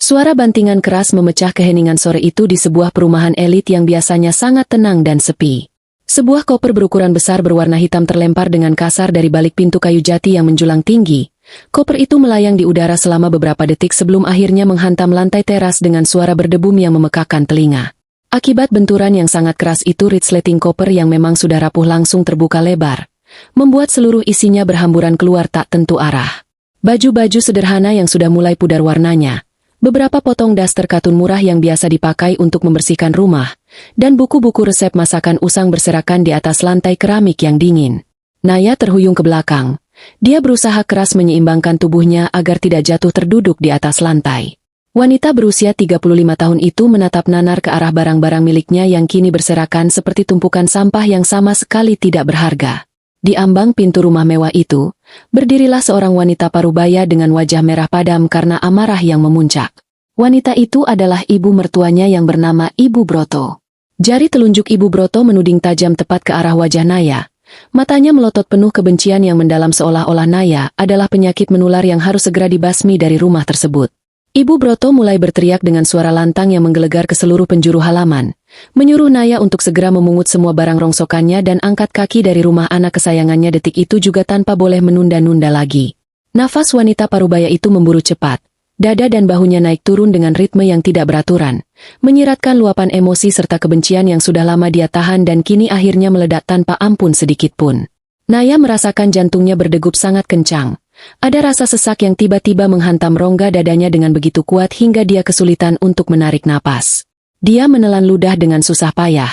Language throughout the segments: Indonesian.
Suara bantingan keras memecah keheningan sore itu di sebuah perumahan elit yang biasanya sangat tenang dan sepi. Sebuah koper berukuran besar berwarna hitam terlempar dengan kasar dari balik pintu kayu jati yang menjulang tinggi. Koper itu melayang di udara selama beberapa detik sebelum akhirnya menghantam lantai teras dengan suara berdebum yang memekakkan telinga. Akibat benturan yang sangat keras itu, resleting koper yang memang sudah rapuh langsung terbuka lebar, membuat seluruh isinya berhamburan keluar tak tentu arah. Baju-baju sederhana yang sudah mulai pudar warnanya, beberapa potong daster katun murah yang biasa dipakai untuk membersihkan rumah, dan buku-buku resep masakan usang berserakan di atas lantai keramik yang dingin. Naya terhuyung ke belakang. Dia berusaha keras menyeimbangkan tubuhnya agar tidak jatuh terduduk di atas lantai. Wanita berusia 35 tahun itu menatap nanar ke arah barang-barang miliknya yang kini berserakan seperti tumpukan sampah yang sama sekali tidak berharga. Di ambang pintu rumah mewah itu, berdirilah seorang wanita parubaya dengan wajah merah padam karena amarah yang memuncak. Wanita itu adalah ibu mertuanya yang bernama Ibu Broto. Jari telunjuk Ibu Broto menuding tajam tepat ke arah wajah Naya. Matanya melotot penuh kebencian yang mendalam seolah-olah Naya adalah penyakit menular yang harus segera dibasmi dari rumah tersebut. Ibu Broto mulai berteriak dengan suara lantang yang menggelegar ke seluruh penjuru halaman, menyuruh Naya untuk segera memungut semua barang rongsokannya dan angkat kaki dari rumah anak kesayangannya detik itu juga tanpa boleh menunda-nunda lagi. Nafas wanita parubaya itu memburu cepat, dada dan bahunya naik turun dengan ritme yang tidak beraturan, menyiratkan luapan emosi serta kebencian yang sudah lama dia tahan dan kini akhirnya meledak tanpa ampun sedikitpun. Naya merasakan jantungnya berdegup sangat kencang. Ada rasa sesak yang tiba-tiba menghantam rongga dadanya dengan begitu kuat hingga dia kesulitan untuk menarik napas. Dia menelan ludah dengan susah payah,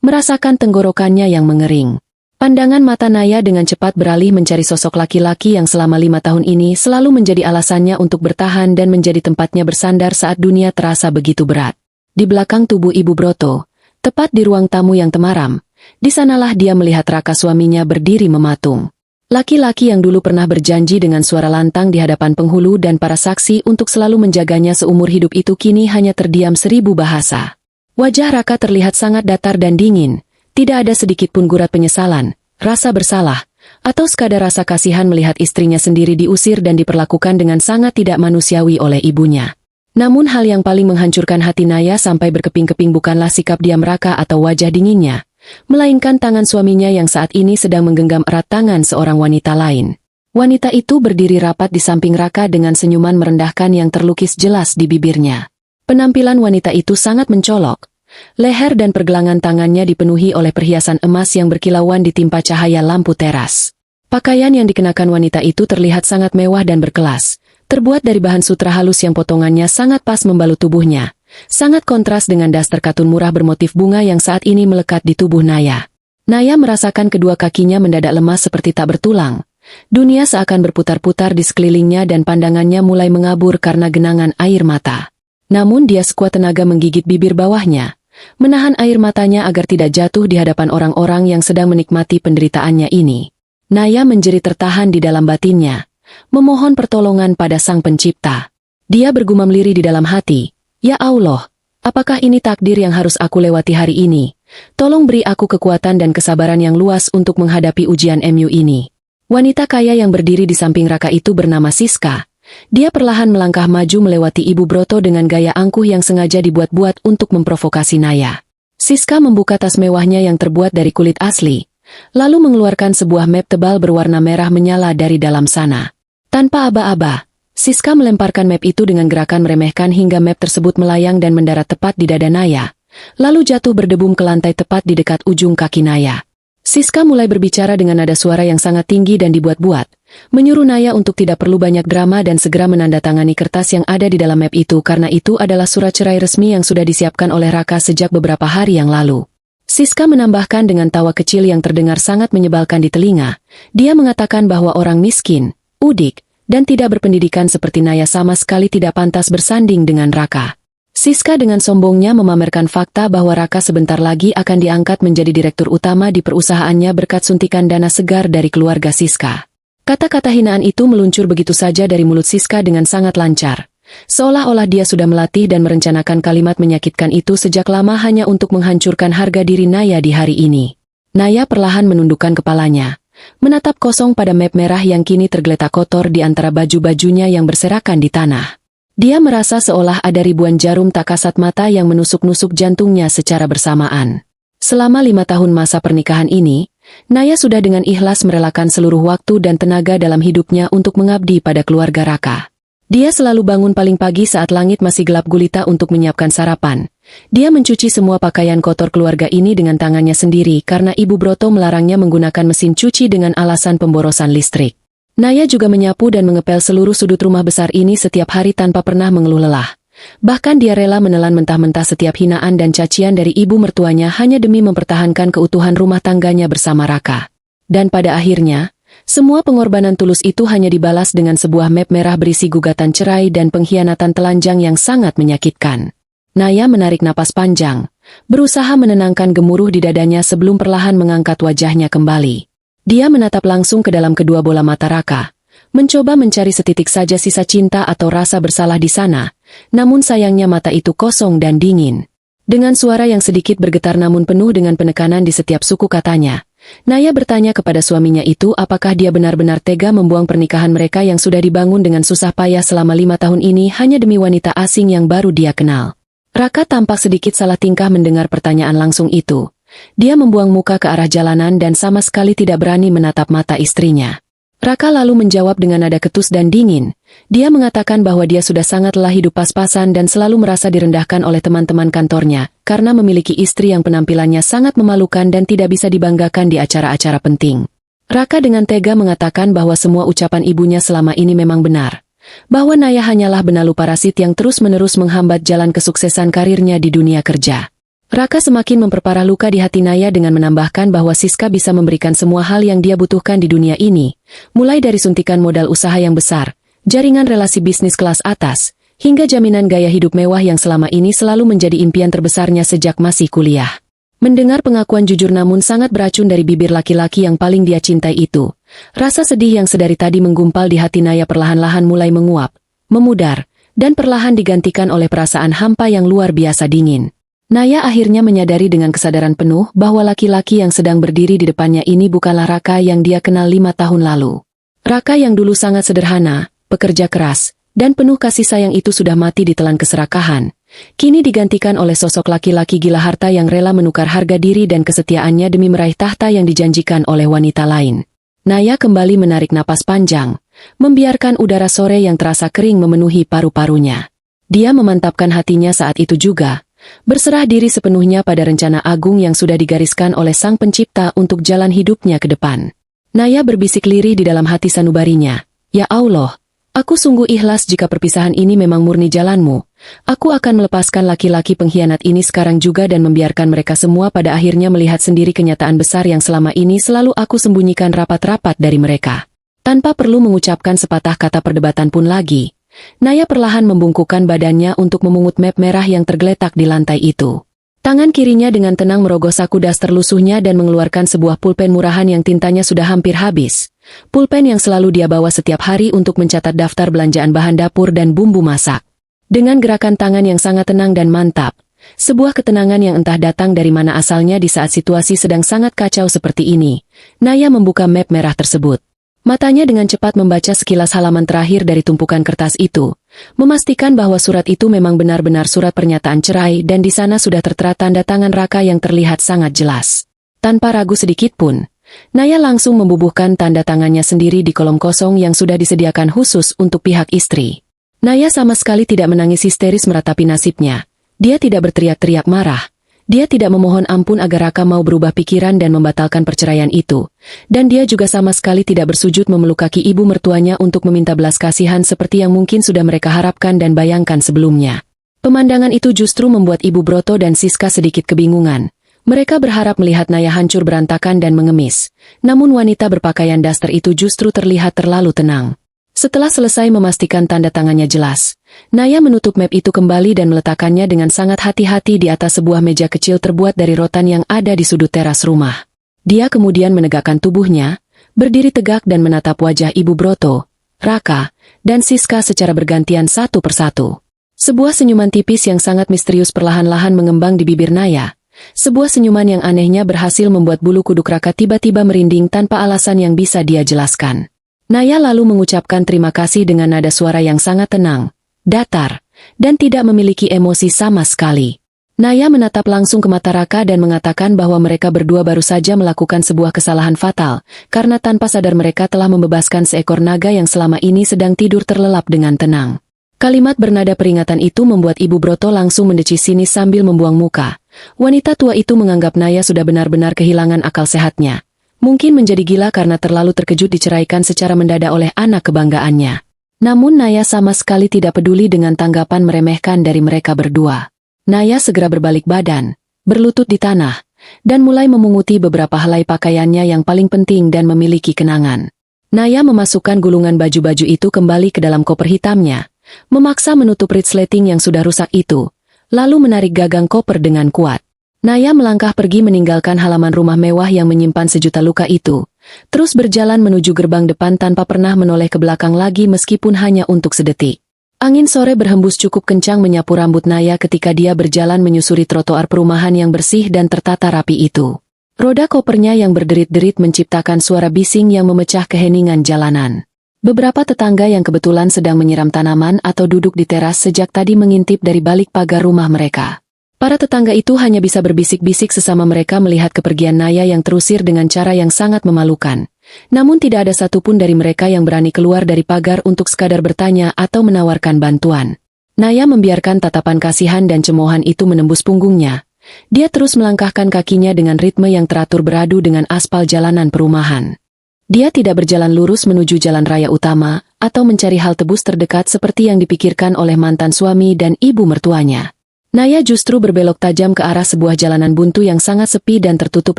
merasakan tenggorokannya yang mengering. Pandangan mata Naya dengan cepat beralih mencari sosok laki-laki yang selama 5 tahun ini selalu menjadi alasannya untuk bertahan dan menjadi tempatnya bersandar saat dunia terasa begitu berat. Di belakang tubuh Ibu Broto, tepat di ruang tamu yang temaram, di sanalah dia melihat Raka suaminya berdiri mematung. Laki-laki yang dulu pernah berjanji dengan suara lantang di hadapan penghulu dan para saksi untuk selalu menjaganya seumur hidup itu kini hanya terdiam 1000 bahasa. Wajah Raka terlihat sangat datar dan dingin, tidak ada sedikit pun gurat penyesalan, rasa bersalah, atau sekadar rasa kasihan melihat istrinya sendiri diusir dan diperlakukan dengan sangat tidak manusiawi oleh ibunya. Namun hal yang paling menghancurkan hati Naya sampai berkeping-keping bukanlah sikap diam Raka atau wajah dinginnya, melainkan tangan suaminya yang saat ini sedang menggenggam erat tangan seorang wanita lain. Wanita itu berdiri rapat di samping Raka dengan senyuman merendahkan yang terlukis jelas di bibirnya. Penampilan wanita itu sangat mencolok. Leher dan pergelangan tangannya dipenuhi oleh perhiasan emas yang berkilauan ditimpa cahaya lampu teras. Pakaian yang dikenakan wanita itu terlihat sangat mewah dan berkelas, terbuat dari bahan sutra halus yang potongannya sangat pas membalut tubuhnya. Sangat kontras dengan daster katun murah bermotif bunga yang saat ini melekat di tubuh Naya. Naya merasakan kedua kakinya mendadak lemas seperti tak bertulang. Dunia seakan berputar-putar di sekelilingnya dan pandangannya mulai mengabur karena genangan air mata. Namun dia sekuat tenaga menggigit bibir bawahnya, menahan air matanya agar tidak jatuh di hadapan orang-orang yang sedang menikmati penderitaannya ini. Naya menjerit tertahan di dalam batinnya, memohon pertolongan pada Sang Pencipta. Dia bergumam lirih di dalam hati, "Ya Allah, apakah ini takdir yang harus aku lewati hari ini? Tolong beri aku kekuatan dan kesabaran yang luas untuk menghadapi ujian MU ini." Wanita kaya yang berdiri di samping Raka itu bernama Siska. Dia perlahan melangkah maju melewati Ibu Broto dengan gaya angkuh yang sengaja dibuat-buat untuk memprovokasi Naya. Siska membuka tas mewahnya yang terbuat dari kulit asli, lalu mengeluarkan sebuah map tebal berwarna merah menyala dari dalam sana. Tanpa aba-aba, Siska melemparkan map itu dengan gerakan meremehkan hingga map tersebut melayang dan mendarat tepat di dada Naya, lalu jatuh berdebum ke lantai tepat di dekat ujung kaki Naya. Siska mulai berbicara dengan nada suara yang sangat tinggi dan dibuat-buat, menyuruh Naya untuk tidak perlu banyak drama dan segera menandatangani kertas yang ada di dalam map itu karena itu adalah surat cerai resmi yang sudah disiapkan oleh Raka sejak beberapa hari yang lalu. Siska menambahkan dengan tawa kecil yang terdengar sangat menyebalkan di telinga. Dia mengatakan bahwa orang miskin, udik, dan tidak berpendidikan seperti Naya sama sekali tidak pantas bersanding dengan Raka. Siska dengan sombongnya memamerkan fakta bahwa Raka sebentar lagi akan diangkat menjadi direktur utama di perusahaannya berkat suntikan dana segar dari keluarga Siska. Kata-kata hinaan itu meluncur begitu saja dari mulut Siska dengan sangat lancar. Seolah-olah dia sudah melatih dan merencanakan kalimat menyakitkan itu sejak lama hanya untuk menghancurkan harga diri Naya di hari ini. Naya perlahan menundukkan kepalanya, menatap kosong pada map merah yang kini tergeletak kotor di antara baju-bajunya yang berserakan di tanah. Dia merasa seolah ada ribuan jarum tak kasat mata yang menusuk-nusuk jantungnya secara bersamaan. Selama 5 tahun masa pernikahan ini, Naya sudah dengan ikhlas merelakan seluruh waktu dan tenaga dalam hidupnya untuk mengabdi pada keluarga Raka. Dia selalu bangun paling pagi saat langit masih gelap gulita untuk menyiapkan sarapan. Dia mencuci semua pakaian kotor keluarga ini dengan tangannya sendiri karena Ibu Broto melarangnya menggunakan mesin cuci dengan alasan pemborosan listrik. Naya juga menyapu dan mengepel seluruh sudut rumah besar ini setiap hari tanpa pernah mengeluh lelah. Bahkan dia rela menelan mentah-mentah setiap hinaan dan cacian dari ibu mertuanya hanya demi mempertahankan keutuhan rumah tangganya bersama Raka. Dan pada akhirnya, semua pengorbanan tulus itu hanya dibalas dengan sebuah map merah berisi gugatan cerai dan pengkhianatan telanjang yang sangat menyakitkan. Naya menarik napas panjang, berusaha menenangkan gemuruh di dadanya sebelum perlahan mengangkat wajahnya kembali. Dia menatap langsung ke dalam kedua bola mata Raka, mencoba mencari setitik saja sisa cinta atau rasa bersalah di sana, namun sayangnya mata itu kosong dan dingin. Dengan suara yang sedikit bergetar namun penuh dengan penekanan di setiap suku katanya, Naya bertanya kepada suaminya itu apakah dia benar-benar tega membuang pernikahan mereka yang sudah dibangun dengan susah payah selama 5 tahun ini hanya demi wanita asing yang baru dia kenal. Raka tampak sedikit salah tingkah mendengar pertanyaan langsung itu. Dia membuang muka ke arah jalanan dan sama sekali tidak berani menatap mata istrinya. Raka lalu menjawab dengan nada ketus dan dingin. Dia mengatakan bahwa dia sudah sangat lelah hidup pas-pasan dan selalu merasa direndahkan oleh teman-teman kantornya, karena memiliki istri yang penampilannya sangat memalukan dan tidak bisa dibanggakan di acara-acara penting. Raka dengan tega mengatakan bahwa semua ucapan ibunya selama ini memang benar. Bahwa Naya hanyalah benalu parasit yang terus-menerus menghambat jalan kesuksesan karirnya di dunia kerja. Raka semakin memperparah luka di hati Naya dengan menambahkan bahwa Siska bisa memberikan semua hal yang dia butuhkan di dunia ini, mulai dari suntikan modal usaha yang besar, jaringan relasi bisnis kelas atas, hingga jaminan gaya hidup mewah yang selama ini selalu menjadi impian terbesarnya sejak masih kuliah. Mendengar pengakuan jujur namun sangat beracun dari bibir laki-laki yang paling dia cintai itu, rasa sedih yang sedari tadi menggumpal di hati Naya perlahan-lahan mulai menguap, memudar, dan perlahan digantikan oleh perasaan hampa yang luar biasa dingin. Naya akhirnya menyadari dengan kesadaran penuh bahwa laki-laki yang sedang berdiri di depannya ini bukanlah Raka yang dia kenal 5 tahun lalu. Raka yang dulu sangat sederhana, pekerja keras, dan penuh kasih sayang itu sudah mati ditelan keserakahan. Kini digantikan oleh sosok laki-laki gila harta yang rela menukar harga diri dan kesetiaannya demi meraih tahta yang dijanjikan oleh wanita lain. Naya kembali menarik napas panjang, membiarkan udara sore yang terasa kering memenuhi paru-parunya. Dia memantapkan hatinya saat itu juga, berserah diri sepenuhnya pada rencana agung yang sudah digariskan oleh Sang Pencipta untuk jalan hidupnya ke depan. Naya berbisik lirih di dalam hati sanubarinya, "Ya Allah, aku sungguh ikhlas jika perpisahan ini memang murni jalanmu. Aku akan melepaskan laki-laki pengkhianat ini sekarang juga dan membiarkan mereka semua pada akhirnya melihat sendiri kenyataan besar yang selama ini selalu aku sembunyikan rapat-rapat dari mereka." Tanpa perlu mengucapkan sepatah kata perdebatan pun lagi, Naya perlahan membungkukkan badannya untuk memungut map merah yang tergeletak di lantai itu. Tangan kirinya dengan tenang merogoh saku daster lusuhnya dan mengeluarkan sebuah pulpen murahan yang tintanya sudah hampir habis. Pulpen yang selalu dia bawa setiap hari untuk mencatat daftar belanjaan bahan dapur dan bumbu masak. Dengan gerakan tangan yang sangat tenang dan mantap, sebuah ketenangan yang entah datang dari mana asalnya di saat situasi sedang sangat kacau seperti ini, Naya membuka map merah tersebut. Matanya dengan cepat membaca sekilas halaman terakhir dari tumpukan kertas itu, memastikan bahwa surat itu memang benar-benar surat pernyataan cerai dan di sana sudah tertera tanda tangan Raka yang terlihat sangat jelas. Tanpa ragu sedikit pun, Naya langsung membubuhkan tanda tangannya sendiri di kolom kosong yang sudah disediakan khusus untuk pihak istri. Naya sama sekali tidak menangis histeris meratapi nasibnya. Dia tidak berteriak-teriak marah. Dia tidak memohon ampun agar Raka mau berubah pikiran dan membatalkan perceraian itu. Dan dia juga sama sekali tidak bersujud memeluk kaki ibu mertuanya untuk meminta belas kasihan seperti yang mungkin sudah mereka harapkan dan bayangkan sebelumnya. Pemandangan itu justru membuat Ibu Broto dan Siska sedikit kebingungan. Mereka berharap melihat Naya hancur berantakan dan mengemis. Namun wanita berpakaian daster itu justru terlihat terlalu tenang. Setelah selesai memastikan tanda tangannya jelas, Naya menutup map itu kembali dan meletakkannya dengan sangat hati-hati di atas sebuah meja kecil terbuat dari rotan yang ada di sudut teras rumah. Dia kemudian menegakkan tubuhnya, berdiri tegak dan menatap wajah Ibu Broto, Raka, dan Siska secara bergantian satu persatu. Sebuah senyuman tipis yang sangat misterius perlahan-lahan mengembang di bibir Naya. Sebuah senyuman yang anehnya berhasil membuat bulu kuduk Raka tiba-tiba merinding tanpa alasan yang bisa dia jelaskan. Naya lalu mengucapkan terima kasih dengan nada suara yang sangat tenang. datar, dan tidak memiliki emosi sama sekali. Naya menatap langsung ke mata Raka dan mengatakan bahwa mereka berdua baru saja melakukan sebuah kesalahan fatal, karena tanpa sadar mereka telah membebaskan seekor naga yang selama ini sedang tidur terlelap dengan tenang. Kalimat bernada peringatan itu membuat Ibu Broto langsung mendecis sinis sambil membuang muka. Wanita tua itu menganggap Naya sudah benar-benar kehilangan akal sehatnya. Mungkin menjadi gila karena terlalu terkejut diceraikan secara mendadak oleh anak kebanggaannya. Namun Naya sama sekali tidak peduli dengan tanggapan meremehkan dari mereka berdua. Naya segera berbalik badan, berlutut di tanah, dan mulai memunguti beberapa helai pakaiannya yang paling penting dan memiliki kenangan. Naya memasukkan gulungan baju-baju itu kembali ke dalam koper hitamnya, memaksa menutup resleting yang sudah rusak itu, lalu menarik gagang koper dengan kuat. Naya melangkah pergi meninggalkan halaman rumah mewah yang menyimpan sejuta luka itu, terus berjalan menuju gerbang depan tanpa pernah menoleh ke belakang lagi meskipun hanya untuk sedetik. Angin sore berhembus cukup kencang menyapu rambut Naya ketika dia berjalan menyusuri trotoar perumahan yang bersih dan tertata rapi itu. Roda kopernya yang berderit-derit menciptakan suara bising yang memecah keheningan jalanan. Beberapa tetangga yang kebetulan sedang menyiram tanaman atau duduk di teras sejak tadi mengintip dari balik pagar rumah mereka. Para tetangga itu hanya bisa berbisik-bisik sesama mereka melihat kepergian Naya yang terusir dengan cara yang sangat memalukan. Namun tidak ada satupun dari mereka yang berani keluar dari pagar untuk sekadar bertanya atau menawarkan bantuan. Naya membiarkan tatapan kasihan dan cemoohan itu menembus punggungnya. Dia terus melangkahkan kakinya dengan ritme yang teratur beradu dengan aspal jalanan perumahan. Dia tidak berjalan lurus menuju jalan raya utama, atau mencari hal tebus terdekat seperti yang dipikirkan oleh mantan suami dan ibu mertuanya. Naya justru berbelok tajam ke arah sebuah jalanan buntu yang sangat sepi dan tertutup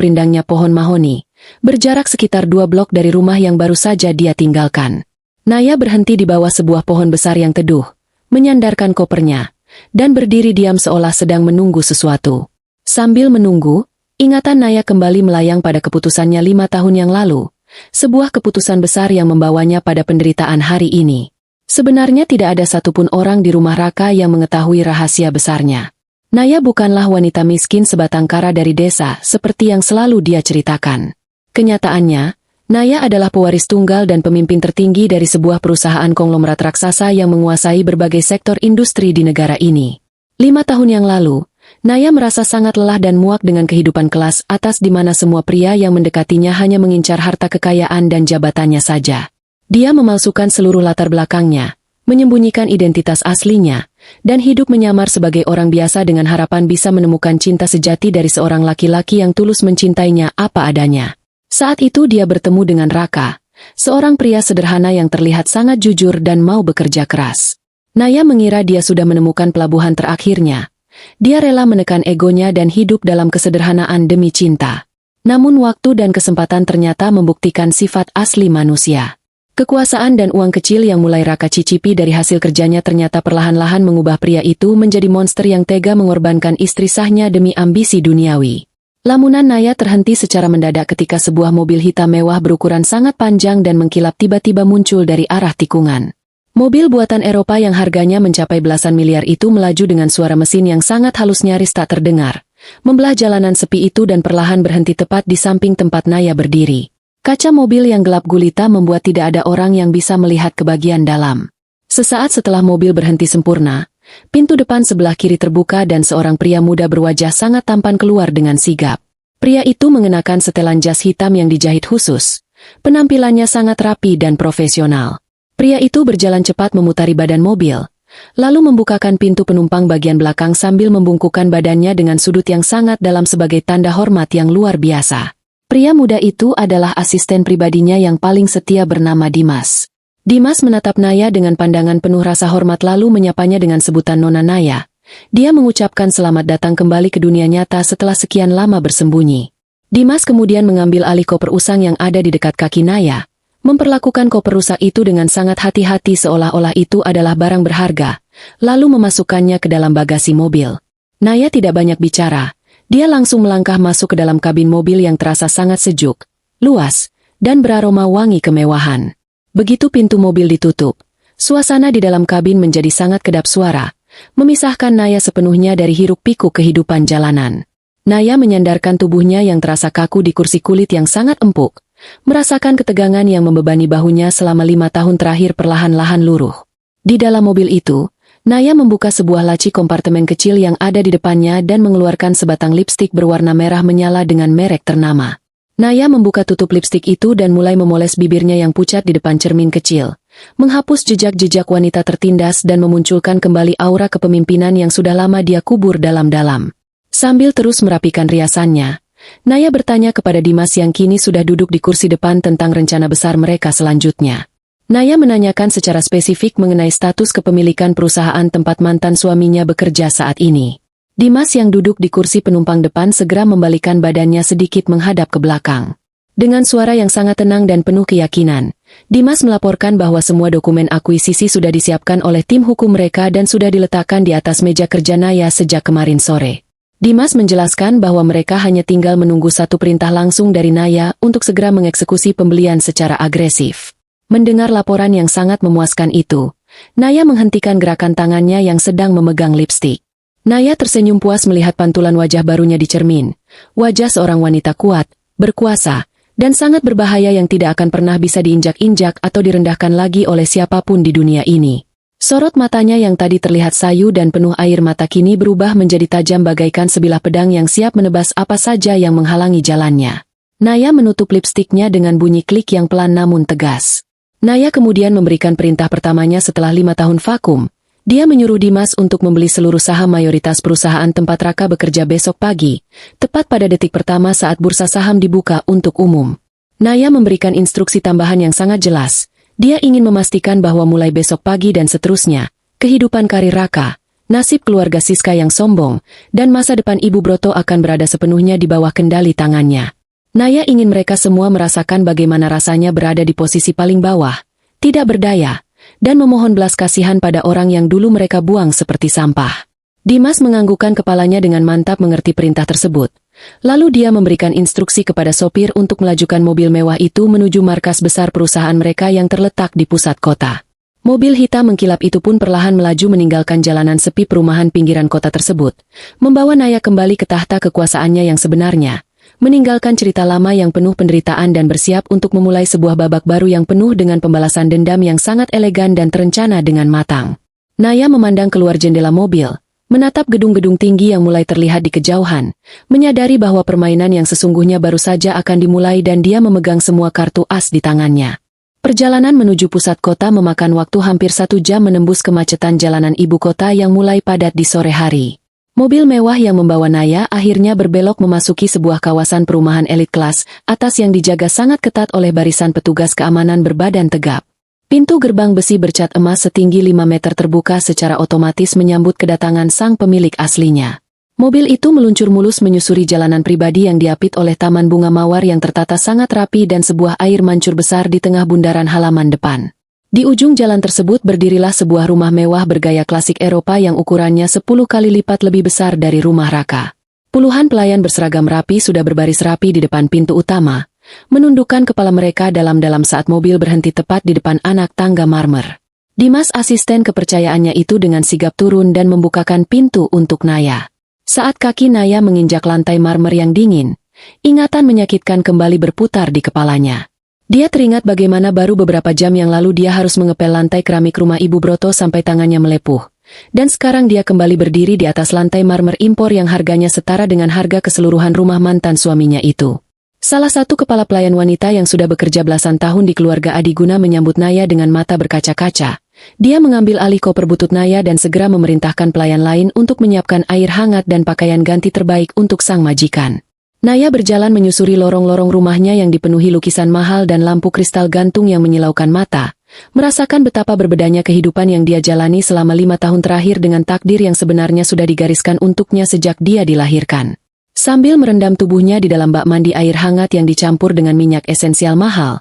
rindangnya pohon mahoni, berjarak sekitar 2 blok dari rumah yang baru saja dia tinggalkan. Naya berhenti di bawah sebuah pohon besar yang teduh, menyandarkan kopernya, dan berdiri diam seolah sedang menunggu sesuatu. Sambil menunggu, ingatan Naya kembali melayang pada keputusannya 5 tahun yang lalu, sebuah keputusan besar yang membawanya pada penderitaan hari ini. Sebenarnya tidak ada satupun orang di rumah Raka yang mengetahui rahasia besarnya. Naya bukanlah wanita miskin sebatang kara dari desa seperti yang selalu dia ceritakan. Kenyataannya, Naya adalah pewaris tunggal dan pemimpin tertinggi dari sebuah perusahaan konglomerat raksasa yang menguasai berbagai sektor industri di negara ini. 5 tahun yang lalu, Naya merasa sangat lelah dan muak dengan kehidupan kelas atas di mana semua pria yang mendekatinya hanya mengincar harta kekayaan dan jabatannya saja. Dia memalsukan seluruh latar belakangnya, menyembunyikan identitas aslinya, dan hidup menyamar sebagai orang biasa dengan harapan bisa menemukan cinta sejati dari seorang laki-laki yang tulus mencintainya apa adanya. Saat itu dia bertemu dengan Raka, seorang pria sederhana yang terlihat sangat jujur dan mau bekerja keras. Naya mengira dia sudah menemukan pelabuhan terakhirnya. Dia rela menekan egonya dan hidup dalam kesederhanaan demi cinta. Namun waktu dan kesempatan ternyata membuktikan sifat asli manusia. Kekuasaan dan uang kecil yang mulai Raka cicipi dari hasil kerjanya ternyata perlahan-lahan mengubah pria itu menjadi monster yang tega mengorbankan istri sahnya demi ambisi duniawi. Lamunan Naya terhenti secara mendadak ketika sebuah mobil hitam mewah berukuran sangat panjang dan mengkilap tiba-tiba muncul dari arah tikungan. Mobil buatan Eropa yang harganya mencapai belasan miliar itu melaju dengan suara mesin yang sangat halus nyaris tak terdengar, membelah jalanan sepi itu dan perlahan berhenti tepat di samping tempat Naya berdiri. Kaca mobil yang gelap gulita membuat tidak ada orang yang bisa melihat ke bagian dalam. Sesaat setelah mobil berhenti sempurna, pintu depan sebelah kiri terbuka dan seorang pria muda berwajah sangat tampan keluar dengan sigap. Pria itu mengenakan setelan jas hitam yang dijahit khusus. Penampilannya sangat rapi dan profesional. Pria itu berjalan cepat memutari badan mobil, lalu membukakan pintu penumpang bagian belakang sambil membungkukkan badannya dengan sudut yang sangat dalam sebagai tanda hormat yang luar biasa. Pria muda itu adalah asisten pribadinya yang paling setia bernama Dimas. Dimas menatap Naya dengan pandangan penuh rasa hormat lalu menyapanya dengan sebutan Nona Naya. Dia mengucapkan selamat datang kembali ke dunia nyata setelah sekian lama bersembunyi. Dimas kemudian mengambil alih koper usang yang ada di dekat kaki Naya, memperlakukan koper rusak itu dengan sangat hati-hati seolah-olah itu adalah barang berharga, lalu memasukkannya ke dalam bagasi mobil. Naya tidak banyak bicara. Dia langsung melangkah masuk ke dalam kabin mobil yang terasa sangat sejuk, luas, dan beraroma wangi kemewahan. Begitu pintu mobil ditutup, suasana di dalam kabin menjadi sangat kedap suara, memisahkan Naya sepenuhnya dari hiruk-pikuk kehidupan jalanan. Naya menyandarkan tubuhnya yang terasa kaku di kursi kulit yang sangat empuk, merasakan ketegangan yang membebani bahunya selama 5 tahun terakhir perlahan-lahan luruh. Di dalam mobil itu, Naya membuka sebuah laci kompartemen kecil yang ada di depannya dan mengeluarkan sebatang lipstik berwarna merah menyala dengan merek ternama. Naya membuka tutup lipstik itu dan mulai memoles bibirnya yang pucat di depan cermin kecil, menghapus jejak-jejak wanita tertindas dan memunculkan kembali aura kepemimpinan yang sudah lama dia kubur dalam-dalam. Sambil terus merapikan riasannya, Naya bertanya kepada Dimas yang kini sudah duduk di kursi depan tentang rencana besar mereka selanjutnya. Naya menanyakan secara spesifik mengenai status kepemilikan perusahaan tempat mantan suaminya bekerja saat ini. Dimas yang duduk di kursi penumpang depan segera membalikan badannya sedikit menghadap ke belakang. Dengan suara yang sangat tenang dan penuh keyakinan, Dimas melaporkan bahwa semua dokumen akuisisi sudah disiapkan oleh tim hukum mereka dan sudah diletakkan di atas meja kerja Naya sejak kemarin sore. Dimas menjelaskan bahwa mereka hanya tinggal menunggu satu perintah langsung dari Naya untuk segera mengeksekusi pembelian secara agresif. Mendengar laporan yang sangat memuaskan itu, Naya menghentikan gerakan tangannya yang sedang memegang lipstik. Naya tersenyum puas melihat pantulan wajah barunya di cermin. Wajah seorang wanita kuat, berkuasa, dan sangat berbahaya yang tidak akan pernah bisa diinjak-injak atau direndahkan lagi oleh siapapun di dunia ini. Sorot matanya yang tadi terlihat sayu dan penuh air mata kini berubah menjadi tajam bagaikan sebilah pedang yang siap menebas apa saja yang menghalangi jalannya. Naya menutup lipstiknya dengan bunyi klik yang pelan namun tegas. Naya kemudian memberikan perintah pertamanya setelah 5 tahun vakum. Dia menyuruh Dimas untuk membeli seluruh saham mayoritas perusahaan tempat Raka bekerja besok pagi, tepat pada detik pertama saat bursa saham dibuka untuk umum. Naya memberikan instruksi tambahan yang sangat jelas. Dia ingin memastikan bahwa mulai besok pagi dan seterusnya, kehidupan karir Raka, nasib keluarga Siska yang sombong, dan masa depan Ibu Broto akan berada sepenuhnya di bawah kendali tangannya. Naya ingin mereka semua merasakan bagaimana rasanya berada di posisi paling bawah, tidak berdaya, dan memohon belas kasihan pada orang yang dulu mereka buang seperti sampah. Dimas menganggukkan kepalanya dengan mantap mengerti perintah tersebut. Lalu dia memberikan instruksi kepada sopir untuk melajukan mobil mewah itu menuju markas besar perusahaan mereka yang terletak di pusat kota. Mobil hitam mengkilap itu pun perlahan melaju meninggalkan jalanan sepi perumahan pinggiran kota tersebut, membawa Naya kembali ke tahta kekuasaannya yang sebenarnya, meninggalkan cerita lama yang penuh penderitaan dan bersiap untuk memulai sebuah babak baru yang penuh dengan pembalasan dendam yang sangat elegan dan terencana dengan matang. Naya memandang keluar jendela mobil, menatap gedung-gedung tinggi yang mulai terlihat di kejauhan, menyadari bahwa permainan yang sesungguhnya baru saja akan dimulai dan dia memegang semua kartu as di tangannya. Perjalanan menuju pusat kota memakan waktu hampir 1 jam menembus kemacetan jalanan ibu kota yang mulai padat di sore hari. Mobil mewah yang membawa Naya akhirnya berbelok memasuki sebuah kawasan perumahan elit kelas atas yang dijaga sangat ketat oleh barisan petugas keamanan berbadan tegap. Pintu gerbang besi bercat emas setinggi 5 meter terbuka secara otomatis menyambut kedatangan sang pemilik aslinya. Mobil itu meluncur mulus menyusuri jalanan pribadi yang diapit oleh taman bunga mawar yang tertata sangat rapi dan sebuah air mancur besar di tengah bundaran halaman depan. Di ujung jalan tersebut berdirilah sebuah rumah mewah bergaya klasik Eropa yang ukurannya 10 kali lipat lebih besar dari rumah Raka. Puluhan pelayan berseragam rapi sudah berbaris rapi di depan pintu utama, menundukkan kepala mereka dalam-dalam saat mobil berhenti tepat di depan anak tangga marmer. Dimas asisten kepercayaannya itu dengan sigap turun dan membukakan pintu untuk Naya. Saat kaki Naya menginjak lantai marmer yang dingin, ingatan menyakitkan kembali berputar di kepalanya. Dia teringat bagaimana baru beberapa jam yang lalu dia harus mengepel lantai keramik rumah Ibu Broto sampai tangannya melepuh. Dan sekarang dia kembali berdiri di atas lantai marmer impor yang harganya setara dengan harga keseluruhan rumah mantan suaminya itu. Salah satu kepala pelayan wanita yang sudah bekerja belasan tahun di keluarga Adiguna menyambut Naya dengan mata berkaca-kaca. Dia mengambil alih koper butut Naya dan segera memerintahkan pelayan lain untuk menyiapkan air hangat dan pakaian ganti terbaik untuk sang majikan. Naya berjalan menyusuri lorong-lorong rumahnya yang dipenuhi lukisan mahal dan lampu kristal gantung yang menyilaukan mata, merasakan betapa berbedanya kehidupan yang dia jalani selama 5 tahun terakhir dengan takdir yang sebenarnya sudah digariskan untuknya sejak dia dilahirkan. Sambil merendam tubuhnya di dalam bak mandi air hangat yang dicampur dengan minyak esensial mahal,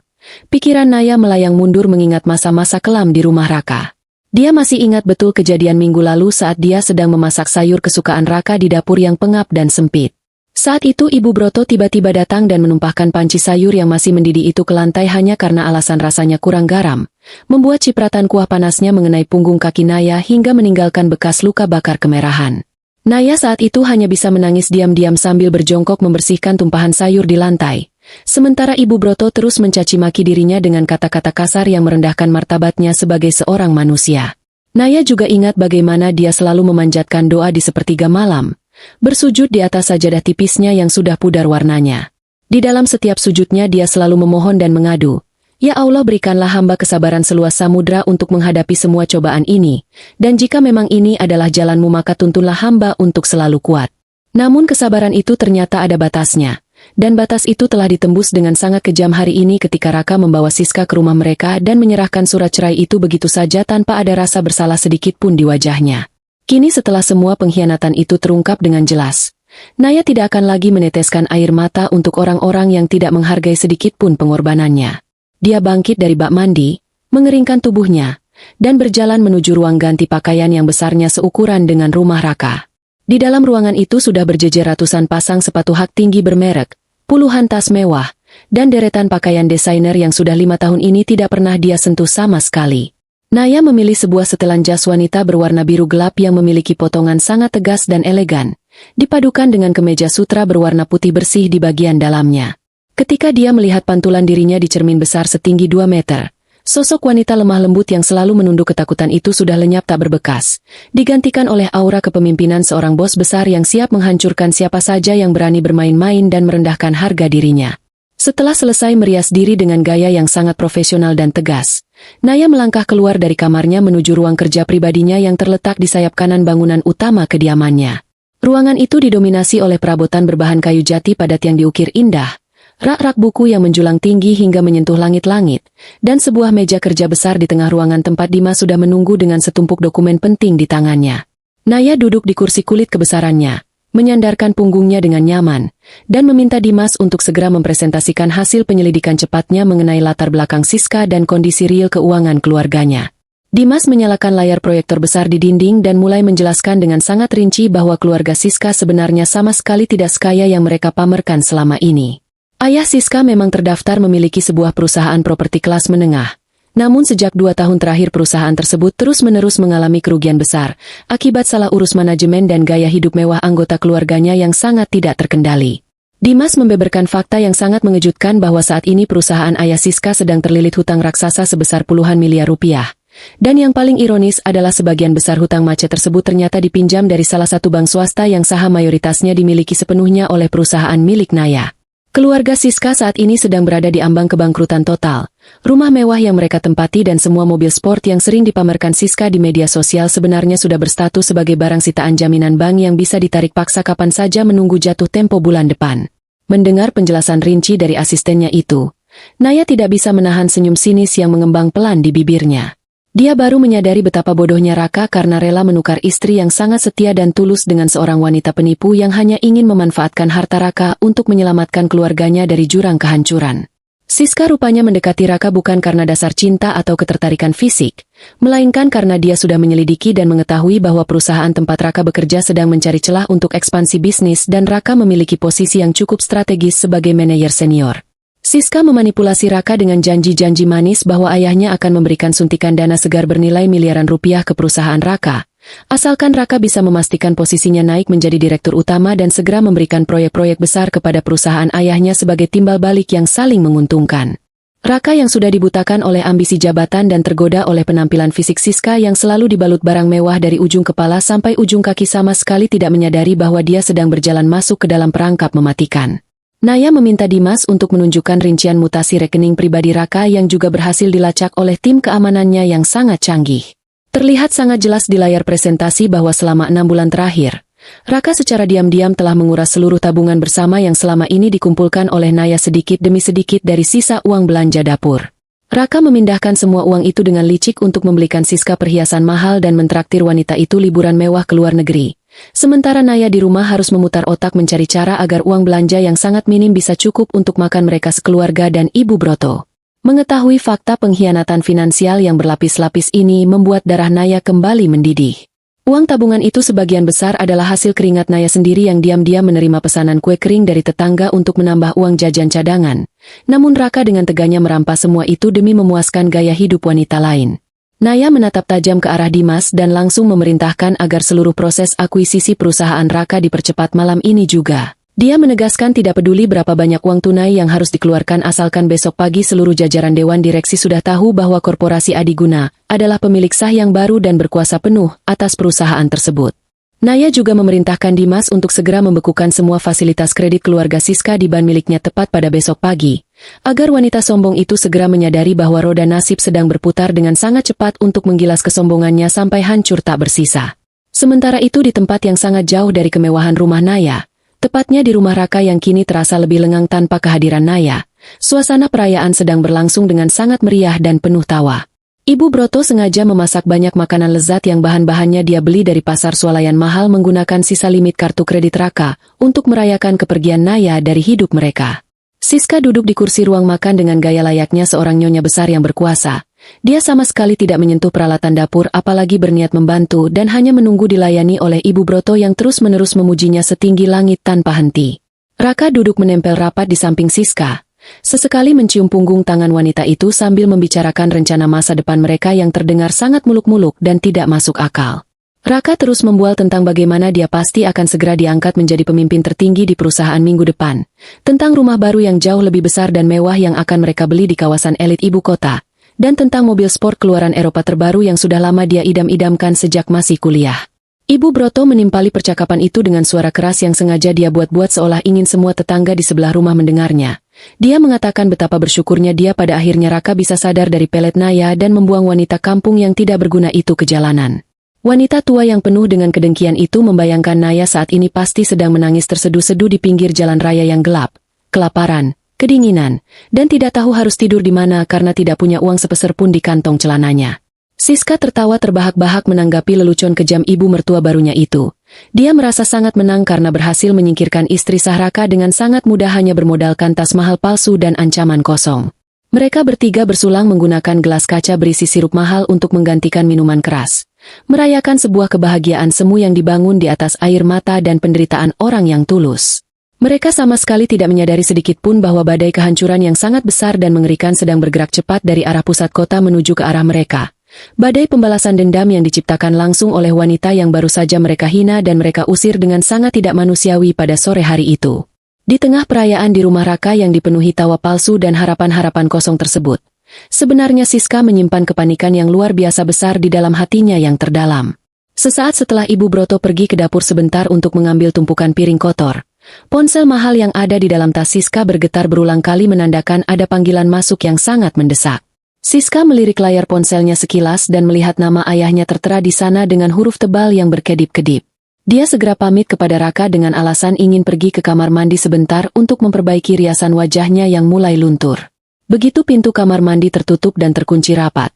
pikiran Naya melayang mundur mengingat masa-masa kelam di rumah Raka. Dia masih ingat betul kejadian minggu lalu saat dia sedang memasak sayur kesukaan Raka di dapur yang pengap dan sempit. Saat itu Ibu Broto tiba-tiba datang dan menumpahkan panci sayur yang masih mendidih itu ke lantai hanya karena alasan rasanya kurang garam, membuat cipratan kuah panasnya mengenai punggung kaki Naya hingga meninggalkan bekas luka bakar kemerahan. Naya saat itu hanya bisa menangis diam-diam sambil berjongkok membersihkan tumpahan sayur di lantai, sementara Ibu Broto terus mencaci maki dirinya dengan kata-kata kasar yang merendahkan martabatnya sebagai seorang manusia. Naya juga ingat bagaimana dia selalu memanjatkan doa di sepertiga malam, bersujud di atas sajadah tipisnya yang sudah pudar warnanya. Di dalam setiap sujudnya dia selalu memohon dan mengadu, "Ya Allah, berikanlah hamba kesabaran seluas samudra untuk menghadapi semua cobaan ini, dan jika memang ini adalah jalanmu maka tuntunlah hamba untuk selalu kuat." Namun kesabaran itu ternyata ada batasnya, dan batas itu telah ditembus dengan sangat kejam hari ini ketika Raka membawa Siska ke rumah mereka dan menyerahkan surat cerai itu begitu saja tanpa ada rasa bersalah sedikit pun di wajahnya. Kini setelah semua pengkhianatan itu terungkap dengan jelas, Naya tidak akan lagi meneteskan air mata untuk orang-orang yang tidak menghargai sedikit pun pengorbanannya. Dia bangkit dari bak mandi, mengeringkan tubuhnya, dan berjalan menuju ruang ganti pakaian yang besarnya seukuran dengan rumah Raka. Di dalam ruangan itu sudah berjejer ratusan pasang sepatu hak tinggi bermerek, puluhan tas mewah, dan deretan pakaian desainer yang sudah 5 tahun ini tidak pernah dia sentuh sama sekali. Naya memilih sebuah setelan jas wanita berwarna biru gelap yang memiliki potongan sangat tegas dan elegan, dipadukan dengan kemeja sutra berwarna putih bersih di bagian dalamnya. Ketika dia melihat pantulan dirinya di cermin besar setinggi 2 meter, sosok wanita lemah lembut yang selalu menunduk ketakutan itu sudah lenyap tak berbekas, digantikan oleh aura kepemimpinan seorang bos besar yang siap menghancurkan siapa saja yang berani bermain-main dan merendahkan harga dirinya. Setelah selesai merias diri dengan gaya yang sangat profesional dan tegas, Naya melangkah keluar dari kamarnya menuju ruang kerja pribadinya yang terletak di sayap kanan bangunan utama kediamannya. Ruangan itu didominasi oleh perabotan berbahan kayu jati padat yang diukir indah, rak-rak buku yang menjulang tinggi hingga menyentuh langit-langit, dan sebuah meja kerja besar di tengah ruangan tempat Dimas sudah menunggu dengan setumpuk dokumen penting di tangannya. Naya duduk di kursi kulit kebesarannya, menyandarkan punggungnya dengan nyaman, dan meminta Dimas untuk segera mempresentasikan hasil penyelidikan cepatnya mengenai latar belakang Siska dan kondisi real keuangan keluarganya. Dimas menyalakan layar proyektor besar di dinding dan mulai menjelaskan dengan sangat rinci bahwa keluarga Siska sebenarnya sama sekali tidak sekaya yang mereka pamerkan selama ini. Ayah Siska memang terdaftar memiliki sebuah perusahaan properti kelas menengah. Namun sejak 2 tahun terakhir perusahaan tersebut terus-menerus mengalami kerugian besar, akibat salah urus manajemen dan gaya hidup mewah anggota keluarganya yang sangat tidak terkendali. Dimas membeberkan fakta yang sangat mengejutkan bahwa saat ini perusahaan ayah Siska sedang terlilit hutang raksasa sebesar puluhan miliar rupiah. Dan yang paling ironis adalah sebagian besar hutang macet tersebut ternyata dipinjam dari salah satu bank swasta yang saham mayoritasnya dimiliki sepenuhnya oleh perusahaan milik Naya. Keluarga Siska saat ini sedang berada di ambang kebangkrutan total. Rumah mewah yang mereka tempati dan semua mobil sport yang sering dipamerkan Siska di media sosial sebenarnya sudah berstatus sebagai barang sitaan jaminan bank yang bisa ditarik paksa kapan saja menunggu jatuh tempo bulan depan. Mendengar penjelasan rinci dari asistennya itu, Naya tidak bisa menahan senyum sinis yang mengembang pelan di bibirnya. Dia baru menyadari betapa bodohnya Raka karena rela menukar istri yang sangat setia dan tulus dengan seorang wanita penipu yang hanya ingin memanfaatkan harta Raka untuk menyelamatkan keluarganya dari jurang kehancuran. Siska rupanya mendekati Raka bukan karena dasar cinta atau ketertarikan fisik, melainkan karena dia sudah menyelidiki dan mengetahui bahwa perusahaan tempat Raka bekerja sedang mencari celah untuk ekspansi bisnis dan Raka memiliki posisi yang cukup strategis sebagai manajer senior. Siska memanipulasi Raka dengan janji-janji manis bahwa ayahnya akan memberikan suntikan dana segar bernilai miliaran rupiah ke perusahaan Raka, asalkan Raka bisa memastikan posisinya naik menjadi direktur utama dan segera memberikan proyek-proyek besar kepada perusahaan ayahnya sebagai timbal balik yang saling menguntungkan. Raka yang sudah dibutakan oleh ambisi jabatan dan tergoda oleh penampilan fisik Siska yang selalu dibalut barang mewah dari ujung kepala sampai ujung kaki sama sekali tidak menyadari bahwa dia sedang berjalan masuk ke dalam perangkap mematikan. Naya meminta Dimas untuk menunjukkan rincian mutasi rekening pribadi Raka yang juga berhasil dilacak oleh tim keamanannya yang sangat canggih. Terlihat sangat jelas di layar presentasi bahwa selama 6 bulan terakhir, Raka secara diam-diam telah menguras seluruh tabungan bersama yang selama ini dikumpulkan oleh Naya sedikit demi sedikit dari sisa uang belanja dapur. Raka memindahkan semua uang itu dengan licik untuk membelikan Siska perhiasan mahal dan mentraktir wanita itu liburan mewah ke luar negeri. Sementara Naya di rumah harus memutar otak mencari cara agar uang belanja yang sangat minim bisa cukup untuk makan mereka sekeluarga dan Ibu Broto. Mengetahui fakta pengkhianatan finansial yang berlapis-lapis ini membuat darah Naya kembali mendidih. Uang tabungan itu sebagian besar adalah hasil keringat Naya sendiri yang diam-diam menerima pesanan kue kering dari tetangga untuk menambah uang jajan cadangan. Namun Raka dengan teganya merampas semua itu demi memuaskan gaya hidup wanita lain. Naya menatap tajam ke arah Dimas dan langsung memerintahkan agar seluruh proses akuisisi perusahaan Raka dipercepat malam ini juga. Dia menegaskan tidak peduli berapa banyak uang tunai yang harus dikeluarkan asalkan besok pagi seluruh jajaran Dewan Direksi sudah tahu bahwa Korporasi Adiguna adalah pemilik sah yang baru dan berkuasa penuh atas perusahaan tersebut. Naya juga memerintahkan Dimas untuk segera membekukan semua fasilitas kredit keluarga Siska di bank miliknya tepat pada besok pagi, agar wanita sombong itu segera menyadari bahwa roda nasib sedang berputar dengan sangat cepat untuk menggilas kesombongannya sampai hancur tak bersisa. Sementara itu di tempat yang sangat jauh dari kemewahan rumah Naya, tepatnya di rumah Raka yang kini terasa lebih lengang tanpa kehadiran Naya, suasana perayaan sedang berlangsung dengan sangat meriah dan penuh tawa. Ibu Broto sengaja memasak banyak makanan lezat yang bahan-bahannya dia beli dari pasar swalayan mahal menggunakan sisa limit kartu kredit Raka untuk merayakan kepergian Naya dari hidup mereka. Siska duduk di kursi ruang makan dengan gaya layaknya seorang nyonya besar yang berkuasa. Dia sama sekali tidak menyentuh peralatan dapur apalagi berniat membantu dan hanya menunggu dilayani oleh Ibu Broto yang terus-menerus memujinya setinggi langit tanpa henti. Raka duduk menempel rapat di samping Siska. Sesekali mencium punggung tangan wanita itu sambil membicarakan rencana masa depan mereka yang terdengar sangat muluk-muluk dan tidak masuk akal. Raka terus membual tentang bagaimana dia pasti akan segera diangkat menjadi pemimpin tertinggi di perusahaan minggu depan, tentang rumah baru yang jauh lebih besar dan mewah yang akan mereka beli di kawasan elit ibu kota, dan tentang mobil sport keluaran Eropa terbaru yang sudah lama dia idam-idamkan sejak masih kuliah. Ibu Broto menimpali percakapan itu dengan suara keras yang sengaja dia buat-buat seolah ingin semua tetangga di sebelah rumah mendengarnya. Dia mengatakan betapa bersyukurnya dia pada akhirnya Raka bisa sadar dari pelet Naya dan membuang wanita kampung yang tidak berguna itu ke jalanan. Wanita tua yang penuh dengan kedengkian itu membayangkan Naya saat ini pasti sedang menangis terseduh-seduh di pinggir jalan raya yang gelap, kelaparan, kedinginan, dan tidak tahu harus tidur di mana karena tidak punya uang sepeser pun di kantong celananya. Siska tertawa terbahak-bahak menanggapi lelucon kejam ibu mertua barunya itu. Dia merasa sangat menang karena berhasil menyingkirkan istri sah Raka dengan sangat mudah hanya bermodalkan tas mahal palsu dan ancaman kosong. Mereka bertiga bersulang menggunakan gelas kaca berisi sirup mahal untuk menggantikan minuman keras. Merayakan sebuah kebahagiaan semu yang dibangun di atas air mata dan penderitaan orang yang tulus. Mereka sama sekali tidak menyadari sedikit pun bahwa badai kehancuran yang sangat besar dan mengerikan sedang bergerak cepat dari arah pusat kota menuju ke arah mereka. Badai pembalasan dendam yang diciptakan langsung oleh wanita yang baru saja mereka hina dan mereka usir dengan sangat tidak manusiawi pada sore hari itu. Di tengah perayaan di rumah Raka yang dipenuhi tawa palsu dan harapan-harapan kosong tersebut, sebenarnya Siska menyimpan kepanikan yang luar biasa besar di dalam hatinya yang terdalam. Sesaat setelah Ibu Broto pergi ke dapur sebentar untuk mengambil tumpukan piring kotor, ponsel mahal yang ada di dalam tas Siska bergetar berulang kali menandakan ada panggilan masuk yang sangat mendesak. Siska melirik layar ponselnya sekilas dan melihat nama ayahnya tertera di sana dengan huruf tebal yang berkedip-kedip. Dia segera pamit kepada Raka dengan alasan ingin pergi ke kamar mandi sebentar untuk memperbaiki riasan wajahnya yang mulai luntur. Begitu pintu kamar mandi tertutup dan terkunci rapat,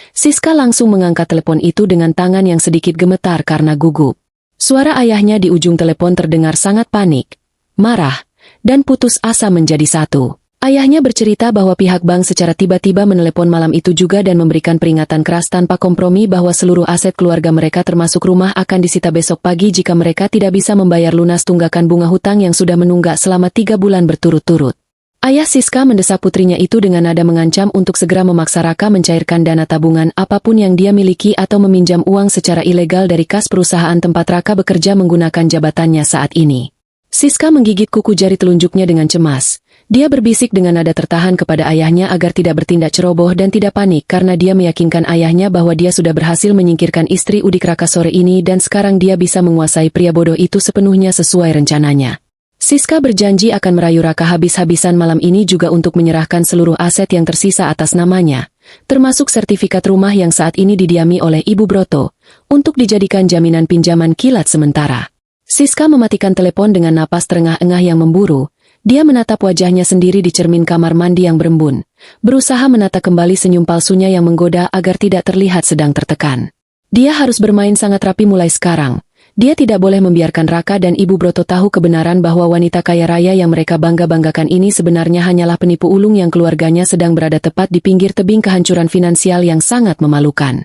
Siska langsung mengangkat telepon itu dengan tangan yang sedikit gemetar karena gugup. Suara ayahnya di ujung telepon terdengar sangat panik, marah, dan putus asa menjadi satu. Ayahnya bercerita bahwa pihak bank secara tiba-tiba menelepon malam itu juga dan memberikan peringatan keras tanpa kompromi bahwa seluruh aset keluarga mereka termasuk rumah akan disita besok pagi jika mereka tidak bisa membayar lunas tunggakan bunga hutang yang sudah menunggak selama 3 bulan berturut-turut. Ayah Siska mendesak putrinya itu dengan nada mengancam untuk segera memaksa Raka mencairkan dana tabungan apapun yang dia miliki atau meminjam uang secara ilegal dari kas perusahaan tempat Raka bekerja menggunakan jabatannya saat ini. Siska menggigit kuku jari telunjuknya dengan cemas. Dia berbisik dengan nada tertahan kepada ayahnya agar tidak bertindak ceroboh dan tidak panik karena dia meyakinkan ayahnya bahwa dia sudah berhasil menyingkirkan istri udik Raka sore ini dan sekarang dia bisa menguasai pria bodoh itu sepenuhnya sesuai rencananya. Siska berjanji akan merayu Raka habis-habisan malam ini juga untuk menyerahkan seluruh aset yang tersisa atas namanya, termasuk sertifikat rumah yang saat ini didiami oleh Ibu Broto, untuk dijadikan jaminan pinjaman kilat sementara. Siska mematikan telepon dengan napas terengah-engah yang memburu. Dia menatap wajahnya sendiri di cermin kamar mandi yang berembun, berusaha menata kembali senyum palsunya yang menggoda agar tidak terlihat sedang tertekan. Dia harus bermain sangat rapi mulai sekarang. Dia tidak boleh membiarkan Raka dan Ibu Broto tahu kebenaran bahwa wanita kaya raya yang mereka bangga-banggakan ini sebenarnya hanyalah penipu ulung yang keluarganya sedang berada tepat di pinggir tebing kehancuran finansial yang sangat memalukan.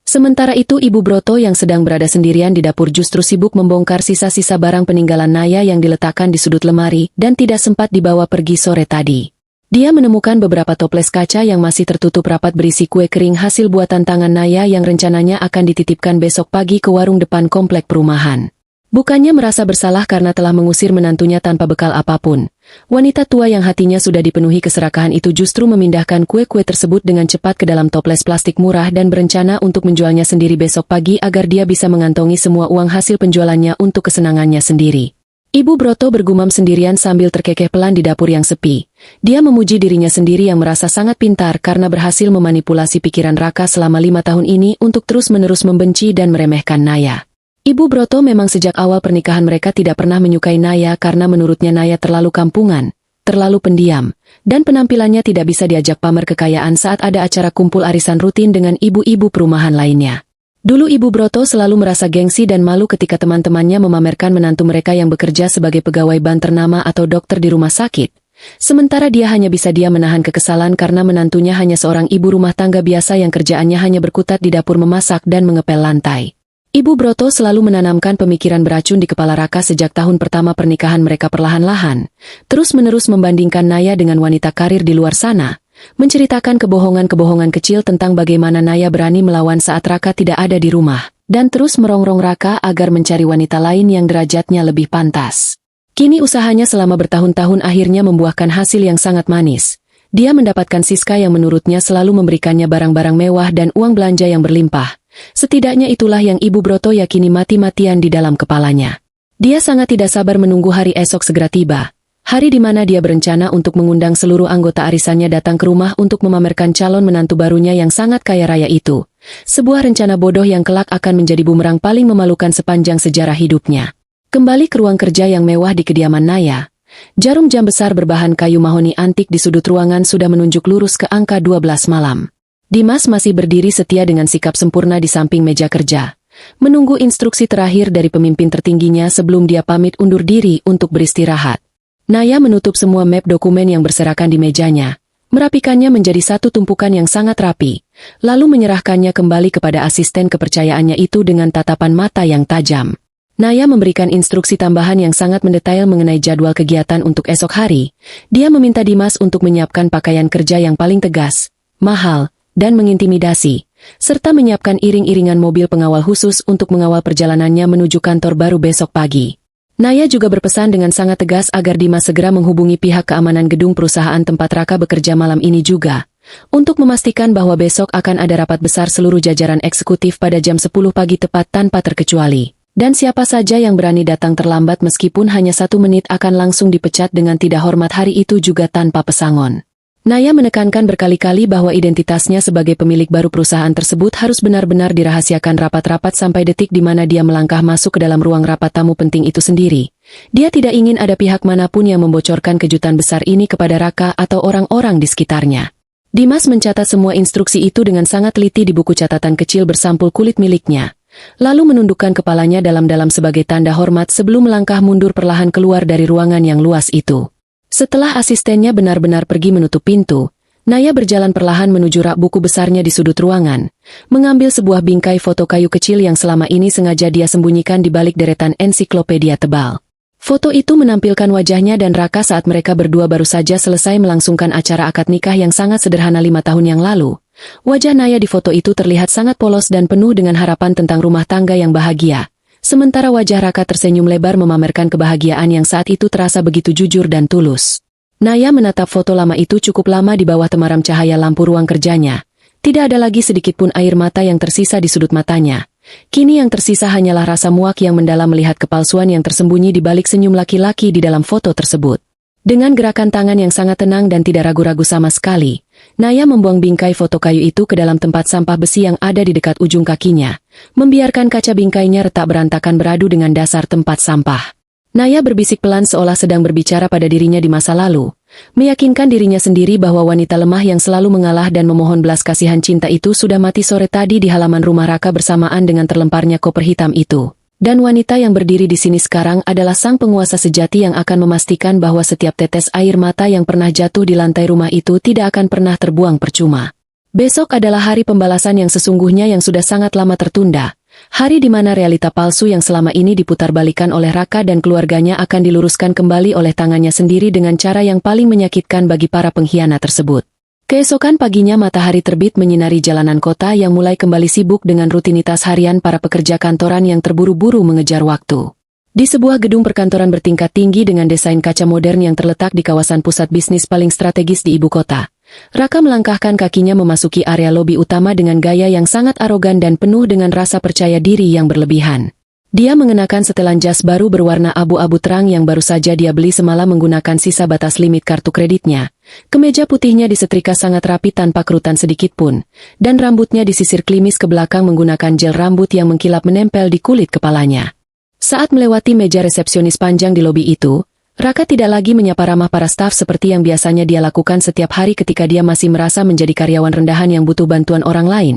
Sementara itu Ibu Broto yang sedang berada sendirian di dapur justru sibuk membongkar sisa-sisa barang peninggalan Naya yang diletakkan di sudut lemari dan tidak sempat dibawa pergi sore tadi. Dia menemukan beberapa toples kaca yang masih tertutup rapat berisi kue kering hasil buatan tangan Naya yang rencananya akan dititipkan besok pagi ke warung depan komplek perumahan. Bukannya merasa bersalah karena telah mengusir menantunya tanpa bekal apapun, wanita tua yang hatinya sudah dipenuhi keserakahan itu justru memindahkan kue-kue tersebut dengan cepat ke dalam toples plastik murah dan berencana untuk menjualnya sendiri besok pagi agar dia bisa mengantongi semua uang hasil penjualannya untuk kesenangannya sendiri. Ibu Broto bergumam sendirian sambil terkekeh pelan di dapur yang sepi. Dia memuji dirinya sendiri yang merasa sangat pintar karena berhasil memanipulasi pikiran Raka selama 5 tahun ini untuk terus-menerus membenci dan meremehkan Naya. Ibu Broto memang sejak awal pernikahan mereka tidak pernah menyukai Naya karena menurutnya Naya terlalu kampungan, terlalu pendiam, dan penampilannya tidak bisa diajak pamer kekayaan saat ada acara kumpul arisan rutin dengan ibu-ibu perumahan lainnya. Dulu Ibu Broto selalu merasa gengsi dan malu ketika teman-temannya memamerkan menantu mereka yang bekerja sebagai pegawai bank ternama atau dokter di rumah sakit. Sementara dia hanya bisa diam menahan kekesalan karena menantunya hanya seorang ibu rumah tangga biasa yang kerjaannya hanya berkutat di dapur memasak dan mengepel lantai. Ibu Broto selalu menanamkan pemikiran beracun di kepala Raka sejak tahun pertama pernikahan mereka perlahan-lahan, terus-menerus membandingkan Naya dengan wanita karir di luar sana, menceritakan kebohongan-kebohongan kecil tentang bagaimana Naya berani melawan saat Raka tidak ada di rumah, dan terus merongrong Raka agar mencari wanita lain yang derajatnya lebih pantas. Kini usahanya selama bertahun-tahun akhirnya membuahkan hasil yang sangat manis. Dia mendapatkan Siska yang menurutnya selalu memberikannya barang-barang mewah dan uang belanja yang berlimpah. Setidaknya itulah yang Ibu Broto yakini mati-matian di dalam kepalanya. Dia sangat tidak sabar menunggu hari esok segera tiba. Hari di mana dia berencana untuk mengundang seluruh anggota arisannya datang ke rumah untuk memamerkan calon menantu barunya yang sangat kaya raya itu. Sebuah rencana bodoh yang kelak akan menjadi bumerang paling memalukan sepanjang sejarah hidupnya. Kembali ke ruang kerja yang mewah di kediaman Naya. Jarum jam besar berbahan kayu mahoni antik di sudut ruangan sudah menunjuk lurus ke angka 12 malam. Dimas masih berdiri setia dengan sikap sempurna di samping meja kerja, menunggu instruksi terakhir dari pemimpin tertingginya sebelum dia pamit undur diri untuk beristirahat. Naya menutup semua map dokumen yang berserakan di mejanya, merapikannya menjadi satu tumpukan yang sangat rapi, lalu menyerahkannya kembali kepada asisten kepercayaannya itu dengan tatapan mata yang tajam. Naya memberikan instruksi tambahan yang sangat mendetail mengenai jadwal kegiatan untuk esok hari. Dia meminta Dimas untuk menyiapkan pakaian kerja yang paling tegas, mahal, dan mengintimidasi, serta menyiapkan iring-iringan mobil pengawal khusus untuk mengawal perjalanannya menuju kantor baru besok pagi. Naya juga berpesan dengan sangat tegas agar Dimas segera menghubungi pihak keamanan gedung perusahaan tempat Raka bekerja malam ini juga, untuk memastikan bahwa besok akan ada rapat besar seluruh jajaran eksekutif pada jam 10 pagi tepat tanpa terkecuali. Dan siapa saja yang berani datang terlambat meskipun hanya 1 menit akan langsung dipecat dengan tidak hormat hari itu juga tanpa pesangon. Naya menekankan berkali-kali bahwa identitasnya sebagai pemilik baru perusahaan tersebut harus benar-benar dirahasiakan rapat-rapat sampai detik di mana dia melangkah masuk ke dalam ruang rapat tamu penting itu sendiri. Dia tidak ingin ada pihak manapun yang membocorkan kejutan besar ini kepada Raka atau orang-orang di sekitarnya. Dimas mencatat semua instruksi itu dengan sangat teliti di buku catatan kecil bersampul kulit miliknya, lalu menundukkan kepalanya dalam-dalam sebagai tanda hormat sebelum melangkah mundur perlahan keluar dari ruangan yang luas itu. Setelah asistennya benar-benar pergi menutup pintu, Naya berjalan perlahan menuju rak buku besarnya di sudut ruangan, mengambil sebuah bingkai foto kayu kecil yang selama ini sengaja dia sembunyikan di balik deretan ensiklopedia tebal. Foto itu menampilkan wajahnya dan Raka saat mereka berdua baru saja selesai melangsungkan acara akad nikah yang sangat sederhana 5 tahun yang lalu. Wajah Naya di foto itu terlihat sangat polos dan penuh dengan harapan tentang rumah tangga yang bahagia. Sementara wajah Raka tersenyum lebar memamerkan kebahagiaan yang saat itu terasa begitu jujur dan tulus. Naya menatap foto lama itu cukup lama di bawah temaram cahaya lampu ruang kerjanya. Tidak ada lagi sedikit pun air mata yang tersisa di sudut matanya. Kini yang tersisa hanyalah rasa muak yang mendalam melihat kepalsuan yang tersembunyi di balik senyum laki-laki di dalam foto tersebut. Dengan gerakan tangan yang sangat tenang dan tidak ragu-ragu sama sekali, Naya membuang bingkai foto kayu itu ke dalam tempat sampah besi yang ada di dekat ujung kakinya, membiarkan kaca bingkainya retak berantakan beradu dengan dasar tempat sampah. Naya berbisik pelan seolah sedang berbicara pada dirinya di masa lalu, meyakinkan dirinya sendiri bahwa wanita lemah yang selalu mengalah dan memohon belas kasihan cinta itu sudah mati sore tadi di halaman rumah Raka bersamaan dengan terlemparnya koper hitam itu. Dan wanita yang berdiri di sini sekarang adalah sang penguasa sejati yang akan memastikan bahwa setiap tetes air mata yang pernah jatuh di lantai rumah itu tidak akan pernah terbuang percuma. Besok adalah hari pembalasan yang sesungguhnya yang sudah sangat lama tertunda. Hari di mana realita palsu yang selama ini diputarbalikan oleh Raka dan keluarganya akan diluruskan kembali oleh tangannya sendiri dengan cara yang paling menyakitkan bagi para pengkhianat tersebut. Keesokan paginya matahari terbit menyinari jalanan kota yang mulai kembali sibuk dengan rutinitas harian para pekerja kantoran yang terburu-buru mengejar waktu. Di sebuah gedung perkantoran bertingkat tinggi dengan desain kaca modern yang terletak di kawasan pusat bisnis paling strategis di ibu kota, Raka melangkahkan kakinya memasuki area lobi utama dengan gaya yang sangat arogan dan penuh dengan rasa percaya diri yang berlebihan. Dia mengenakan setelan jas baru berwarna abu-abu terang yang baru saja dia beli semalam menggunakan sisa batas limit kartu kreditnya. Kemeja putihnya disetrika sangat rapi tanpa kerutan sedikit pun, dan rambutnya disisir klimis ke belakang menggunakan gel rambut yang mengkilap menempel di kulit kepalanya. Saat melewati meja resepsionis panjang di lobi itu, Raka tidak lagi menyapa ramah para staf seperti yang biasanya dia lakukan setiap hari ketika dia masih merasa menjadi karyawan rendahan yang butuh bantuan orang lain.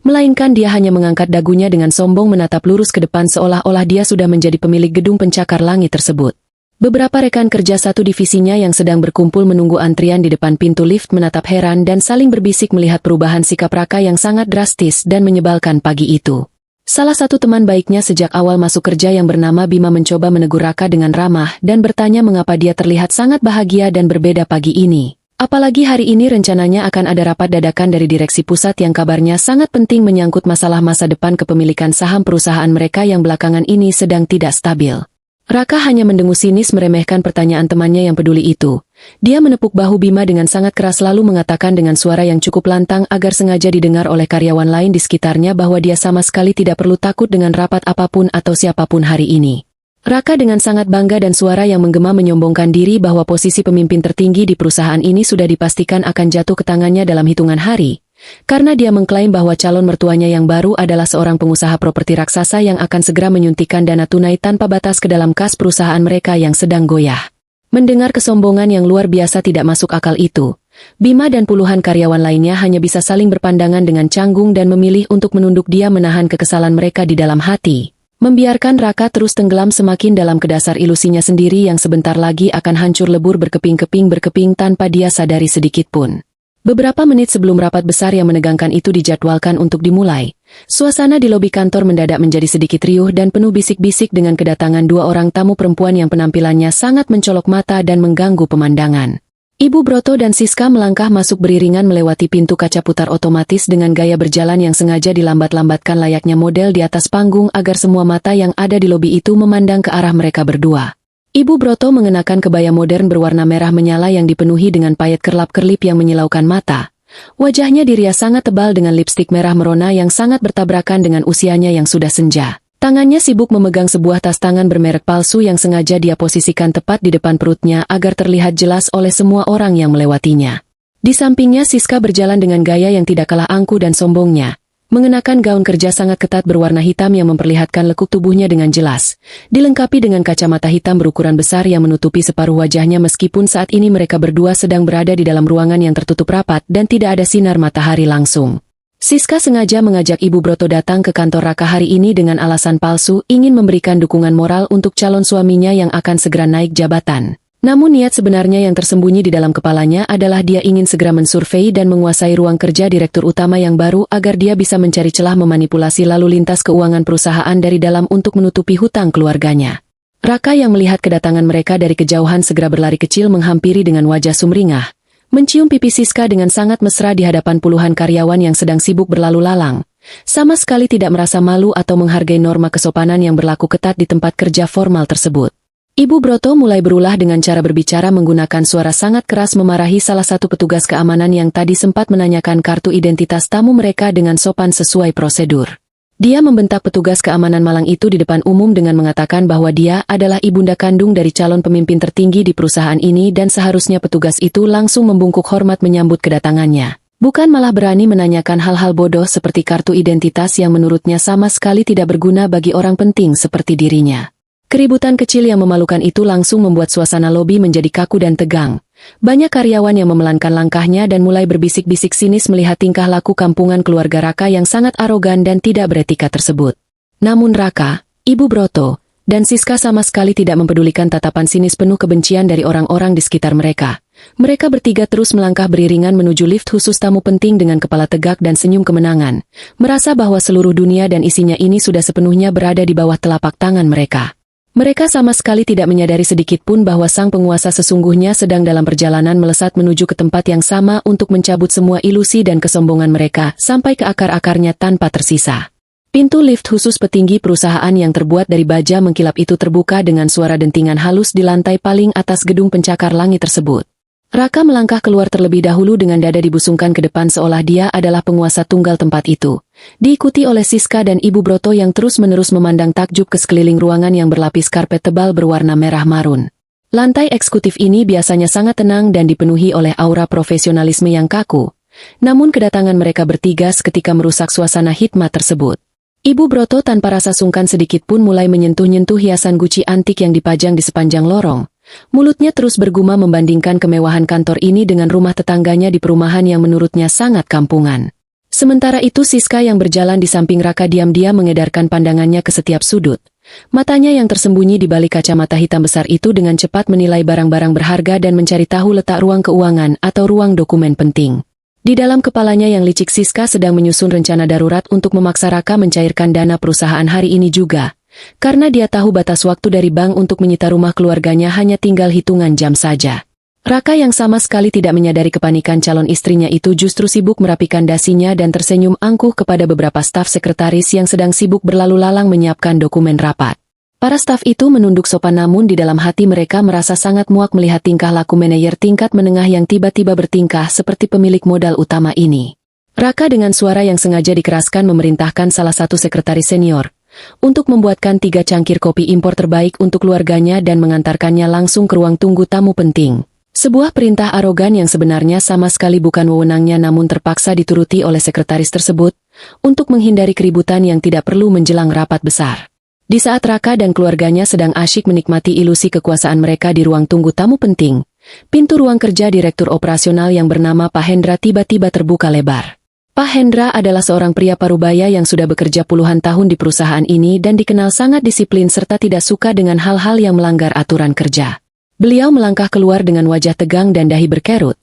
Melainkan dia hanya mengangkat dagunya dengan sombong menatap lurus ke depan seolah-olah dia sudah menjadi pemilik gedung pencakar langit tersebut. Beberapa rekan kerja satu divisinya yang sedang berkumpul menunggu antrian di depan pintu lift menatap heran dan saling berbisik melihat perubahan sikap Raka yang sangat drastis dan menyebalkan pagi itu. Salah satu teman baiknya sejak awal masuk kerja yang bernama Bima mencoba menegur Raka dengan ramah dan bertanya mengapa dia terlihat sangat bahagia dan berbeda pagi ini. Apalagi hari ini rencananya akan ada rapat dadakan dari direksi pusat yang kabarnya sangat penting menyangkut masalah masa depan kepemilikan saham perusahaan mereka yang belakangan ini sedang tidak stabil. Raka hanya mendengus sinis meremehkan pertanyaan temannya yang peduli itu. Dia menepuk bahu Bima dengan sangat keras lalu mengatakan dengan suara yang cukup lantang agar sengaja didengar oleh karyawan lain di sekitarnya bahwa dia sama sekali tidak perlu takut dengan rapat apapun atau siapapun hari ini. Raka dengan sangat bangga dan suara yang menggema menyombongkan diri bahwa posisi pemimpin tertinggi di perusahaan ini sudah dipastikan akan jatuh ke tangannya dalam hitungan hari. Karena dia mengklaim bahwa calon mertuanya yang baru adalah seorang pengusaha properti raksasa yang akan segera menyuntikkan dana tunai tanpa batas ke dalam kas perusahaan mereka yang sedang goyah. Mendengar kesombongan yang luar biasa tidak masuk akal itu, Bima dan puluhan karyawan lainnya hanya bisa saling berpandangan dengan canggung dan memilih untuk menunduk dia menahan kekesalan mereka di dalam hati. Membiarkan Raka terus tenggelam semakin dalam ke dasar ilusinya sendiri yang sebentar lagi akan hancur lebur berkeping-keping tanpa dia sadari sedikit pun. Beberapa menit sebelum rapat besar yang menegangkan itu dijadwalkan untuk dimulai, suasana di lobi kantor mendadak menjadi sedikit riuh dan penuh bisik-bisik dengan kedatangan dua orang tamu perempuan yang penampilannya sangat mencolok mata dan mengganggu pemandangan. Ibu Broto dan Siska melangkah masuk beriringan melewati pintu kaca putar otomatis dengan gaya berjalan yang sengaja dilambat-lambatkan layaknya model di atas panggung agar semua mata yang ada di lobi itu memandang ke arah mereka berdua. Ibu Broto mengenakan kebaya modern berwarna merah menyala yang dipenuhi dengan payet kerlap-kerlip yang menyilaukan mata. Wajahnya dirias sangat tebal dengan lipstik merah merona yang sangat bertabrakan dengan usianya yang sudah senja. Tangannya sibuk memegang sebuah tas tangan bermerek palsu yang sengaja dia posisikan tepat di depan perutnya agar terlihat jelas oleh semua orang yang melewatinya. Di sampingnya Siska berjalan dengan gaya yang tidak kalah angkuh dan sombongnya. Mengenakan gaun kerja sangat ketat berwarna hitam yang memperlihatkan lekuk tubuhnya dengan jelas, dilengkapi dengan kacamata hitam berukuran besar yang menutupi separuh wajahnya meskipun saat ini mereka berdua sedang berada di dalam ruangan yang tertutup rapat dan tidak ada sinar matahari langsung. Siska sengaja mengajak Ibu Broto datang ke kantor Raka hari ini dengan alasan palsu ingin memberikan dukungan moral untuk calon suaminya yang akan segera naik jabatan. Namun niat sebenarnya yang tersembunyi di dalam kepalanya adalah dia ingin segera mensurvei dan menguasai ruang kerja direktur utama yang baru agar dia bisa mencari celah memanipulasi lalu lintas keuangan perusahaan dari dalam untuk menutupi hutang keluarganya. Raka yang melihat kedatangan mereka dari kejauhan segera berlari kecil menghampiri dengan wajah sumringah, mencium pipi Siska dengan sangat mesra di hadapan puluhan karyawan yang sedang sibuk berlalu lalang. Sama sekali tidak merasa malu atau menghargai norma kesopanan yang berlaku ketat di tempat kerja formal tersebut. Ibu Broto mulai berulah dengan cara berbicara menggunakan suara sangat keras memarahi salah satu petugas keamanan yang tadi sempat menanyakan kartu identitas tamu mereka dengan sopan sesuai prosedur. Dia membentak petugas keamanan malang itu di depan umum dengan mengatakan bahwa dia adalah ibunda kandung dari calon pemimpin tertinggi di perusahaan ini dan seharusnya petugas itu langsung membungkuk hormat menyambut kedatangannya. Bukan malah berani menanyakan hal-hal bodoh seperti kartu identitas yang menurutnya sama sekali tidak berguna bagi orang penting seperti dirinya. Keributan kecil yang memalukan itu langsung membuat suasana lobi menjadi kaku dan tegang. Banyak karyawan yang memelankan langkahnya dan mulai berbisik-bisik sinis melihat tingkah laku kampungan keluarga Raka yang sangat arogan dan tidak beretika tersebut. Namun Raka, Ibu Broto, dan Siska sama sekali tidak mempedulikan tatapan sinis penuh kebencian dari orang-orang di sekitar mereka. Mereka bertiga terus melangkah beriringan menuju lift khusus tamu penting dengan kepala tegak dan senyum kemenangan, merasa bahwa seluruh dunia dan isinya ini sudah sepenuhnya berada di bawah telapak tangan mereka. Mereka sama sekali tidak menyadari sedikit pun bahwa sang penguasa sesungguhnya sedang dalam perjalanan melesat menuju ke tempat yang sama untuk mencabut semua ilusi dan kesombongan mereka sampai ke akar-akarnya tanpa tersisa. Pintu lift khusus petinggi perusahaan yang terbuat dari baja mengkilap itu terbuka dengan suara dentingan halus di lantai paling atas gedung pencakar langit tersebut. Raka melangkah keluar terlebih dahulu dengan dada dibusungkan ke depan seolah dia adalah penguasa tunggal tempat itu. Diikuti oleh Siska dan Ibu Broto yang terus-menerus memandang takjub ke sekeliling ruangan yang berlapis karpet tebal berwarna merah marun. Lantai eksekutif ini biasanya sangat tenang dan dipenuhi oleh aura profesionalisme yang kaku. Namun kedatangan mereka bertiga seketika merusak suasana hikmat tersebut. Ibu Broto tanpa rasa sungkan sedikit pun mulai menyentuh-nyentuh hiasan Gucci antik yang dipajang di sepanjang lorong. Mulutnya terus bergumam membandingkan kemewahan kantor ini dengan rumah tetangganya di perumahan yang menurutnya sangat kampungan. Sementara itu Siska yang berjalan di samping Raka diam-diam mengedarkan pandangannya ke setiap sudut. Matanya yang tersembunyi di balik kacamata hitam besar itu dengan cepat menilai barang-barang berharga dan mencari tahu letak ruang keuangan atau ruang dokumen penting. Di dalam kepalanya yang licik Siska sedang menyusun rencana darurat untuk memaksa Raka mencairkan dana perusahaan hari ini juga. Karena dia tahu batas waktu dari bank untuk menyita rumah keluarganya hanya tinggal hitungan jam saja. Raka yang sama sekali tidak menyadari kepanikan calon istrinya itu justru sibuk merapikan dasinya dan tersenyum angkuh kepada beberapa staf sekretaris yang sedang sibuk berlalu lalang menyiapkan dokumen rapat. Para staf itu menunduk sopan namun di dalam hati mereka merasa sangat muak melihat tingkah laku manajer tingkat menengah yang tiba-tiba bertingkah seperti pemilik modal utama ini. Raka dengan suara yang sengaja dikeraskan memerintahkan salah satu sekretaris senior untuk membuatkan 3 cangkir kopi impor terbaik untuk keluarganya dan mengantarkannya langsung ke ruang tunggu tamu penting. Sebuah perintah arogan yang sebenarnya sama sekali bukan wewenangnya namun terpaksa dituruti oleh sekretaris tersebut untuk menghindari keributan yang tidak perlu menjelang rapat besar. Di saat Raka dan keluarganya sedang asyik menikmati ilusi kekuasaan mereka di ruang tunggu tamu penting, pintu ruang kerja Direktur Operasional yang bernama Pak Hendra tiba-tiba terbuka lebar. Pak Hendra adalah seorang pria parubaya yang sudah bekerja puluhan tahun di perusahaan ini dan dikenal sangat disiplin serta tidak suka dengan hal-hal yang melanggar aturan kerja. Beliau melangkah keluar dengan wajah tegang dan dahi berkerut.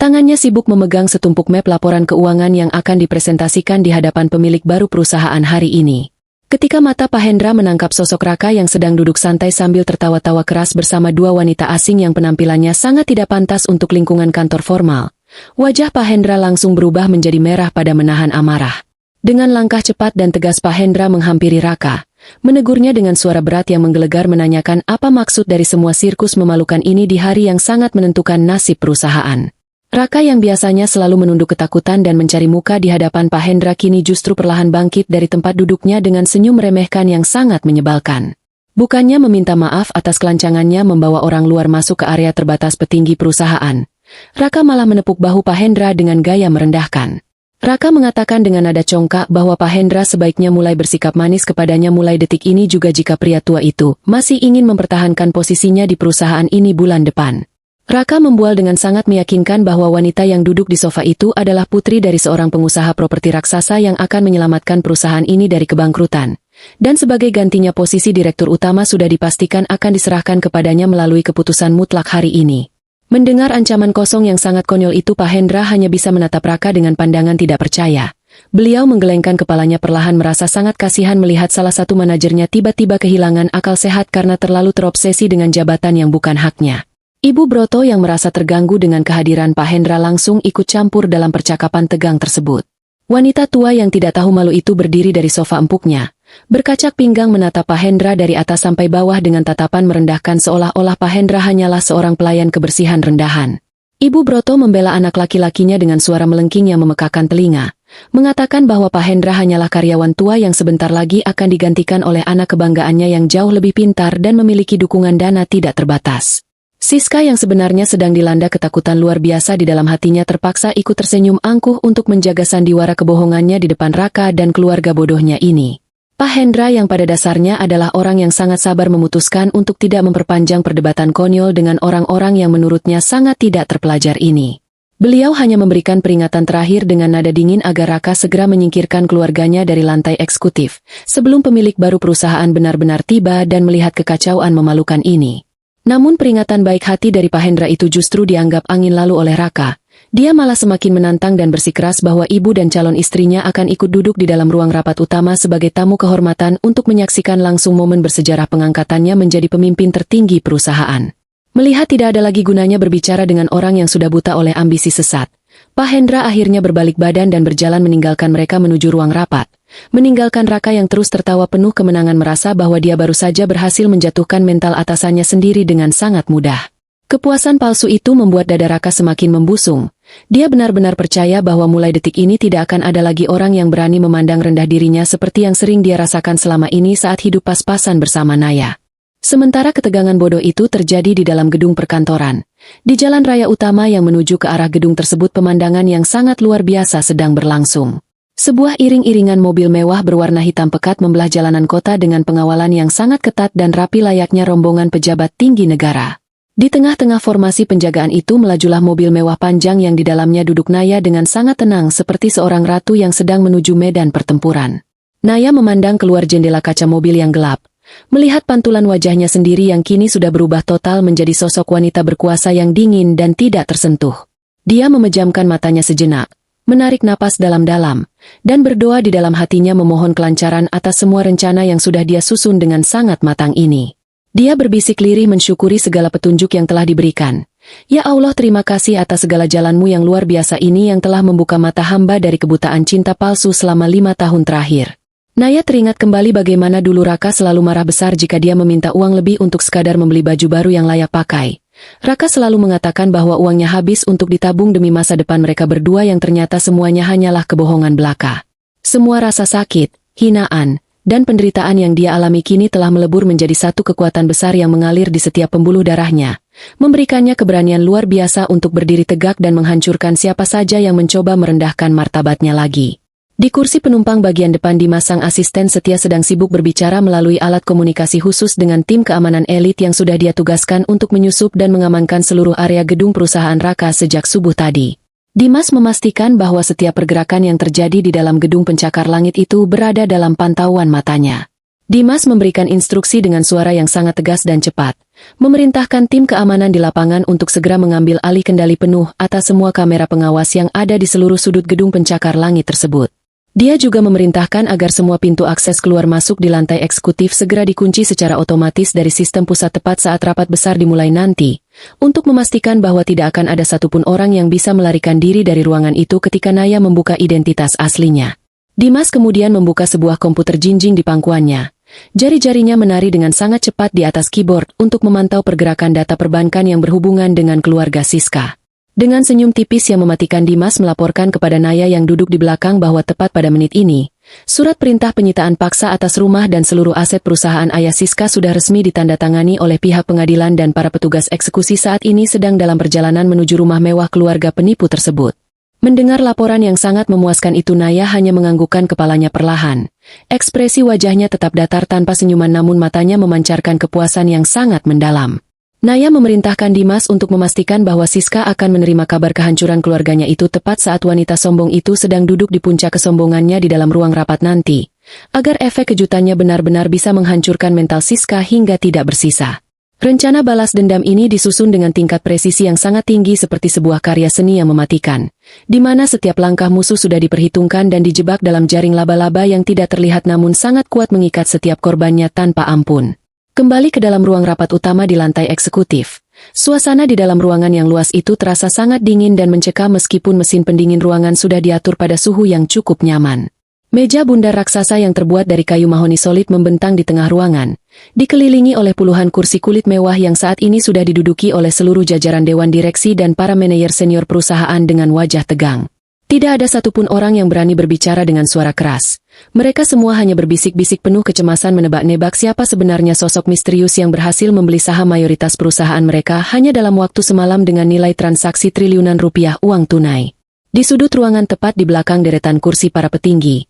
Tangannya sibuk memegang setumpuk map laporan keuangan yang akan dipresentasikan di hadapan pemilik baru perusahaan hari ini. Ketika mata Pak Hendra menangkap sosok Raka yang sedang duduk santai sambil tertawa-tawa keras bersama 2 wanita asing yang penampilannya sangat tidak pantas untuk lingkungan kantor formal, wajah Pak Hendra langsung berubah menjadi merah pada menahan amarah. Dengan langkah cepat dan tegas Pak Hendra menghampiri Raka, menegurnya dengan suara berat yang menggelegar menanyakan apa maksud dari semua sirkus memalukan ini di hari yang sangat menentukan nasib perusahaan. Raka yang biasanya selalu menunduk ketakutan dan mencari muka di hadapan Pak Hendra kini justru perlahan bangkit dari tempat duduknya dengan senyum meremehkan yang sangat menyebalkan. Bukannya meminta maaf atas kelancangannya membawa orang luar masuk ke area terbatas petinggi perusahaan, Raka malah menepuk bahu Pak Hendra dengan gaya merendahkan. Raka mengatakan dengan nada congkak bahwa Pak Hendra sebaiknya mulai bersikap manis kepadanya mulai detik ini juga jika pria tua itu masih ingin mempertahankan posisinya di perusahaan ini bulan depan. Raka membual dengan sangat meyakinkan bahwa wanita yang duduk di sofa itu adalah putri dari seorang pengusaha properti raksasa yang akan menyelamatkan perusahaan ini dari kebangkrutan. Dan sebagai gantinya posisi direktur utama sudah dipastikan akan diserahkan kepadanya melalui keputusan mutlak hari ini. Mendengar ancaman kosong yang sangat konyol itu Pak Hendra hanya bisa menatap Raka dengan pandangan tidak percaya. Beliau menggelengkan kepalanya perlahan merasa sangat kasihan melihat salah satu manajernya tiba-tiba kehilangan akal sehat karena terlalu terobsesi dengan jabatan yang bukan haknya. Ibu Broto yang merasa terganggu dengan kehadiran Pak Hendra langsung ikut campur dalam percakapan tegang tersebut. Wanita tua yang tidak tahu malu itu berdiri dari sofa empuknya, berkacak pinggang menatap Pak Hendra dari atas sampai bawah dengan tatapan merendahkan seolah-olah Pak Hendra hanyalah seorang pelayan kebersihan rendahan. Ibu Broto membela anak laki-lakinya dengan suara melengking yang memekakan telinga, mengatakan bahwa Pak Hendra hanyalah karyawan tua yang sebentar lagi akan digantikan oleh anak kebanggaannya yang jauh lebih pintar dan memiliki dukungan dana tidak terbatas. Siska yang sebenarnya sedang dilanda ketakutan luar biasa di dalam hatinya terpaksa ikut tersenyum angkuh untuk menjaga sandiwara kebohongannya di depan Raka dan keluarga bodohnya ini. Pak Hendra yang pada dasarnya adalah orang yang sangat sabar memutuskan untuk tidak memperpanjang perdebatan konyol dengan orang-orang yang menurutnya sangat tidak terpelajar ini. Beliau hanya memberikan peringatan terakhir dengan nada dingin agar Raka segera menyingkirkan keluarganya dari lantai eksekutif, sebelum pemilik baru perusahaan benar-benar tiba dan melihat kekacauan memalukan ini. Namun peringatan baik hati dari Pak Hendra itu justru dianggap angin lalu oleh Raka. Dia malah semakin menantang dan bersikeras bahwa ibu dan calon istrinya akan ikut duduk di dalam ruang rapat utama sebagai tamu kehormatan untuk menyaksikan langsung momen bersejarah pengangkatannya menjadi pemimpin tertinggi perusahaan. Melihat tidak ada lagi gunanya berbicara dengan orang yang sudah buta oleh ambisi sesat, Pak Hendra akhirnya berbalik badan dan berjalan meninggalkan mereka menuju ruang rapat, meninggalkan Raka yang terus tertawa penuh kemenangan merasa bahwa dia baru saja berhasil menjatuhkan mental atasannya sendiri dengan sangat mudah. Kepuasan palsu itu membuat dada Raka semakin membusung. Dia benar-benar percaya bahwa mulai detik ini tidak akan ada lagi orang yang berani memandang rendah dirinya seperti yang sering dia rasakan selama ini saat hidup pas-pasan bersama Naya. Sementara ketegangan bodoh itu terjadi di dalam gedung perkantoran. Di jalan raya utama yang menuju ke arah gedung tersebut pemandangan yang sangat luar biasa sedang berlangsung. Sebuah iring-iringan mobil mewah berwarna hitam pekat membelah jalanan kota dengan pengawalan yang sangat ketat dan rapi layaknya rombongan pejabat tinggi negara. Di tengah-tengah formasi penjagaan itu melajulah mobil mewah panjang yang di dalamnya duduk Naya dengan sangat tenang seperti seorang ratu yang sedang menuju medan pertempuran. Naya memandang keluar jendela kaca mobil yang gelap. Melihat pantulan wajahnya sendiri yang kini sudah berubah total menjadi sosok wanita berkuasa yang dingin dan tidak tersentuh. Dia memejamkan matanya sejenak, menarik napas dalam-dalam, dan berdoa di dalam hatinya memohon kelancaran atas semua rencana yang sudah dia susun dengan sangat matang ini. Dia berbisik lirih mensyukuri segala petunjuk yang telah diberikan. Ya Allah, terima kasih atas segala jalanmu yang luar biasa ini yang telah membuka mata hamba dari kebutaan cinta palsu selama 5 tahun terakhir. Naya teringat kembali bagaimana dulu Raka selalu marah besar jika dia meminta uang lebih untuk sekadar membeli baju baru yang layak pakai. Raka selalu mengatakan bahwa uangnya habis untuk ditabung demi masa depan mereka berdua yang ternyata semuanya hanyalah kebohongan belaka. Semua rasa sakit, hinaan, dan penderitaan yang dia alami kini telah melebur menjadi satu kekuatan besar yang mengalir di setiap pembuluh darahnya, memberikannya keberanian luar biasa untuk berdiri tegak dan menghancurkan siapa saja yang mencoba merendahkan martabatnya lagi. Di kursi penumpang bagian depan Dimas sang asisten setia sedang sibuk berbicara melalui alat komunikasi khusus dengan tim keamanan elit yang sudah dia tugaskan untuk menyusup dan mengamankan seluruh area gedung perusahaan Raka sejak subuh tadi. Dimas memastikan bahwa setiap pergerakan yang terjadi di dalam gedung pencakar langit itu berada dalam pantauan matanya. Dimas memberikan instruksi dengan suara yang sangat tegas dan cepat, memerintahkan tim keamanan di lapangan untuk segera mengambil alih kendali penuh atas semua kamera pengawas yang ada di seluruh sudut gedung pencakar langit tersebut. Dia juga memerintahkan agar semua pintu akses keluar masuk di lantai eksekutif segera dikunci secara otomatis dari sistem pusat tepat saat rapat besar dimulai nanti, untuk memastikan bahwa tidak akan ada satupun orang yang bisa melarikan diri dari ruangan itu ketika Naya membuka identitas aslinya. Dimas kemudian membuka sebuah komputer jinjing di pangkuannya. Jari-jarinya menari dengan sangat cepat di atas keyboard untuk memantau pergerakan data perbankan yang berhubungan dengan keluarga Siska. Dengan senyum tipis yang mematikan, Dimas melaporkan kepada Naya yang duduk di belakang bahwa tepat pada menit ini, surat perintah penyitaan paksa atas rumah dan seluruh aset perusahaan ayah Siska sudah resmi ditandatangani oleh pihak pengadilan dan para petugas eksekusi saat ini sedang dalam perjalanan menuju rumah mewah keluarga penipu tersebut. Mendengar laporan yang sangat memuaskan itu, Naya hanya menganggukkan kepalanya perlahan. Ekspresi wajahnya tetap datar tanpa senyuman namun matanya memancarkan kepuasan yang sangat mendalam. Naya memerintahkan Dimas untuk memastikan bahwa Siska akan menerima kabar kehancuran keluarganya itu tepat saat wanita sombong itu sedang duduk di puncak kesombongannya di dalam ruang rapat nanti, agar efek kejutannya benar-benar bisa menghancurkan mental Siska hingga tidak bersisa. Rencana balas dendam ini disusun dengan tingkat presisi yang sangat tinggi seperti sebuah karya seni yang mematikan, di mana setiap langkah musuh sudah diperhitungkan dan dijebak dalam jaring laba-laba yang tidak terlihat namun sangat kuat mengikat setiap korbannya tanpa ampun. Kembali ke dalam ruang rapat utama di lantai eksekutif. Suasana di dalam ruangan yang luas itu terasa sangat dingin dan mencekam meskipun mesin pendingin ruangan sudah diatur pada suhu yang cukup nyaman. Meja bundar raksasa yang terbuat dari kayu mahoni solid membentang di tengah ruangan, dikelilingi oleh puluhan kursi kulit mewah yang saat ini sudah diduduki oleh seluruh jajaran dewan direksi dan para manajer senior perusahaan dengan wajah tegang. Tidak ada satupun orang yang berani berbicara dengan suara keras. Mereka semua hanya berbisik-bisik penuh kecemasan menebak-nebak siapa sebenarnya sosok misterius yang berhasil membeli saham mayoritas perusahaan mereka hanya dalam waktu semalam dengan nilai transaksi triliunan rupiah uang tunai. Di sudut ruangan tepat di belakang deretan kursi para petinggi,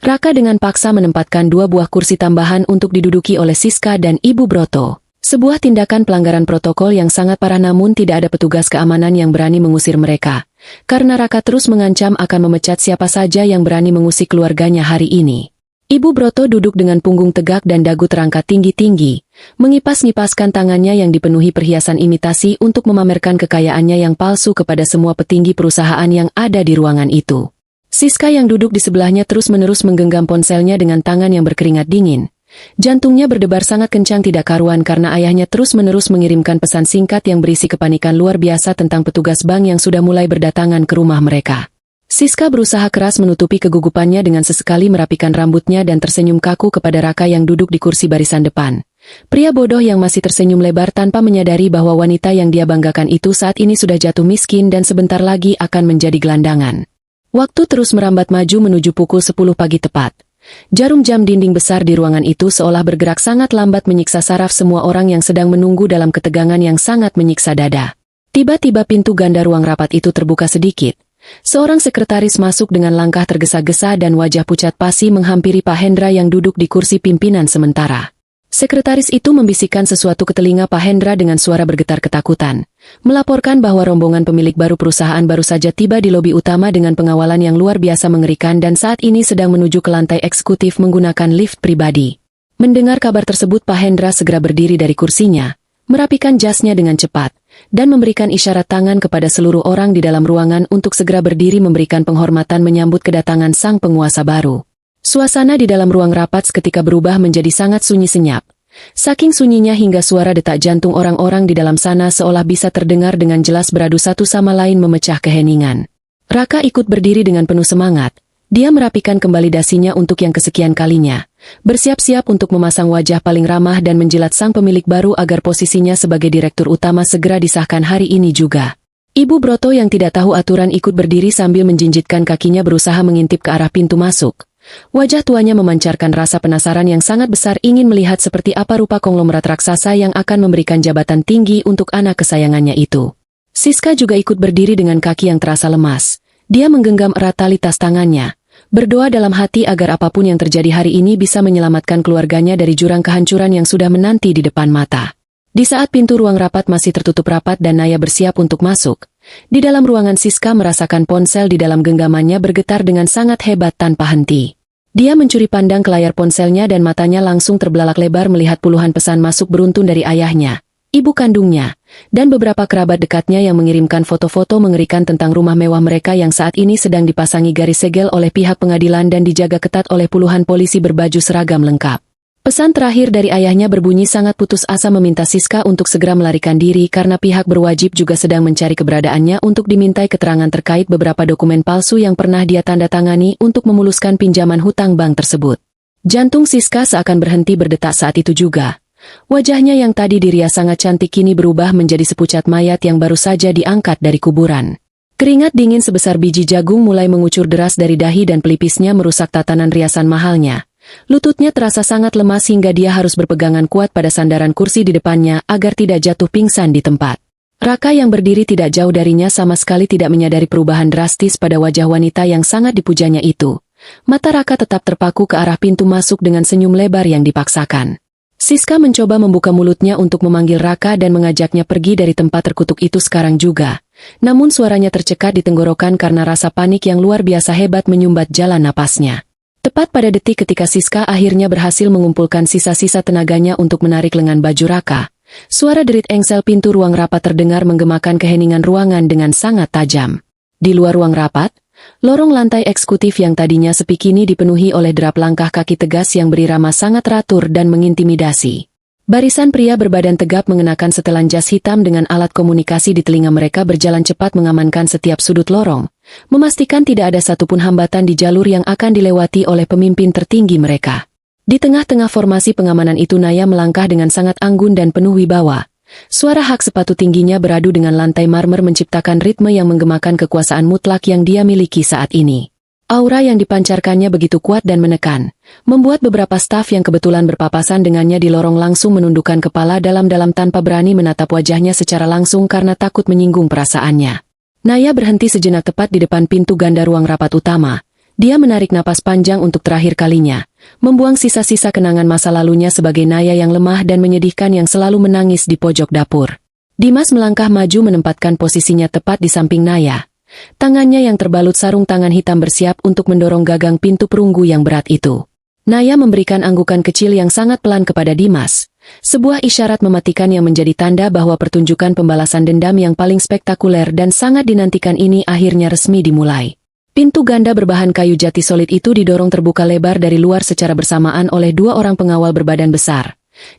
Raka dengan paksa menempatkan 2 buah kursi tambahan untuk diduduki oleh Siska dan Ibu Broto. Sebuah tindakan pelanggaran protokol yang sangat parah namun tidak ada petugas keamanan yang berani mengusir mereka. Karena Raka terus mengancam akan memecat siapa saja yang berani mengusik keluarganya hari ini. Ibu Broto duduk dengan punggung tegak dan dagu terangkat tinggi-tinggi, mengipas-ngipaskan tangannya yang dipenuhi perhiasan imitasi untuk memamerkan kekayaannya yang palsu kepada semua petinggi perusahaan yang ada di ruangan itu. Siska yang duduk di sebelahnya terus-menerus menggenggam ponselnya dengan tangan yang berkeringat dingin. Jantungnya berdebar sangat kencang tidak karuan karena ayahnya terus-menerus mengirimkan pesan singkat yang berisi kepanikan luar biasa tentang petugas bank yang sudah mulai berdatangan ke rumah mereka. Siska berusaha keras menutupi kegugupannya dengan sesekali merapikan rambutnya dan tersenyum kaku kepada Raka yang duduk di kursi barisan depan. Pria bodoh yang masih tersenyum lebar tanpa menyadari bahwa wanita yang dia banggakan itu saat ini sudah jatuh miskin dan sebentar lagi akan menjadi gelandangan. Waktu terus merambat maju menuju pukul 10 pagi tepat. Jarum jam dinding besar di ruangan itu seolah bergerak sangat lambat menyiksa saraf semua orang yang sedang menunggu dalam ketegangan yang sangat menyiksa dada. Tiba-tiba pintu ganda ruang rapat itu terbuka sedikit. Seorang sekretaris masuk dengan langkah tergesa-gesa dan wajah pucat pasi menghampiri Pak Hendra yang duduk di kursi pimpinan sementara. Sekretaris itu membisikkan sesuatu ke telinga Pak Hendra dengan suara bergetar ketakutan, melaporkan bahwa rombongan pemilik baru perusahaan baru saja tiba di lobi utama dengan pengawalan yang luar biasa mengerikan dan saat ini sedang menuju ke lantai eksekutif menggunakan lift pribadi. Mendengar kabar tersebut Pak Hendra segera berdiri dari kursinya, merapikan jasnya dengan cepat, dan memberikan isyarat tangan kepada seluruh orang di dalam ruangan untuk segera berdiri memberikan penghormatan menyambut kedatangan sang penguasa baru. Suasana di dalam ruang rapat seketika berubah menjadi sangat sunyi senyap. Saking sunyinya hingga suara detak jantung orang-orang di dalam sana seolah bisa terdengar dengan jelas beradu satu sama lain memecah keheningan. Raka ikut berdiri dengan penuh semangat. Dia merapikan kembali dasinya untuk yang kesekian kalinya, bersiap-siap untuk memasang wajah paling ramah dan menjilat sang pemilik baru agar posisinya sebagai direktur utama segera disahkan hari ini juga. Ibu Broto yang tidak tahu aturan ikut berdiri sambil menjinjitkan kakinya berusaha mengintip ke arah pintu masuk. Wajah tuanya memancarkan rasa penasaran yang sangat besar ingin melihat seperti apa rupa konglomerat raksasa yang akan memberikan jabatan tinggi untuk anak kesayangannya itu. Siska juga ikut berdiri dengan kaki yang terasa lemas. Dia menggenggam erat tali tas tangannya, berdoa dalam hati agar apapun yang terjadi hari ini bisa menyelamatkan keluarganya dari jurang kehancuran yang sudah menanti di depan mata. Di saat pintu ruang rapat masih tertutup rapat dan Naya bersiap untuk masuk, di dalam ruangan Siska merasakan ponsel di dalam genggamannya bergetar dengan sangat hebat tanpa henti. Dia mencuri pandang ke layar ponselnya dan matanya langsung terbelalak lebar melihat puluhan pesan masuk beruntun dari ayahnya, ibu kandungnya, dan beberapa kerabat dekatnya yang mengirimkan foto-foto mengerikan tentang rumah mewah mereka yang saat ini sedang dipasangi garis segel oleh pihak pengadilan dan dijaga ketat oleh puluhan polisi berbaju seragam lengkap. Pesan terakhir dari ayahnya berbunyi sangat putus asa meminta Siska untuk segera melarikan diri karena pihak berwajib juga sedang mencari keberadaannya untuk dimintai keterangan terkait beberapa dokumen palsu yang pernah dia tanda tangani untuk memuluskan pinjaman hutang bank tersebut. Jantung Siska seakan berhenti berdetak saat itu juga. Wajahnya yang tadi dirias sangat cantik kini berubah menjadi sepucat mayat yang baru saja diangkat dari kuburan. Keringat dingin sebesar biji jagung mulai mengucur deras dari dahi dan pelipisnya merusak tatanan riasan mahalnya. Lututnya terasa sangat lemas hingga dia harus berpegangan kuat pada sandaran kursi di depannya agar tidak jatuh pingsan di tempat. Raka yang berdiri tidak jauh darinya sama sekali tidak menyadari perubahan drastis pada wajah wanita yang sangat dipujanya itu. Mata Raka tetap terpaku ke arah pintu masuk dengan senyum lebar yang dipaksakan. Siska mencoba membuka mulutnya untuk memanggil Raka dan mengajaknya pergi dari tempat terkutuk itu sekarang juga. Namun suaranya tercekat di tenggorokan karena rasa panik yang luar biasa hebat menyumbat jalan napasnya. Tepat pada detik ketika Siska akhirnya berhasil mengumpulkan sisa-sisa tenaganya untuk menarik lengan baju Raka, suara derit engsel pintu ruang rapat terdengar menggemakan keheningan ruangan dengan sangat tajam. Di luar ruang rapat, lorong lantai eksekutif yang tadinya sepi kini dipenuhi oleh derap langkah kaki tegas yang berirama sangat teratur dan mengintimidasi. Barisan pria berbadan tegap mengenakan setelan jas hitam dengan alat komunikasi di telinga mereka berjalan cepat mengamankan setiap sudut lorong, memastikan tidak ada satupun hambatan di jalur yang akan dilewati oleh pemimpin tertinggi mereka. Di tengah-tengah formasi pengamanan itu Naya melangkah dengan sangat anggun dan penuh wibawa. Suara hak sepatu tingginya beradu dengan lantai marmer menciptakan ritme yang menggemakan kekuasaan mutlak yang dia miliki saat ini. Aura yang dipancarkannya begitu kuat dan menekan, membuat beberapa staf yang kebetulan berpapasan dengannya di lorong langsung menundukkan kepala dalam-dalam tanpa berani menatap wajahnya secara langsung karena takut menyinggung perasaannya. Naya berhenti sejenak tepat di depan pintu ganda ruang rapat utama. Dia menarik napas panjang untuk terakhir kalinya, membuang sisa-sisa kenangan masa lalunya sebagai Naya yang lemah dan menyedihkan yang selalu menangis di pojok dapur. Dimas melangkah maju menempatkan posisinya tepat di samping Naya. Tangannya yang terbalut sarung tangan hitam bersiap untuk mendorong gagang pintu perunggu yang berat itu. Naya memberikan anggukan kecil yang sangat pelan kepada Dimas, sebuah isyarat mematikan yang menjadi tanda bahwa pertunjukan pembalasan dendam yang paling spektakuler dan sangat dinantikan ini akhirnya resmi dimulai. Pintu ganda berbahan kayu jati solid itu didorong terbuka lebar dari luar secara bersamaan oleh dua orang pengawal berbadan besar.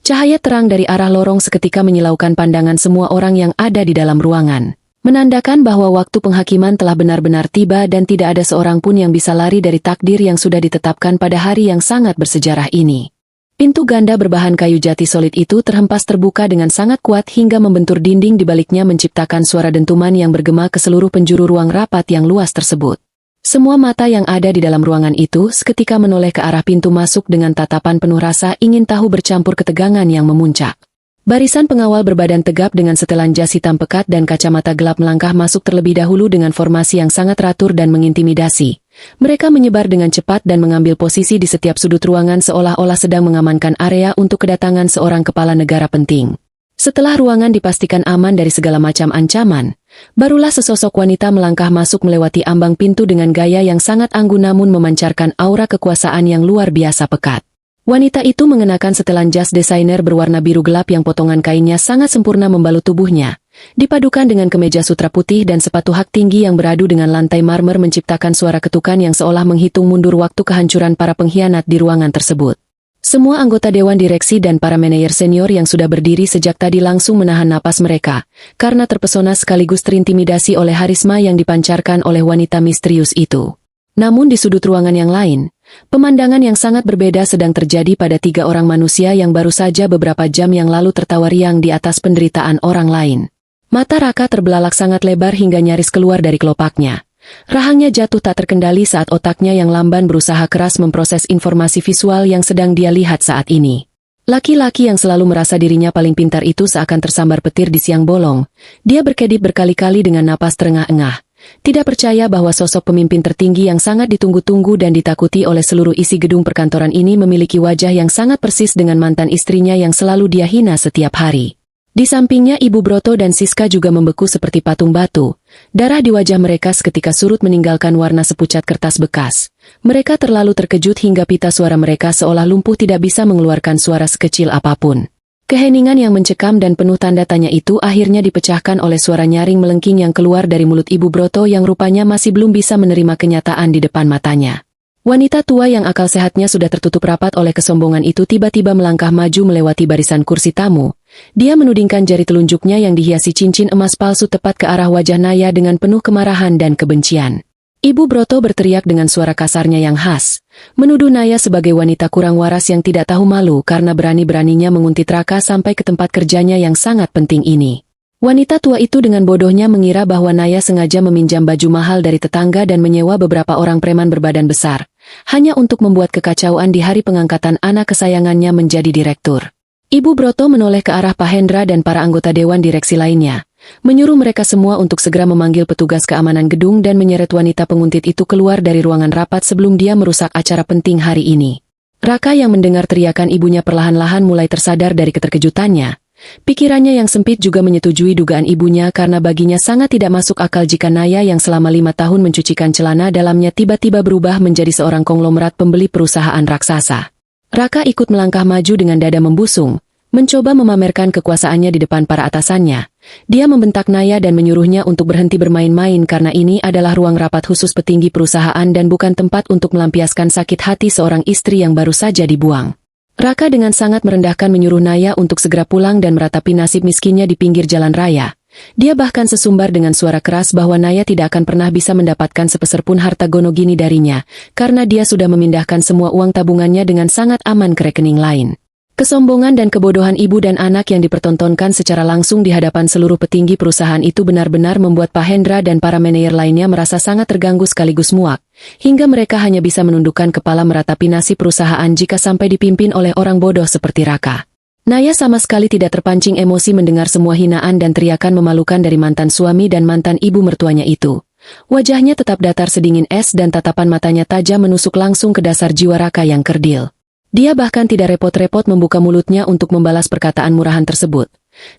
Cahaya terang dari arah lorong seketika menyilaukan pandangan semua orang yang ada di dalam ruangan. menandakan bahwa waktu penghakiman telah benar-benar tiba dan tidak ada seorang pun yang bisa lari dari takdir yang sudah ditetapkan pada hari yang sangat bersejarah ini. Pintu ganda berbahan kayu jati solid itu terhempas terbuka dengan sangat kuat hingga membentur dinding di baliknya menciptakan suara dentuman yang bergema ke seluruh penjuru ruang rapat yang luas tersebut. Semua mata yang ada di dalam ruangan itu seketika menoleh ke arah pintu masuk dengan tatapan penuh rasa ingin tahu bercampur ketegangan yang memuncak. Barisan pengawal berbadan tegap dengan setelan jas hitam pekat dan kacamata gelap melangkah masuk terlebih dahulu dengan formasi yang sangat teratur dan mengintimidasi. Mereka menyebar dengan cepat dan mengambil posisi di setiap sudut ruangan seolah-olah sedang mengamankan area untuk kedatangan seorang kepala negara penting. Setelah ruangan dipastikan aman dari segala macam ancaman, barulah sesosok wanita melangkah masuk melewati ambang pintu dengan gaya yang sangat anggun namun memancarkan aura kekuasaan yang luar biasa pekat. Wanita itu mengenakan setelan jas desainer berwarna biru gelap yang potongan kainnya sangat sempurna membalut tubuhnya, dipadukan dengan kemeja sutra putih dan sepatu hak tinggi yang beradu dengan lantai marmer menciptakan suara ketukan yang seolah menghitung mundur waktu kehancuran para pengkhianat di ruangan tersebut. Semua anggota Dewan Direksi dan para manajer senior yang sudah berdiri sejak tadi langsung menahan napas mereka, karena terpesona sekaligus terintimidasi oleh harisma yang dipancarkan oleh wanita misterius itu. Namun di sudut ruangan yang lain, pemandangan yang sangat berbeda sedang terjadi pada 3 orang manusia yang baru saja beberapa jam yang lalu tertawa riang di atas penderitaan orang lain. Mata Raka terbelalak sangat lebar hingga nyaris keluar dari kelopaknya. Rahangnya jatuh tak terkendali saat otaknya yang lamban berusaha keras memproses informasi visual yang sedang dia lihat saat ini. Laki-laki yang selalu merasa dirinya paling pintar itu seakan tersambar petir di siang bolong. Dia berkedip berkali-kali dengan napas terengah-engah. Tidak percaya bahwa sosok pemimpin tertinggi yang sangat ditunggu-tunggu dan ditakuti oleh seluruh isi gedung perkantoran ini memiliki wajah yang sangat persis dengan mantan istrinya yang selalu dia hina setiap hari. Di sampingnya Ibu Broto dan Siska juga membeku seperti patung batu. Darah di wajah mereka seketika surut meninggalkan warna sepucat kertas bekas. Mereka terlalu terkejut hingga pita suara mereka seolah lumpuh tidak bisa mengeluarkan suara sekecil apapun. Keheningan yang mencekam dan penuh tanda tanya itu akhirnya dipecahkan oleh suara nyaring melengking yang keluar dari mulut Ibu Broto yang rupanya masih belum bisa menerima kenyataan di depan matanya. Wanita tua yang akal sehatnya sudah tertutup rapat oleh kesombongan itu tiba-tiba melangkah maju melewati barisan kursi tamu. Dia menudingkan jari telunjuknya yang dihiasi cincin emas palsu tepat ke arah wajah Naya dengan penuh kemarahan dan kebencian. Ibu Broto berteriak dengan suara kasarnya yang khas, menuduh Naya sebagai wanita kurang waras yang tidak tahu malu karena berani-beraninya menguntit Raka sampai ke tempat kerjanya yang sangat penting ini. Wanita tua itu dengan bodohnya mengira bahwa Naya sengaja meminjam baju mahal dari tetangga dan menyewa beberapa orang preman berbadan besar, hanya untuk membuat kekacauan di hari pengangkatan anak kesayangannya menjadi direktur. Ibu Broto menoleh ke arah Pak Hendra dan para anggota Dewan Direksi lainnya, menyuruh mereka semua untuk segera memanggil petugas keamanan gedung dan menyeret wanita penguntit itu keluar dari ruangan rapat sebelum dia merusak acara penting hari ini. Raka yang mendengar teriakan ibunya perlahan-lahan mulai tersadar dari keterkejutannya. Pikirannya yang sempit juga menyetujui dugaan ibunya karena baginya sangat tidak masuk akal jika Naya yang selama 5 tahun mencucikan celana dalamnya tiba-tiba berubah menjadi seorang konglomerat pembeli perusahaan raksasa. Raka ikut melangkah maju dengan dada membusung, mencoba memamerkan kekuasaannya di depan para atasannya. Dia membentak Naya dan menyuruhnya untuk berhenti bermain-main karena ini adalah ruang rapat khusus petinggi perusahaan dan bukan tempat untuk melampiaskan sakit hati seorang istri yang baru saja dibuang. Raka dengan sangat merendahkan menyuruh Naya untuk segera pulang dan meratapi nasib miskinnya di pinggir jalan raya. Dia bahkan sesumbar dengan suara keras bahwa Naya tidak akan pernah bisa mendapatkan sepeser pun harta gonogini darinya, karena dia sudah memindahkan semua uang tabungannya dengan sangat aman ke rekening lain. Kesombongan dan kebodohan ibu dan anak yang dipertontonkan secara langsung di hadapan seluruh petinggi perusahaan itu benar-benar membuat Pak Hendra dan para manajer lainnya merasa sangat terganggu sekaligus muak, hingga mereka hanya bisa menundukkan kepala meratapi nasib perusahaan jika sampai dipimpin oleh orang bodoh seperti Raka. Naya sama sekali tidak terpancing emosi mendengar semua hinaan dan teriakan memalukan dari mantan suami dan mantan ibu mertuanya itu. Wajahnya tetap datar sedingin es dan tatapan matanya tajam menusuk langsung ke dasar jiwa Raka yang kerdil. Dia bahkan tidak repot-repot membuka mulutnya untuk membalas perkataan murahan tersebut.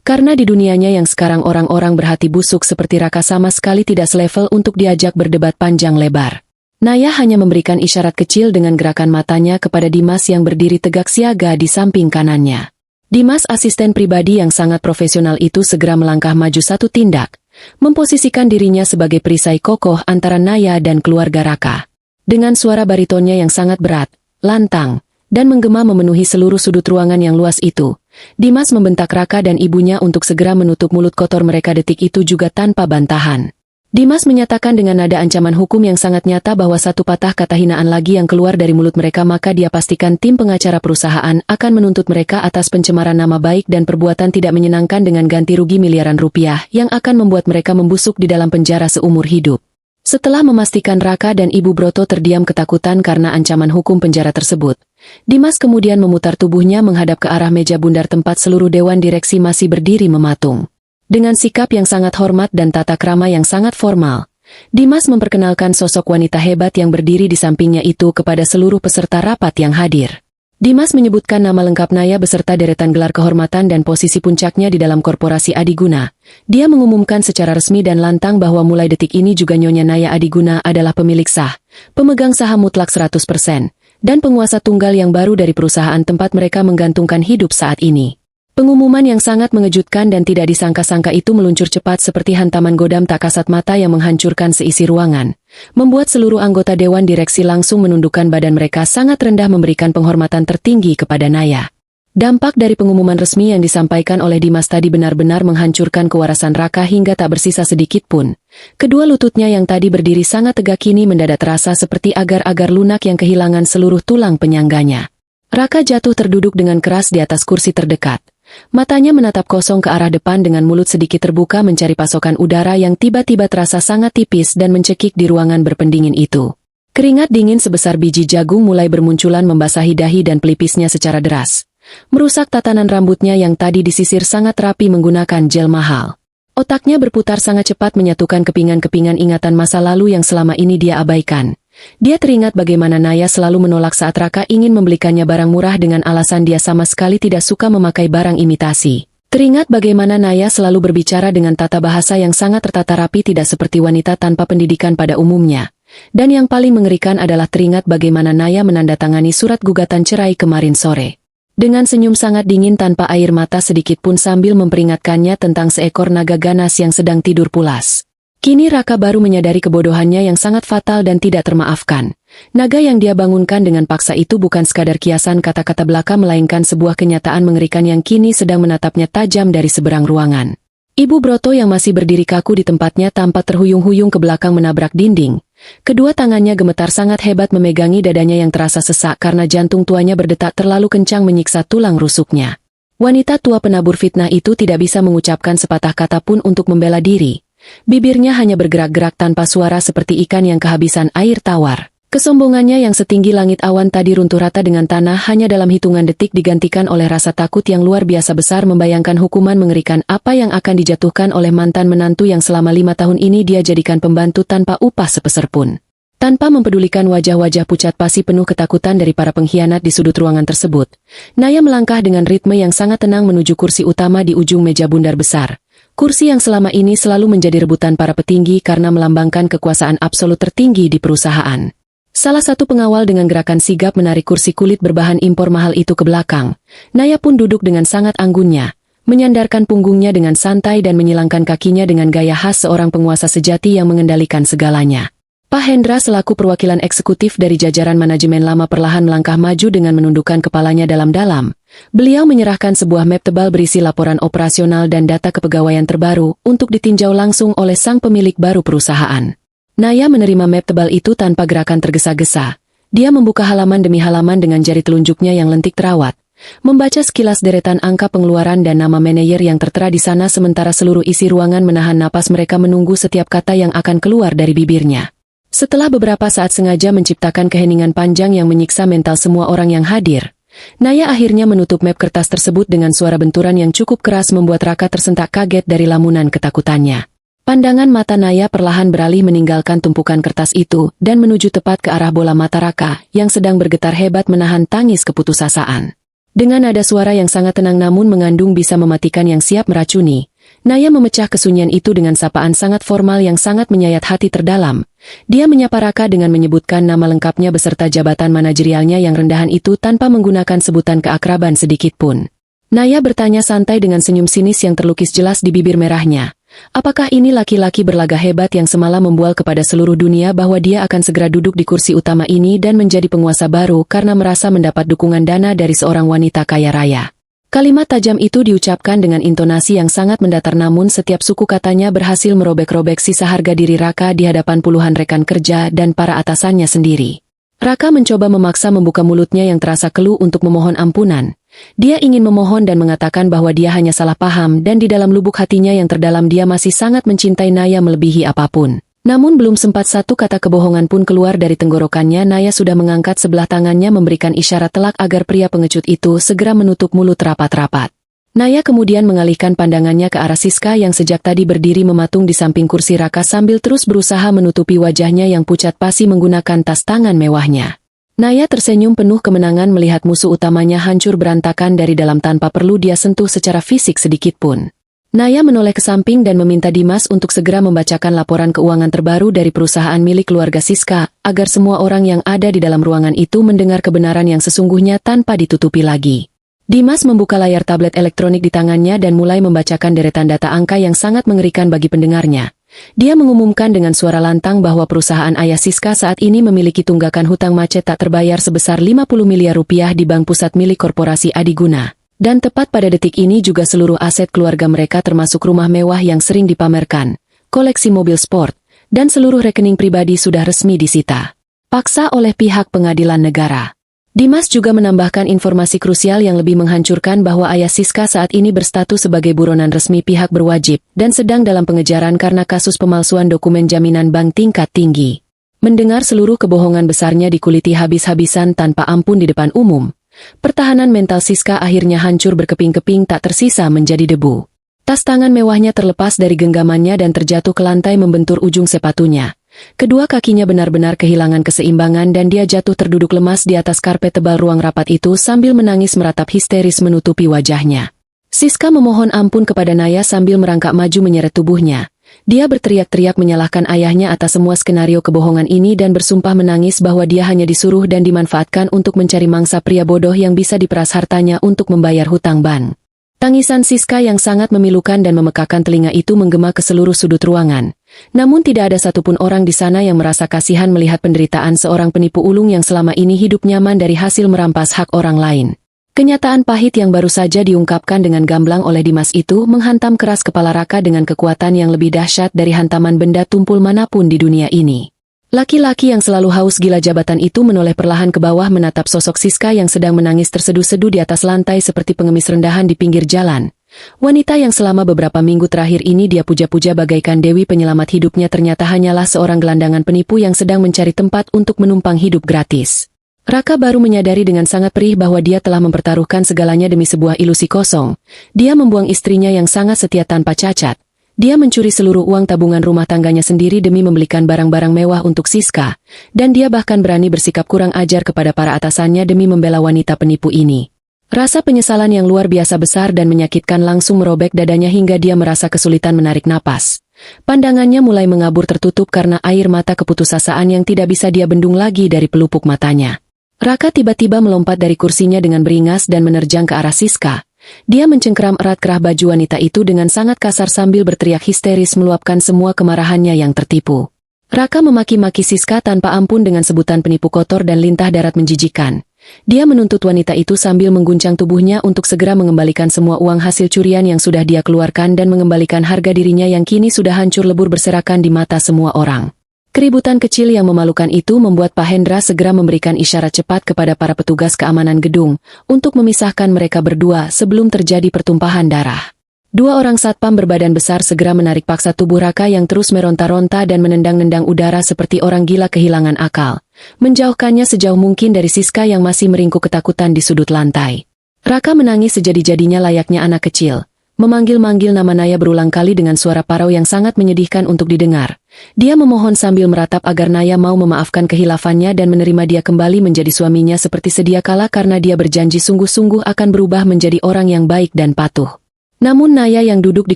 Karena di dunianya yang sekarang orang-orang berhati busuk seperti Raka sama sekali tidak selevel untuk diajak berdebat panjang lebar. Naya hanya memberikan isyarat kecil dengan gerakan matanya kepada Dimas yang berdiri tegak siaga di samping kanannya. Dimas, asisten pribadi yang sangat profesional itu, segera melangkah maju satu tindak, memposisikan dirinya sebagai perisai kokoh antara Naya dan keluarga Raka. Dengan suara baritonnya yang sangat berat, lantang, dan menggema memenuhi seluruh sudut ruangan yang luas itu, Dimas membentak Raka dan ibunya untuk segera menutup mulut kotor mereka detik itu juga tanpa bantahan. Dimas menyatakan dengan nada ancaman hukum yang sangat nyata bahwa satu patah kata hinaan lagi yang keluar dari mulut mereka maka dia pastikan tim pengacara perusahaan akan menuntut mereka atas pencemaran nama baik dan perbuatan tidak menyenangkan dengan ganti rugi miliaran rupiah yang akan membuat mereka membusuk di dalam penjara seumur hidup. Setelah memastikan Raka dan Ibu Broto terdiam ketakutan karena ancaman hukum penjara tersebut, Dimas kemudian memutar tubuhnya menghadap ke arah meja bundar tempat seluruh dewan direksi masih berdiri mematung. Dengan sikap yang sangat hormat dan tata krama yang sangat formal, Dimas memperkenalkan sosok wanita hebat yang berdiri di sampingnya itu kepada seluruh peserta rapat yang hadir. Dimas menyebutkan nama lengkap Naya beserta deretan gelar kehormatan dan posisi puncaknya di dalam korporasi Adiguna. Dia mengumumkan secara resmi dan lantang bahwa mulai detik ini juga Nyonya Naya Adiguna adalah pemilik sah, pemegang saham mutlak 100%, dan penguasa tunggal yang baru dari perusahaan tempat mereka menggantungkan hidup saat ini. Pengumuman yang sangat mengejutkan dan tidak disangka-sangka itu meluncur cepat seperti hantaman godam tak kasat mata yang menghancurkan seisi ruangan, membuat seluruh anggota dewan direksi langsung menundukkan badan mereka sangat rendah memberikan penghormatan tertinggi kepada Naya. Dampak dari pengumuman resmi yang disampaikan oleh Dimas tadi benar-benar menghancurkan kewarasan Raka hingga tak bersisa sedikit pun. Kedua lututnya yang tadi berdiri sangat tegak kini mendadak terasa seperti agar-agar lunak yang kehilangan seluruh tulang penyangganya. Raka jatuh terduduk dengan keras di atas kursi terdekat. Matanya menatap kosong ke arah depan dengan mulut sedikit terbuka mencari pasokan udara yang tiba-tiba terasa sangat tipis dan mencekik di ruangan berpendingin itu. Keringat dingin sebesar biji jagung mulai bermunculan membasahi dahi dan pelipisnya secara deras, merusak tatanan rambutnya yang tadi disisir sangat rapi menggunakan gel mahal. Otaknya berputar sangat cepat menyatukan kepingan-kepingan ingatan masa lalu yang selama ini dia abaikan. Dia teringat bagaimana Naya selalu menolak saat Raka ingin membelikannya barang murah dengan alasan dia sama sekali tidak suka memakai barang imitasi. Teringat bagaimana Naya selalu berbicara dengan tata bahasa yang sangat tertata rapi tidak seperti wanita tanpa pendidikan pada umumnya. Dan yang paling mengerikan adalah teringat bagaimana Naya menandatangani surat gugatan cerai kemarin sore. Dengan senyum sangat dingin tanpa air mata sedikit pun sambil memperingatkannya tentang seekor naga ganas yang sedang tidur pulas. Kini Raka baru menyadari kebodohannya yang sangat fatal dan tidak termaafkan. Naga yang dia bangunkan dengan paksa itu bukan sekadar kiasan kata-kata belaka melainkan sebuah kenyataan mengerikan yang kini sedang menatapnya tajam dari seberang ruangan. Ibu Broto yang masih berdiri kaku di tempatnya tampak terhuyung-huyung ke belakang menabrak dinding. Kedua tangannya gemetar sangat hebat memegangi dadanya yang terasa sesak karena jantung tuanya berdetak terlalu kencang menyiksa tulang rusuknya. Wanita tua penabur fitnah itu tidak bisa mengucapkan sepatah kata pun untuk membela diri. Bibirnya hanya bergerak-gerak tanpa suara seperti ikan yang kehabisan air tawar. Kesombongannya yang setinggi langit awan tadi runtuh rata dengan tanah hanya dalam hitungan detik digantikan oleh rasa takut yang luar biasa besar membayangkan hukuman mengerikan apa yang akan dijatuhkan oleh mantan menantu yang selama 5 tahun ini dia jadikan pembantu tanpa upah sepeser pun. Tanpa mempedulikan wajah-wajah pucat pasi penuh ketakutan dari para pengkhianat di sudut ruangan tersebut, Naya melangkah dengan ritme yang sangat tenang menuju kursi utama di ujung meja bundar besar. Kursi yang selama ini selalu menjadi rebutan para petinggi karena melambangkan kekuasaan absolut tertinggi di perusahaan. Salah satu pengawal dengan gerakan sigap menarik kursi kulit berbahan impor mahal itu ke belakang. Naya pun duduk dengan sangat anggunnya, menyandarkan punggungnya dengan santai dan menyilangkan kakinya dengan gaya khas seorang penguasa sejati yang mengendalikan segalanya. Pak Hendra selaku perwakilan eksekutif dari jajaran manajemen lama perlahan melangkah maju dengan menundukkan kepalanya dalam-dalam. Beliau menyerahkan sebuah map tebal berisi laporan operasional dan data kepegawaian terbaru untuk ditinjau langsung oleh sang pemilik baru perusahaan. Naya menerima map tebal itu tanpa gerakan tergesa-gesa. Dia membuka halaman demi halaman dengan jari telunjuknya yang lentik terawat, membaca sekilas deretan angka pengeluaran dan nama manajer yang tertera di sana sementara seluruh isi ruangan menahan napas mereka menunggu setiap kata yang akan keluar dari bibirnya. Setelah beberapa saat sengaja menciptakan keheningan panjang yang menyiksa mental semua orang yang hadir, Naya akhirnya menutup map kertas tersebut dengan suara benturan yang cukup keras membuat Raka tersentak kaget dari lamunan ketakutannya. Pandangan mata Naya perlahan beralih meninggalkan tumpukan kertas itu dan menuju tepat ke arah bola mata Raka yang sedang bergetar hebat menahan tangis keputusasaan. Dengan nada suara yang sangat tenang namun mengandung bisa mematikan yang siap meracuni, Naya memecah kesunyian itu dengan sapaan sangat formal yang sangat menyayat hati terdalam. Dia menyapa Raka dengan menyebutkan nama lengkapnya beserta jabatan manajerialnya yang rendahan itu tanpa menggunakan sebutan keakraban sedikit pun. Naya bertanya santai dengan senyum sinis yang terlukis jelas di bibir merahnya. Apakah ini laki-laki berlaga hebat yang semalam membual kepada seluruh dunia bahwa dia akan segera duduk di kursi utama ini dan menjadi penguasa baru karena merasa mendapat dukungan dana dari seorang wanita kaya raya? Kalimat tajam itu diucapkan dengan intonasi yang sangat mendatar, namun setiap suku katanya berhasil merobek-robek sisa harga diri Raka di hadapan puluhan rekan kerja dan para atasannya sendiri. Raka mencoba memaksa membuka mulutnya yang terasa keluh untuk memohon ampunan. Dia ingin memohon dan mengatakan bahwa dia hanya salah paham dan di dalam lubuk hatinya yang terdalam dia masih sangat mencintai Naya melebihi apapun. Namun belum sempat satu kata kebohongan pun keluar dari tenggorokannya, Naya sudah mengangkat sebelah tangannya memberikan isyarat telak agar pria pengecut itu segera menutup mulut rapat-rapat. Naya kemudian mengalihkan pandangannya ke arah Siska yang sejak tadi berdiri mematung di samping kursi Raka sambil terus berusaha menutupi wajahnya yang pucat pasi menggunakan tas tangan mewahnya. Naya tersenyum penuh kemenangan melihat musuh utamanya hancur berantakan dari dalam tanpa perlu dia sentuh secara fisik sedikitpun. Naya menoleh ke samping dan meminta Dimas untuk segera membacakan laporan keuangan terbaru dari perusahaan milik keluarga Siska, agar semua orang yang ada di dalam ruangan itu mendengar kebenaran yang sesungguhnya tanpa ditutupi lagi. Dimas membuka layar tablet elektronik di tangannya dan mulai membacakan deretan data angka yang sangat mengerikan bagi pendengarnya. Dia mengumumkan dengan suara lantang bahwa perusahaan ayah Siska saat ini memiliki tunggakan hutang macet tak terbayar sebesar 50 miliar rupiah di bank pusat milik korporasi Adiguna. Dan tepat pada detik ini juga seluruh aset keluarga mereka termasuk rumah mewah yang sering dipamerkan, koleksi mobil sport, dan seluruh rekening pribadi sudah resmi disita paksa oleh pihak pengadilan negara. Dimas juga menambahkan informasi krusial yang lebih menghancurkan bahwa ayah Siska saat ini berstatus sebagai buronan resmi pihak berwajib dan sedang dalam pengejaran karena kasus pemalsuan dokumen jaminan bank tingkat tinggi. Mendengar seluruh kebohongan besarnya dikuliti habis-habisan tanpa ampun di depan umum, pertahanan mental Siska akhirnya hancur berkeping-keping tak tersisa menjadi debu. Tas tangan mewahnya terlepas dari genggamannya dan terjatuh ke lantai membentur ujung sepatunya. Kedua kakinya benar-benar kehilangan keseimbangan dan dia jatuh terduduk lemas di atas karpet tebal ruang rapat itu sambil menangis meratap histeris menutupi wajahnya. Siska memohon ampun kepada Naya sambil merangkak maju menyeret tubuhnya. Dia berteriak-teriak menyalahkan ayahnya atas semua skenario kebohongan ini dan bersumpah menangis bahwa dia hanya disuruh dan dimanfaatkan untuk mencari mangsa pria bodoh yang bisa diperas hartanya untuk membayar hutang bank. Tangisan Siska yang sangat memilukan dan memekakan telinga itu menggema ke seluruh sudut ruangan. Namun tidak ada satupun orang di sana yang merasa kasihan melihat penderitaan seorang penipu ulung yang selama ini hidup nyaman dari hasil merampas hak orang lain. Kenyataan pahit yang baru saja diungkapkan dengan gamblang oleh Dimas itu menghantam keras kepala Raka dengan kekuatan yang lebih dahsyat dari hantaman benda tumpul manapun di dunia ini. Laki-laki yang selalu haus gila jabatan itu menoleh perlahan ke bawah menatap sosok Siska yang sedang menangis terseduh-seduh di atas lantai seperti pengemis rendahan di pinggir jalan. Wanita yang selama beberapa minggu terakhir ini dia puja-puja bagaikan dewi penyelamat hidupnya ternyata hanyalah seorang gelandangan penipu yang sedang mencari tempat untuk menumpang hidup gratis. Raka baru menyadari dengan sangat perih bahwa dia telah mempertaruhkan segalanya demi sebuah ilusi kosong. Dia membuang istrinya yang sangat setia tanpa cacat. Dia mencuri seluruh uang tabungan rumah tangganya sendiri demi membelikan barang-barang mewah untuk Siska. Dan dia bahkan berani bersikap kurang ajar kepada para atasannya demi membela wanita penipu ini. Rasa penyesalan yang luar biasa besar dan menyakitkan langsung merobek dadanya hingga dia merasa kesulitan menarik napas. Pandangannya mulai mengabur tertutup karena air mata keputusasaan yang tidak bisa dia bendung lagi dari pelupuk matanya. Raka tiba-tiba melompat dari kursinya dengan beringas dan menerjang ke arah Siska. Dia mencengkeram erat kerah baju wanita itu dengan sangat kasar sambil berteriak histeris meluapkan semua kemarahannya yang tertipu. Raka memaki-maki Siska tanpa ampun dengan sebutan penipu kotor dan lintah darat menjijikan. Dia menuntut wanita itu sambil mengguncang tubuhnya untuk segera mengembalikan semua uang hasil curian yang sudah dia keluarkan dan mengembalikan harga dirinya yang kini sudah hancur lebur berserakan di mata semua orang. Keributan kecil yang memalukan itu membuat Pak Hendra segera memberikan isyarat cepat kepada para petugas keamanan gedung untuk memisahkan mereka berdua sebelum terjadi pertumpahan darah. Dua orang satpam berbadan besar segera menarik paksa tubuh Raka yang terus meronta-ronta dan menendang-nendang udara seperti orang gila kehilangan akal, menjauhkannya sejauh mungkin dari Siska yang masih meringkuk ketakutan di sudut lantai. Raka menangis sejadi-jadinya layaknya anak kecil, memanggil-manggil nama Naya berulang kali dengan suara parau yang sangat menyedihkan untuk didengar. Dia memohon sambil meratap agar Naya mau memaafkan kehilafannya dan menerima dia kembali menjadi suaminya seperti sedia kala karena dia berjanji sungguh-sungguh akan berubah menjadi orang yang baik dan patuh. Namun Naya yang duduk di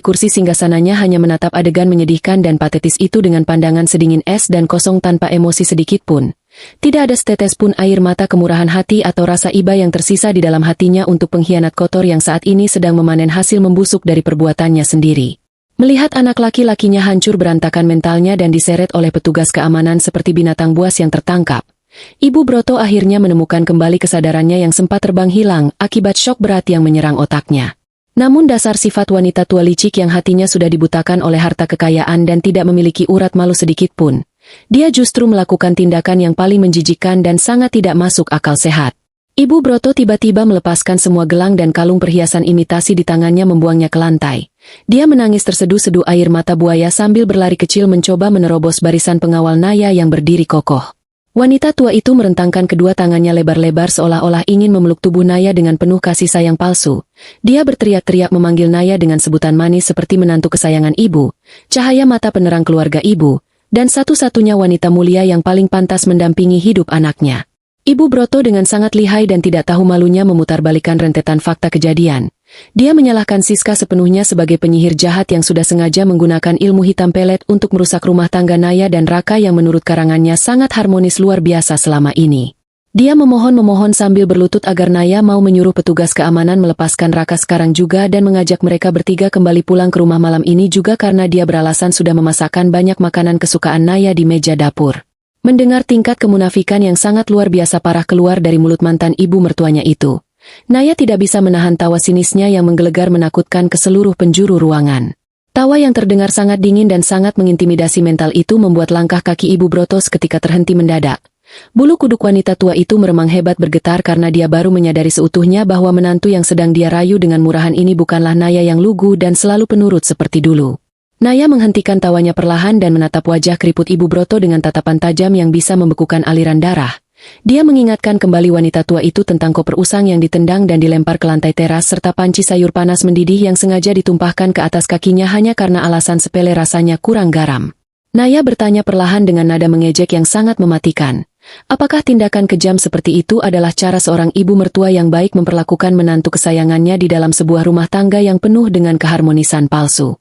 kursi singgasananya hanya menatap adegan menyedihkan dan patetis itu dengan pandangan sedingin es dan kosong tanpa emosi sedikit pun. Tidak ada setetes pun air mata kemurahan hati atau rasa iba yang tersisa di dalam hatinya untuk pengkhianat kotor yang saat ini sedang memanen hasil membusuk dari perbuatannya sendiri. Melihat anak laki-lakinya hancur berantakan mentalnya dan diseret oleh petugas keamanan seperti binatang buas yang tertangkap, Ibu Broto akhirnya menemukan kembali kesadarannya yang sempat terbang hilang akibat syok berat yang menyerang otaknya. Namun dasar sifat wanita tua licik yang hatinya sudah dibutakan oleh harta kekayaan dan tidak memiliki urat malu sedikit pun, dia justru melakukan tindakan yang paling menjijikkan dan sangat tidak masuk akal sehat. Ibu Broto tiba-tiba melepaskan semua gelang dan kalung perhiasan imitasi di tangannya membuangnya ke lantai. Dia menangis terseduh-seduh air mata buaya sambil berlari kecil mencoba menerobos barisan pengawal Naya yang berdiri kokoh. Wanita tua itu merentangkan kedua tangannya lebar-lebar seolah-olah ingin memeluk tubuh Naya dengan penuh kasih sayang palsu. Dia berteriak-teriak memanggil Naya dengan sebutan manis seperti menantu kesayangan ibu, cahaya mata penerang keluarga ibu, dan satu-satunya wanita mulia yang paling pantas mendampingi hidup anaknya. Ibu Broto dengan sangat lihai dan tidak tahu malunya memutarbalikkan rentetan fakta kejadian. Dia menyalahkan Siska sepenuhnya sebagai penyihir jahat yang sudah sengaja menggunakan ilmu hitam pelet untuk merusak rumah tangga Naya dan Raka yang menurut karangannya sangat harmonis luar biasa selama ini. Dia memohon sambil berlutut agar Naya mau menyuruh petugas keamanan melepaskan Raka sekarang juga dan mengajak mereka bertiga kembali pulang ke rumah malam ini juga karena dia beralasan sudah memasakkan banyak makanan kesukaan Naya di meja dapur. Mendengar tingkat kemunafikan yang sangat luar biasa parah keluar dari mulut mantan ibu mertuanya itu, Naya tidak bisa menahan tawa sinisnya yang menggelegar menakutkan ke seluruh penjuru ruangan. Tawa yang terdengar sangat dingin dan sangat mengintimidasi mental itu membuat langkah kaki Ibu Broto seketika terhenti mendadak. Bulu kuduk wanita tua itu meremang hebat bergetar karena dia baru menyadari seutuhnya bahwa menantu yang sedang dia rayu dengan murahan ini bukanlah Naya yang lugu dan selalu penurut seperti dulu. Naya menghentikan tawanya perlahan dan menatap wajah keriput Ibu Broto dengan tatapan tajam yang bisa membekukan aliran darah. Dia mengingatkan kembali wanita tua itu tentang koper usang yang ditendang dan dilempar ke lantai teras serta panci sayur panas mendidih yang sengaja ditumpahkan ke atas kakinya hanya karena alasan sepele rasanya kurang garam. Naya bertanya perlahan dengan nada mengejek yang sangat mematikan. Apakah tindakan kejam seperti itu adalah cara seorang ibu mertua yang baik memperlakukan menantu kesayangannya di dalam sebuah rumah tangga yang penuh dengan keharmonisan palsu?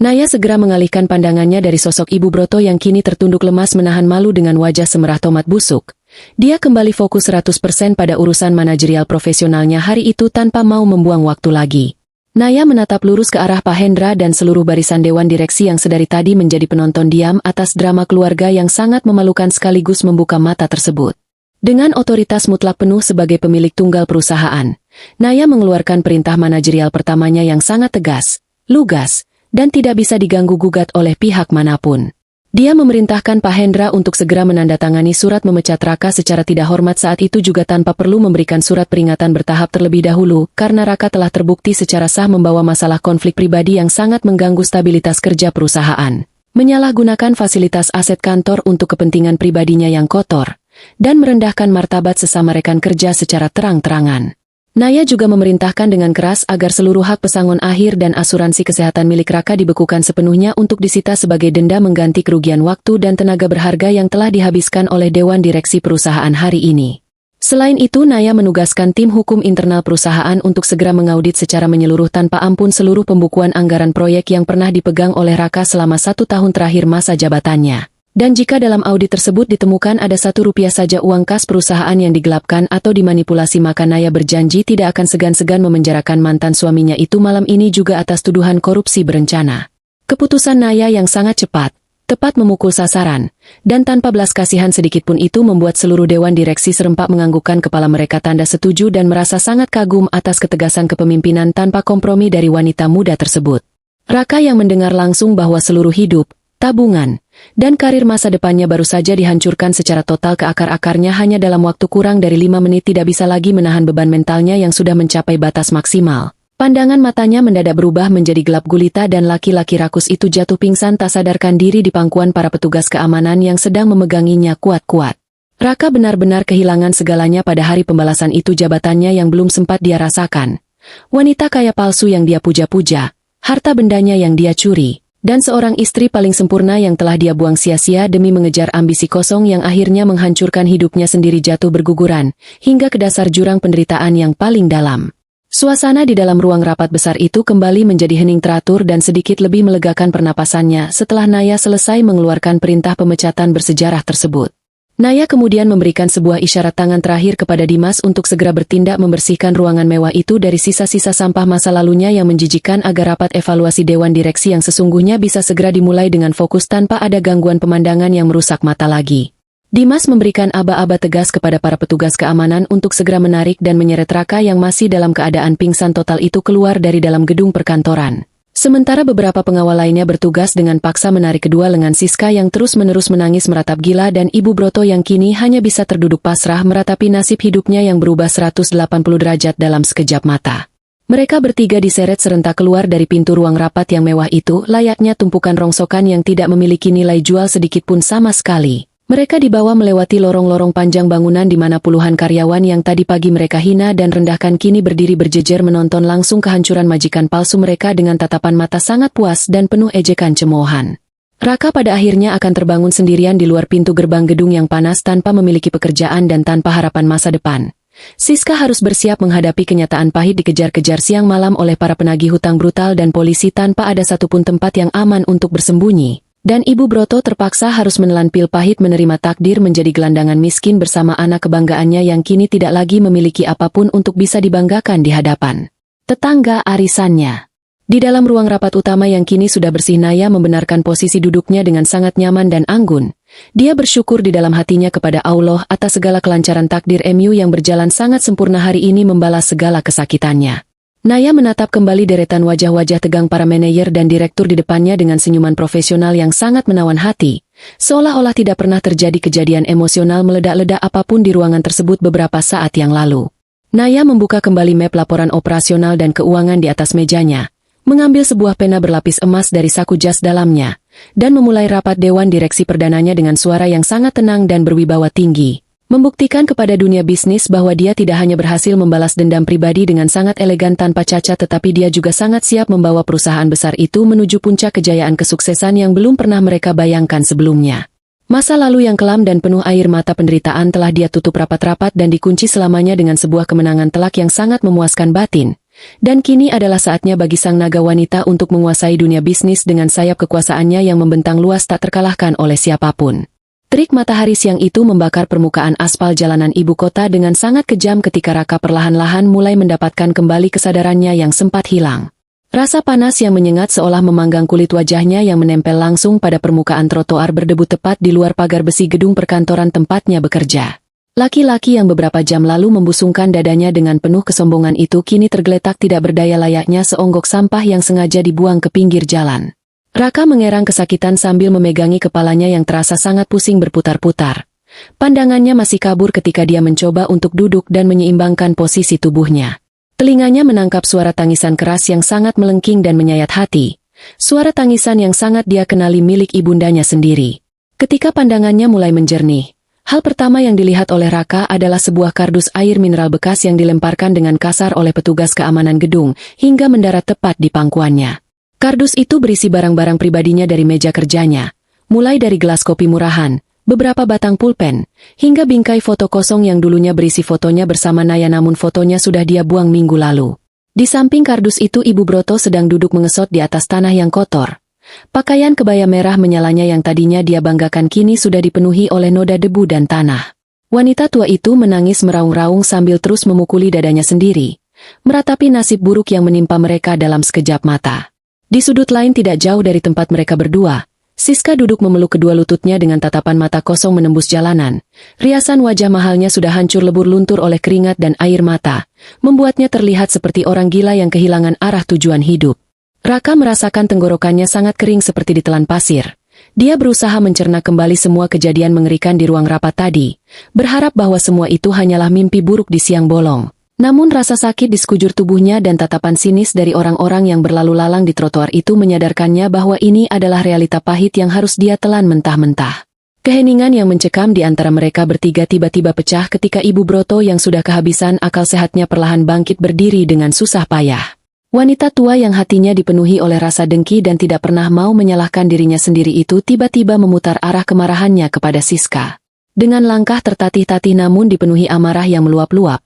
Naya segera mengalihkan pandangannya dari sosok Ibu Broto yang kini tertunduk lemas menahan malu dengan wajah semerah tomat busuk. Dia kembali fokus 100% pada urusan manajerial profesionalnya hari itu tanpa mau membuang waktu lagi. Naya menatap lurus ke arah Pak Hendra dan seluruh barisan dewan direksi yang sedari tadi menjadi penonton diam atas drama keluarga yang sangat memalukan sekaligus membuka mata tersebut. Dengan otoritas mutlak penuh sebagai pemilik tunggal perusahaan, Naya mengeluarkan perintah manajerial pertamanya yang sangat tegas, lugas, dan tidak bisa diganggu-gugat oleh pihak manapun. Dia memerintahkan Pak Hendra untuk segera menandatangani surat memecat Raka secara tidak hormat saat itu juga tanpa perlu memberikan surat peringatan bertahap terlebih dahulu karena Raka telah terbukti secara sah membawa masalah konflik pribadi yang sangat mengganggu stabilitas kerja perusahaan, menyalahgunakan fasilitas aset kantor untuk kepentingan pribadinya yang kotor, dan merendahkan martabat sesama rekan kerja secara terang-terangan. Naya juga memerintahkan dengan keras agar seluruh hak pesangon akhir dan asuransi kesehatan milik Raka dibekukan sepenuhnya untuk disita sebagai denda mengganti kerugian waktu dan tenaga berharga yang telah dihabiskan oleh Dewan Direksi perusahaan hari ini. Selain itu, Naya menugaskan tim hukum internal perusahaan untuk segera mengaudit secara menyeluruh tanpa ampun seluruh pembukuan anggaran proyek yang pernah dipegang oleh Raka selama 1 tahun terakhir masa jabatannya. Dan jika dalam audit tersebut ditemukan ada Rp1 saja uang kas perusahaan yang digelapkan atau dimanipulasi maka Naya berjanji tidak akan segan-segan memenjarakan mantan suaminya itu malam ini juga atas tuduhan korupsi berencana. Keputusan Naya yang sangat cepat, tepat memukul sasaran, dan tanpa belas kasihan sedikitpun itu membuat seluruh dewan direksi serempak menganggukkan kepala mereka tanda setuju dan merasa sangat kagum atas ketegasan kepemimpinan tanpa kompromi dari wanita muda tersebut. Raka yang mendengar langsung bahwa seluruh hidup, tabungan, dan karir masa depannya baru saja dihancurkan secara total ke akar-akarnya hanya dalam waktu kurang dari 5 menit tidak bisa lagi menahan beban mentalnya yang sudah mencapai batas maksimal. Pandangan matanya mendadak berubah menjadi gelap gulita dan laki-laki rakus itu jatuh pingsan tak sadarkan diri di pangkuan para petugas keamanan yang sedang memeganginya kuat-kuat. Raka benar-benar kehilangan segalanya pada hari pembalasan itu jabatannya yang belum sempat dia rasakan. Wanita kaya palsu yang dia puja-puja, harta bendanya yang dia curi, dan seorang istri paling sempurna yang telah dia buang sia-sia demi mengejar ambisi kosong yang akhirnya menghancurkan hidupnya sendiri jatuh berguguran, hingga ke dasar jurang penderitaan yang paling dalam. Suasana di dalam ruang rapat besar itu kembali menjadi hening teratur dan sedikit lebih melegakan pernapasannya setelah Naya selesai mengeluarkan perintah pemecatan bersejarah tersebut. Naya kemudian memberikan sebuah isyarat tangan terakhir kepada Dimas untuk segera bertindak membersihkan ruangan mewah itu dari sisa-sisa sampah masa lalunya yang menjijikan agar rapat evaluasi dewan direksi yang sesungguhnya bisa segera dimulai dengan fokus tanpa ada gangguan pemandangan yang merusak mata lagi. Dimas memberikan aba-aba tegas kepada para petugas keamanan untuk segera menarik dan menyeret Raka yang masih dalam keadaan pingsan total itu keluar dari dalam gedung perkantoran. Sementara beberapa pengawal lainnya bertugas dengan paksa menarik kedua lengan Siska yang terus-menerus menangis meratap gila dan Ibu Broto yang kini hanya bisa terduduk pasrah meratapi nasib hidupnya yang berubah 180 derajat dalam sekejap mata. Mereka bertiga diseret serentak keluar dari pintu ruang rapat yang mewah itu layaknya tumpukan rongsokan yang tidak memiliki nilai jual sedikit pun sama sekali. Mereka dibawa melewati lorong-lorong panjang bangunan di mana puluhan karyawan yang tadi pagi mereka hina dan rendahkan kini berdiri berjejer menonton langsung kehancuran majikan palsu mereka dengan tatapan mata sangat puas dan penuh ejekan cemoohan. Raka pada akhirnya akan terbangun sendirian di luar pintu gerbang gedung yang panas tanpa memiliki pekerjaan dan tanpa harapan masa depan. Siska harus bersiap menghadapi kenyataan pahit dikejar-kejar siang malam oleh para penagih hutang brutal dan polisi tanpa ada satupun tempat yang aman untuk bersembunyi. Dan Ibu Broto terpaksa harus menelan pil pahit menerima takdir menjadi gelandangan miskin bersama anak kebanggaannya yang kini tidak lagi memiliki apapun untuk bisa dibanggakan di hadapan tetangga arisannya. Di dalam ruang rapat utama yang kini sudah bersih Naya membenarkan posisi duduknya dengan sangat nyaman dan anggun. Dia bersyukur di dalam hatinya kepada Allah atas segala kelancaran takdir MU yang berjalan sangat sempurna hari ini membalas segala kesakitannya. Naya menatap kembali deretan wajah-wajah tegang para manajer dan direktur di depannya dengan senyuman profesional yang sangat menawan hati, seolah-olah tidak pernah terjadi kejadian emosional meledak-ledak apapun di ruangan tersebut beberapa saat yang lalu. Naya membuka kembali map laporan operasional dan keuangan di atas mejanya, mengambil sebuah pena berlapis emas dari saku jas dalamnya, dan memulai rapat dewan direksi perdananya dengan suara yang sangat tenang dan berwibawa tinggi. Membuktikan kepada dunia bisnis bahwa dia tidak hanya berhasil membalas dendam pribadi dengan sangat elegan tanpa cacat tetapi dia juga sangat siap membawa perusahaan besar itu menuju puncak kejayaan kesuksesan yang belum pernah mereka bayangkan sebelumnya. Masa lalu yang kelam dan penuh air mata penderitaan telah dia tutup rapat-rapat dan dikunci selamanya dengan sebuah kemenangan telak yang sangat memuaskan batin. Dan kini adalah saatnya bagi sang naga wanita untuk menguasai dunia bisnis dengan sayap kekuasaannya yang membentang luas tak terkalahkan oleh siapapun. Terik matahari siang itu membakar permukaan aspal jalanan ibu kota dengan sangat kejam ketika Raka perlahan-lahan mulai mendapatkan kembali kesadarannya yang sempat hilang. Rasa panas yang menyengat seolah memanggang kulit wajahnya yang menempel langsung pada permukaan trotoar berdebu tepat di luar pagar besi gedung perkantoran tempatnya bekerja. Laki-laki yang beberapa jam lalu membusungkan dadanya dengan penuh kesombongan itu kini tergeletak tidak berdaya layaknya seonggok sampah yang sengaja dibuang ke pinggir jalan. Raka mengerang kesakitan sambil memegangi kepalanya yang terasa sangat pusing berputar-putar. Pandangannya masih kabur ketika dia mencoba untuk duduk dan menyeimbangkan posisi tubuhnya. Telinganya menangkap suara tangisan keras yang sangat melengking dan menyayat hati. Suara tangisan yang sangat dia kenali milik ibundanya sendiri. Ketika pandangannya mulai menjernih, hal pertama yang dilihat oleh Raka adalah sebuah kardus air mineral bekas yang dilemparkan dengan kasar oleh petugas keamanan gedung hingga mendarat tepat di pangkuannya. Kardus itu berisi barang-barang pribadinya dari meja kerjanya, mulai dari gelas kopi murahan, beberapa batang pulpen, hingga bingkai foto kosong yang dulunya berisi fotonya bersama Naya namun fotonya sudah dia buang minggu lalu. Di samping kardus itu Ibu Broto sedang duduk mengesot di atas tanah yang kotor. Pakaian kebaya merah menyalanya yang tadinya dia banggakan kini sudah dipenuhi oleh noda debu dan tanah. Wanita tua itu menangis meraung-raung sambil terus memukuli dadanya sendiri, meratapi nasib buruk yang menimpa mereka dalam sekejap mata. Di sudut lain tidak jauh dari tempat mereka berdua, Siska duduk memeluk kedua lututnya dengan tatapan mata kosong menembus jalanan. Riasan wajah mahalnya sudah hancur lebur luntur oleh keringat dan air mata, membuatnya terlihat seperti orang gila yang kehilangan arah tujuan hidup. Raka merasakan tenggorokannya sangat kering seperti ditelan pasir. Dia berusaha mencerna kembali semua kejadian mengerikan di ruang rapat tadi, berharap bahwa semua itu hanyalah mimpi buruk di siang bolong. Namun rasa sakit di sekujur tubuhnya dan tatapan sinis dari orang-orang yang berlalu lalang di trotoar itu menyadarkannya bahwa ini adalah realita pahit yang harus dia telan mentah-mentah. Keheningan yang mencekam di antara mereka bertiga tiba-tiba pecah ketika Ibu Broto yang sudah kehabisan akal sehatnya perlahan bangkit berdiri dengan susah payah. Wanita tua yang hatinya dipenuhi oleh rasa dengki dan tidak pernah mau menyalahkan dirinya sendiri itu tiba-tiba memutar arah kemarahannya kepada Siska. Dengan langkah tertatih-tatih namun dipenuhi amarah yang meluap-luap,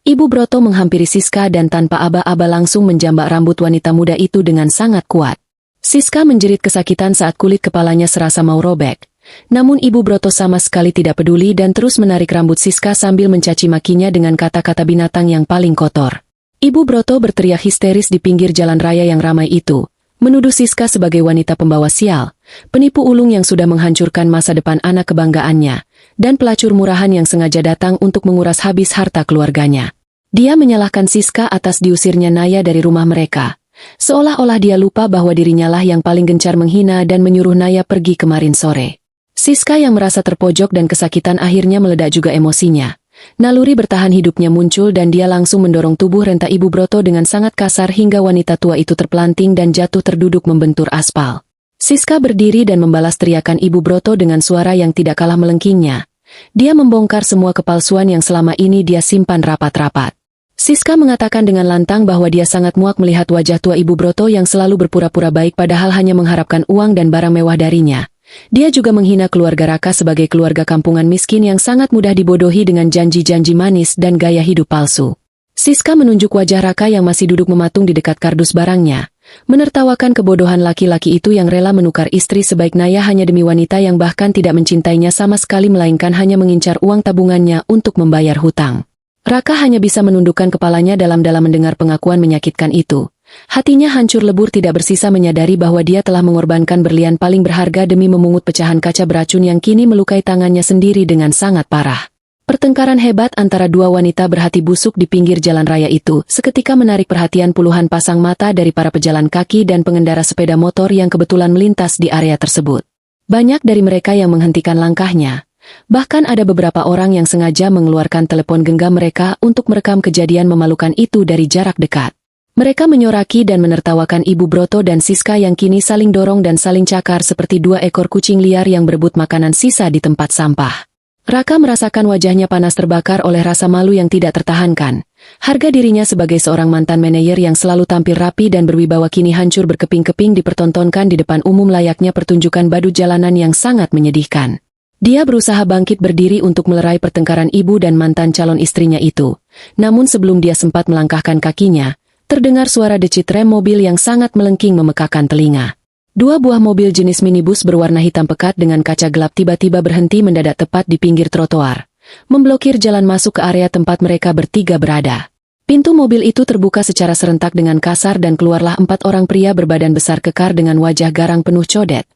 Ibu Broto menghampiri Siska dan tanpa aba-aba langsung menjambak rambut wanita muda itu dengan sangat kuat. Siska menjerit kesakitan saat kulit kepalanya serasa mau robek. Namun Ibu Broto sama sekali tidak peduli dan terus menarik rambut Siska sambil mencaci makinya dengan kata-kata binatang yang paling kotor. Ibu Broto berteriak histeris di pinggir jalan raya yang ramai itu, Menuduh Siska sebagai wanita pembawa sial, penipu ulung yang sudah menghancurkan masa depan anak kebanggaannya, dan pelacur murahan yang sengaja datang untuk menguras habis harta keluarganya. Dia menyalahkan Siska atas diusirnya Naya dari rumah mereka, seolah-olah dia lupa bahwa dirinya lah yang paling gencar menghina dan menyuruh Naya pergi kemarin sore. Siska yang merasa terpojok dan kesakitan akhirnya meledak juga emosinya. Naluri bertahan hidupnya muncul dan dia langsung mendorong tubuh renta Ibu Broto dengan sangat kasar hingga wanita tua itu terpelanting dan jatuh terduduk membentur aspal. Siska berdiri dan membalas teriakan Ibu Broto dengan suara yang tidak kalah melengkingnya. Dia membongkar semua kepalsuan yang selama ini dia simpan rapat-rapat. Siska mengatakan dengan lantang bahwa dia sangat muak melihat wajah tua Ibu Broto yang selalu berpura-pura baik padahal hanya mengharapkan uang dan barang mewah darinya. Dia juga menghina keluarga Raka sebagai keluarga kampungan miskin yang sangat mudah dibodohi dengan janji-janji manis dan gaya hidup palsu. Siska menunjuk wajah Raka yang masih duduk mematung di dekat kardus barangnya, menertawakan kebodohan laki-laki itu yang rela menukar istri sebaik Naya hanya demi wanita yang bahkan tidak mencintainya sama sekali melainkan hanya mengincar uang tabungannya untuk membayar hutang. Raka hanya bisa menundukkan kepalanya dalam-dalam mendengar pengakuan menyakitkan itu. Hatinya hancur lebur tidak bersisa menyadari bahwa dia telah mengorbankan berlian paling berharga demi memungut pecahan kaca beracun yang kini melukai tangannya sendiri dengan sangat parah. Pertengkaran hebat antara dua wanita berhati busuk di pinggir jalan raya itu seketika menarik perhatian puluhan pasang mata dari para pejalan kaki dan pengendara sepeda motor yang kebetulan melintas di area tersebut. Banyak dari mereka yang menghentikan langkahnya. Bahkan ada beberapa orang yang sengaja mengeluarkan telepon genggam mereka untuk merekam kejadian memalukan itu dari jarak dekat. Mereka menyoraki dan menertawakan Ibu Broto dan Siska yang kini saling dorong dan saling cakar seperti dua ekor kucing liar yang berebut makanan sisa di tempat sampah. Raka merasakan wajahnya panas terbakar oleh rasa malu yang tidak tertahankan. Harga dirinya sebagai seorang mantan manajer yang selalu tampil rapi dan berwibawa kini hancur berkeping-keping dipertontonkan di depan umum layaknya pertunjukan badut jalanan yang sangat menyedihkan. Dia berusaha bangkit berdiri untuk melerai pertengkaran ibu dan mantan calon istrinya itu. Namun sebelum dia sempat melangkahkan kakinya, terdengar suara decit rem mobil yang sangat melengking memekakan telinga. Dua buah mobil jenis minibus berwarna hitam pekat dengan kaca gelap tiba-tiba berhenti mendadak tepat di pinggir trotoar, memblokir jalan masuk ke area tempat mereka bertiga berada. Pintu mobil itu terbuka secara serentak dengan kasar dan keluarlah 4 orang pria berbadan besar kekar dengan wajah garang penuh codet.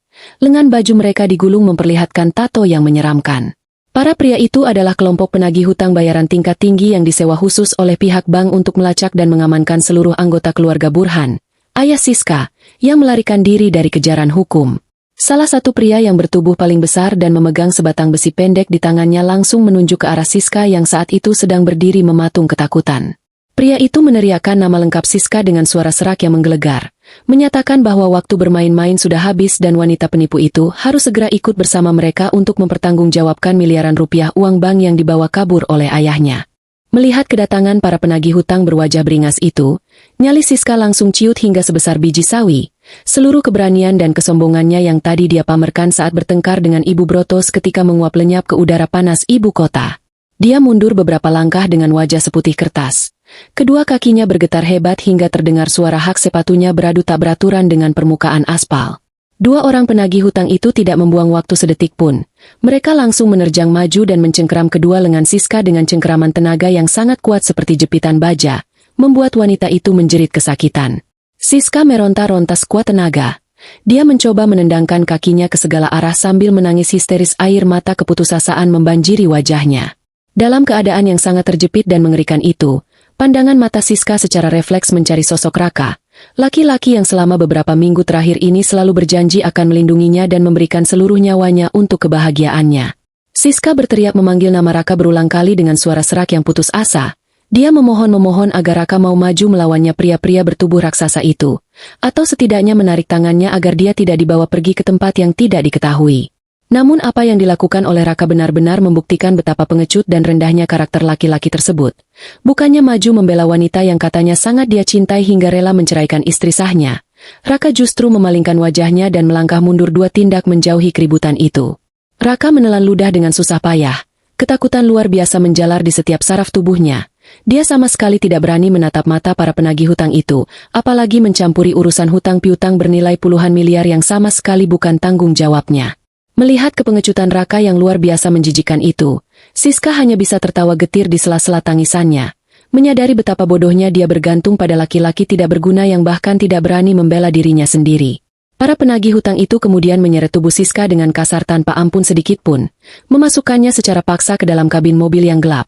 Lengan baju mereka digulung memperlihatkan tato yang menyeramkan. Para pria itu adalah kelompok penagih hutang bayaran tingkat tinggi yang disewa khusus oleh pihak bank untuk melacak dan mengamankan seluruh anggota keluarga Burhan, ayah Siska, yang melarikan diri dari kejaran hukum. Salah satu pria yang bertubuh paling besar dan memegang sebatang besi pendek di tangannya langsung menunjuk ke arah Siska yang saat itu sedang berdiri mematung ketakutan. Pria itu meneriakkan nama lengkap Siska dengan suara serak yang menggelegar, menyatakan bahwa waktu bermain-main sudah habis dan wanita penipu itu harus segera ikut bersama mereka untuk mempertanggungjawabkan miliaran rupiah uang bank yang dibawa kabur oleh ayahnya. Melihat kedatangan para penagih hutang berwajah beringas itu, nyali Siska langsung ciut hingga sebesar biji sawi. Seluruh keberanian dan kesombongannya yang tadi dia pamerkan saat bertengkar dengan Ibu Broto ketika menguap lenyap ke udara panas ibu kota. Dia mundur beberapa langkah dengan wajah seputih kertas. Kedua kakinya bergetar hebat hingga terdengar suara hak sepatunya beradu tak beraturan dengan permukaan aspal. Dua orang penagih hutang itu tidak membuang waktu sedetik pun. Mereka langsung menerjang maju dan mencengkeram kedua lengan Siska dengan cengkeraman tenaga yang sangat kuat seperti jepitan baja, membuat wanita itu menjerit kesakitan. Siska meronta-ronta sekuat tenaga. Dia mencoba menendangkan kakinya ke segala arah sambil menangis histeris, air mata keputusasaan membanjiri wajahnya. Dalam keadaan yang sangat terjepit dan mengerikan itu, pandangan mata Siska secara refleks mencari sosok Raka, laki-laki yang selama beberapa minggu terakhir ini selalu berjanji akan melindunginya dan memberikan seluruh nyawanya untuk kebahagiaannya. Siska berteriak memanggil nama Raka berulang kali dengan suara serak yang putus asa. Dia memohon agar Raka mau maju melawannya pria-pria bertubuh raksasa itu, atau setidaknya menarik tangannya agar dia tidak dibawa pergi ke tempat yang tidak diketahui. Namun apa yang dilakukan oleh Raka benar-benar membuktikan betapa pengecut dan rendahnya karakter laki-laki tersebut. Bukannya maju membela wanita yang katanya sangat dia cintai hingga rela menceraikan istri sahnya, Raka justru memalingkan wajahnya dan melangkah mundur 2 tindak menjauhi keributan itu. Raka menelan ludah dengan susah payah. Ketakutan luar biasa menjalar di setiap saraf tubuhnya. Dia sama sekali tidak berani menatap mata para penagih hutang itu, apalagi mencampuri urusan hutang piutang bernilai puluhan miliar yang sama sekali bukan tanggung jawabnya. Melihat kepengecutan Raka yang luar biasa menjijikan itu, Siska hanya bisa tertawa getir di sela-sela tangisannya. Menyadari betapa bodohnya dia bergantung pada laki-laki tidak berguna yang bahkan tidak berani membela dirinya sendiri. Para penagih hutang itu kemudian menyeret tubuh Siska dengan kasar tanpa ampun sedikitpun, memasukkannya secara paksa ke dalam kabin mobil yang gelap,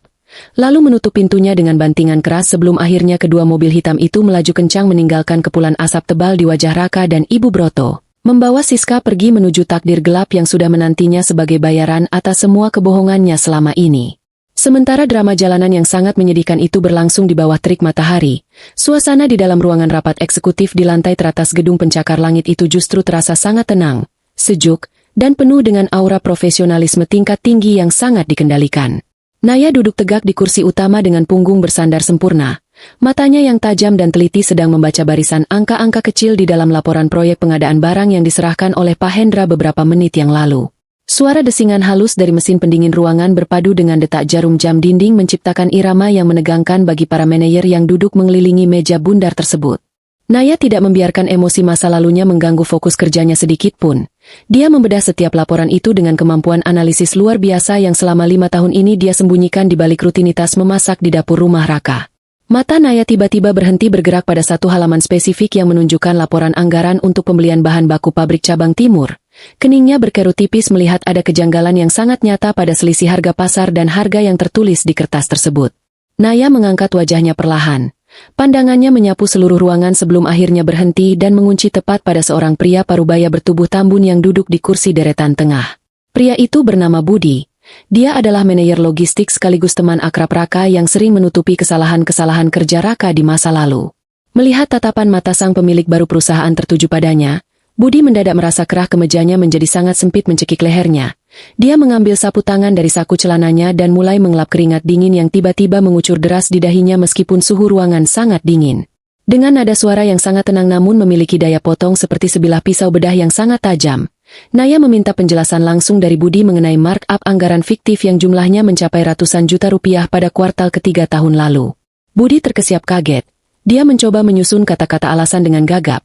lalu menutup pintunya dengan bantingan keras sebelum akhirnya kedua mobil hitam itu melaju kencang meninggalkan kepulan asap tebal di wajah Raka dan Ibu Broto, membawa Siska pergi menuju takdir gelap yang sudah menantinya sebagai bayaran atas semua kebohongannya selama ini. Sementara drama jalanan yang sangat menyedihkan itu berlangsung di bawah terik matahari, suasana di dalam ruangan rapat eksekutif di lantai teratas gedung pencakar langit itu justru terasa sangat tenang, sejuk, dan penuh dengan aura profesionalisme tingkat tinggi yang sangat dikendalikan. Naya duduk tegak di kursi utama dengan punggung bersandar sempurna. Matanya yang tajam dan teliti sedang membaca barisan angka-angka kecil di dalam laporan proyek pengadaan barang yang diserahkan oleh Pak Hendra beberapa menit yang lalu. Suara desingan halus dari mesin pendingin ruangan berpadu dengan detak jarum jam dinding menciptakan irama yang menegangkan bagi para manajer yang duduk mengelilingi meja bundar tersebut. Naya tidak membiarkan emosi masa lalunya mengganggu fokus kerjanya sedikit pun. Dia membedah setiap laporan itu dengan kemampuan analisis luar biasa yang selama 5 tahun ini dia sembunyikan di balik rutinitas memasak di dapur rumah Raka. Mata Naya tiba-tiba berhenti bergerak pada satu halaman spesifik yang menunjukkan laporan anggaran untuk pembelian bahan baku pabrik cabang timur. Keningnya berkerut tipis melihat ada kejanggalan yang sangat nyata pada selisih harga pasar dan harga yang tertulis di kertas tersebut. Naya mengangkat wajahnya perlahan. Pandangannya menyapu seluruh ruangan sebelum akhirnya berhenti dan mengunci tepat pada seorang pria parubaya bertubuh tambun yang duduk di kursi deretan tengah. Pria itu bernama Budi. Dia adalah manajer logistik sekaligus teman akrab Raka yang sering menutupi kesalahan-kesalahan kerja Raka di masa lalu. Melihat tatapan mata sang pemilik baru perusahaan tertuju padanya, Budi mendadak merasa kerah kemejanya menjadi sangat sempit mencekik lehernya. Dia mengambil sapu tangan dari saku celananya dan mulai mengelap keringat dingin yang tiba-tiba mengucur deras di dahinya meskipun suhu ruangan sangat dingin. Dengan nada suara yang sangat tenang namun memiliki daya potong seperti sebilah pisau bedah yang sangat tajam, Naya meminta penjelasan langsung dari Budi mengenai markup anggaran fiktif yang jumlahnya mencapai ratusan juta rupiah pada kuartal ketiga tahun lalu. Budi terkesiap kaget. Dia mencoba menyusun kata-kata alasan dengan gagap.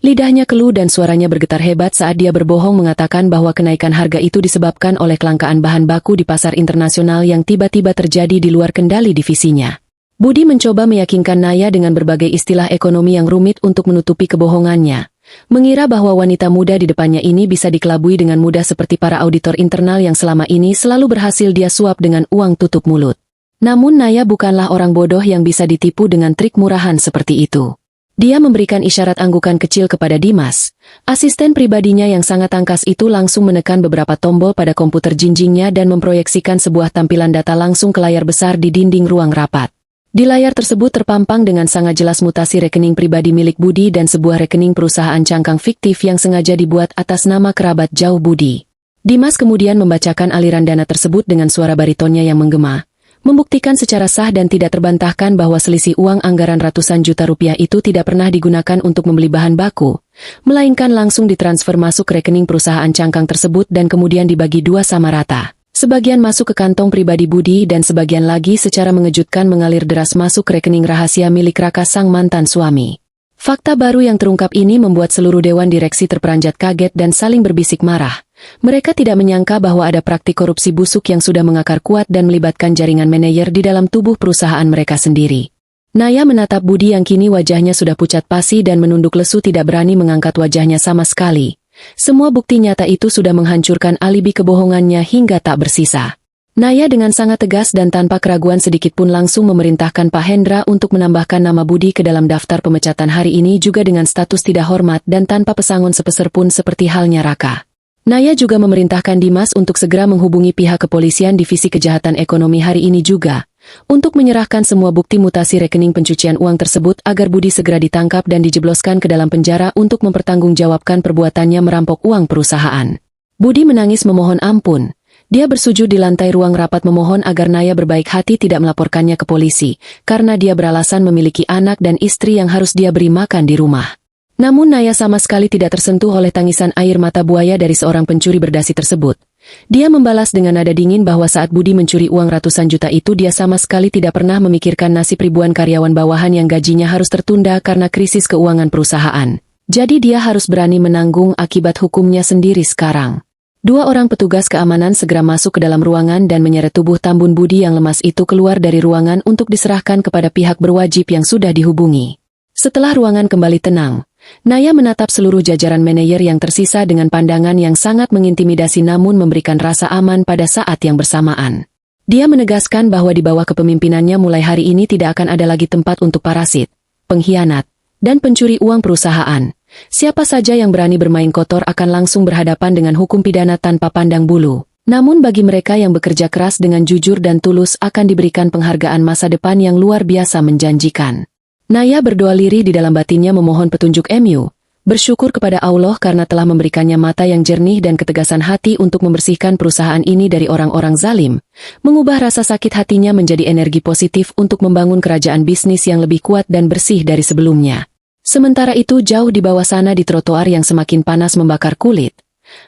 Lidahnya keluh dan suaranya bergetar hebat saat dia berbohong mengatakan bahwa kenaikan harga itu disebabkan oleh kelangkaan bahan baku di pasar internasional yang tiba-tiba terjadi di luar kendali divisinya. Budi mencoba meyakinkan Naya dengan berbagai istilah ekonomi yang rumit untuk menutupi kebohongannya. Mengira bahwa wanita muda di depannya ini bisa dikelabui dengan mudah seperti para auditor internal yang selama ini selalu berhasil dia suap dengan uang tutup mulut. Namun Naya bukanlah orang bodoh yang bisa ditipu dengan trik murahan seperti itu. Dia memberikan isyarat anggukan kecil kepada Dimas. Asisten pribadinya yang sangat tangkas itu langsung menekan beberapa tombol pada komputer jinjingnya dan memproyeksikan sebuah tampilan data langsung ke layar besar di dinding ruang rapat. Di layar tersebut terpampang dengan sangat jelas mutasi rekening pribadi milik Budi dan sebuah rekening perusahaan cangkang fiktif yang sengaja dibuat atas nama kerabat jauh Budi. Dimas kemudian membacakan aliran dana tersebut dengan suara baritonnya yang menggema, membuktikan secara sah dan tidak terbantahkan bahwa selisih uang anggaran ratusan juta rupiah itu tidak pernah digunakan untuk membeli bahan baku, melainkan langsung ditransfer masuk ke rekening perusahaan cangkang tersebut dan kemudian dibagi dua sama rata. Sebagian masuk ke kantong pribadi Budi dan sebagian lagi secara mengejutkan mengalir deras masuk ke rekening rahasia milik Raka sang mantan suami. Fakta baru yang terungkap ini membuat seluruh dewan direksi terperanjat kaget dan saling berbisik marah. Mereka tidak menyangka bahwa ada praktik korupsi busuk yang sudah mengakar kuat dan melibatkan jaringan manajer di dalam tubuh perusahaan mereka sendiri. Naya menatap Budi yang kini wajahnya sudah pucat pasi dan menunduk lesu tidak berani mengangkat wajahnya sama sekali. Semua bukti nyata itu sudah menghancurkan alibi kebohongannya hingga tak bersisa. Naya dengan sangat tegas dan tanpa keraguan sedikit pun langsung memerintahkan Pak Hendra untuk menambahkan nama Budi ke dalam daftar pemecatan hari ini juga dengan status tidak hormat dan tanpa pesangon sepeser pun seperti halnya Raka. Naya juga memerintahkan Dimas untuk segera menghubungi pihak kepolisian divisi kejahatan ekonomi hari ini juga, untuk menyerahkan semua bukti mutasi rekening pencucian uang tersebut agar Budi segera ditangkap dan dijebloskan ke dalam penjara untuk mempertanggungjawabkan perbuatannya merampok uang perusahaan. Budi menangis memohon ampun. Dia bersujud di lantai ruang rapat memohon agar Naya berbaik hati tidak melaporkannya ke polisi, karena dia beralasan memiliki anak dan istri yang harus dia beri makan di rumah. Namun Naya sama sekali tidak tersentuh oleh tangisan air mata buaya dari seorang pencuri berdasi tersebut. Dia membalas dengan nada dingin bahwa saat Budi mencuri uang ratusan juta itu dia sama sekali tidak pernah memikirkan nasib ribuan karyawan bawahan yang gajinya harus tertunda karena krisis keuangan perusahaan. Jadi dia harus berani menanggung akibat hukumnya sendiri sekarang. Dua orang petugas keamanan segera masuk ke dalam ruangan dan menyeret tubuh Tambun Budi yang lemas itu keluar dari ruangan untuk diserahkan kepada pihak berwajib yang sudah dihubungi. Setelah ruangan kembali tenang, Naya menatap seluruh jajaran manajer yang tersisa dengan pandangan yang sangat mengintimidasi namun memberikan rasa aman pada saat yang bersamaan. Dia menegaskan bahwa di bawah kepemimpinannya mulai hari ini tidak akan ada lagi tempat untuk parasit, pengkhianat, dan pencuri uang perusahaan. Siapa saja yang berani bermain kotor akan langsung berhadapan dengan hukum pidana tanpa pandang bulu. Namun bagi mereka yang bekerja keras dengan jujur dan tulus akan diberikan penghargaan masa depan yang luar biasa menjanjikan. Naya berdoa lirih di dalam batinnya memohon petunjuk MU, bersyukur kepada Allah karena telah memberikannya mata yang jernih dan ketegasan hati untuk membersihkan perusahaan ini dari orang-orang zalim, mengubah rasa sakit hatinya menjadi energi positif untuk membangun kerajaan bisnis yang lebih kuat dan bersih dari sebelumnya. Sementara itu jauh di bawah sana di trotoar yang semakin panas membakar kulit,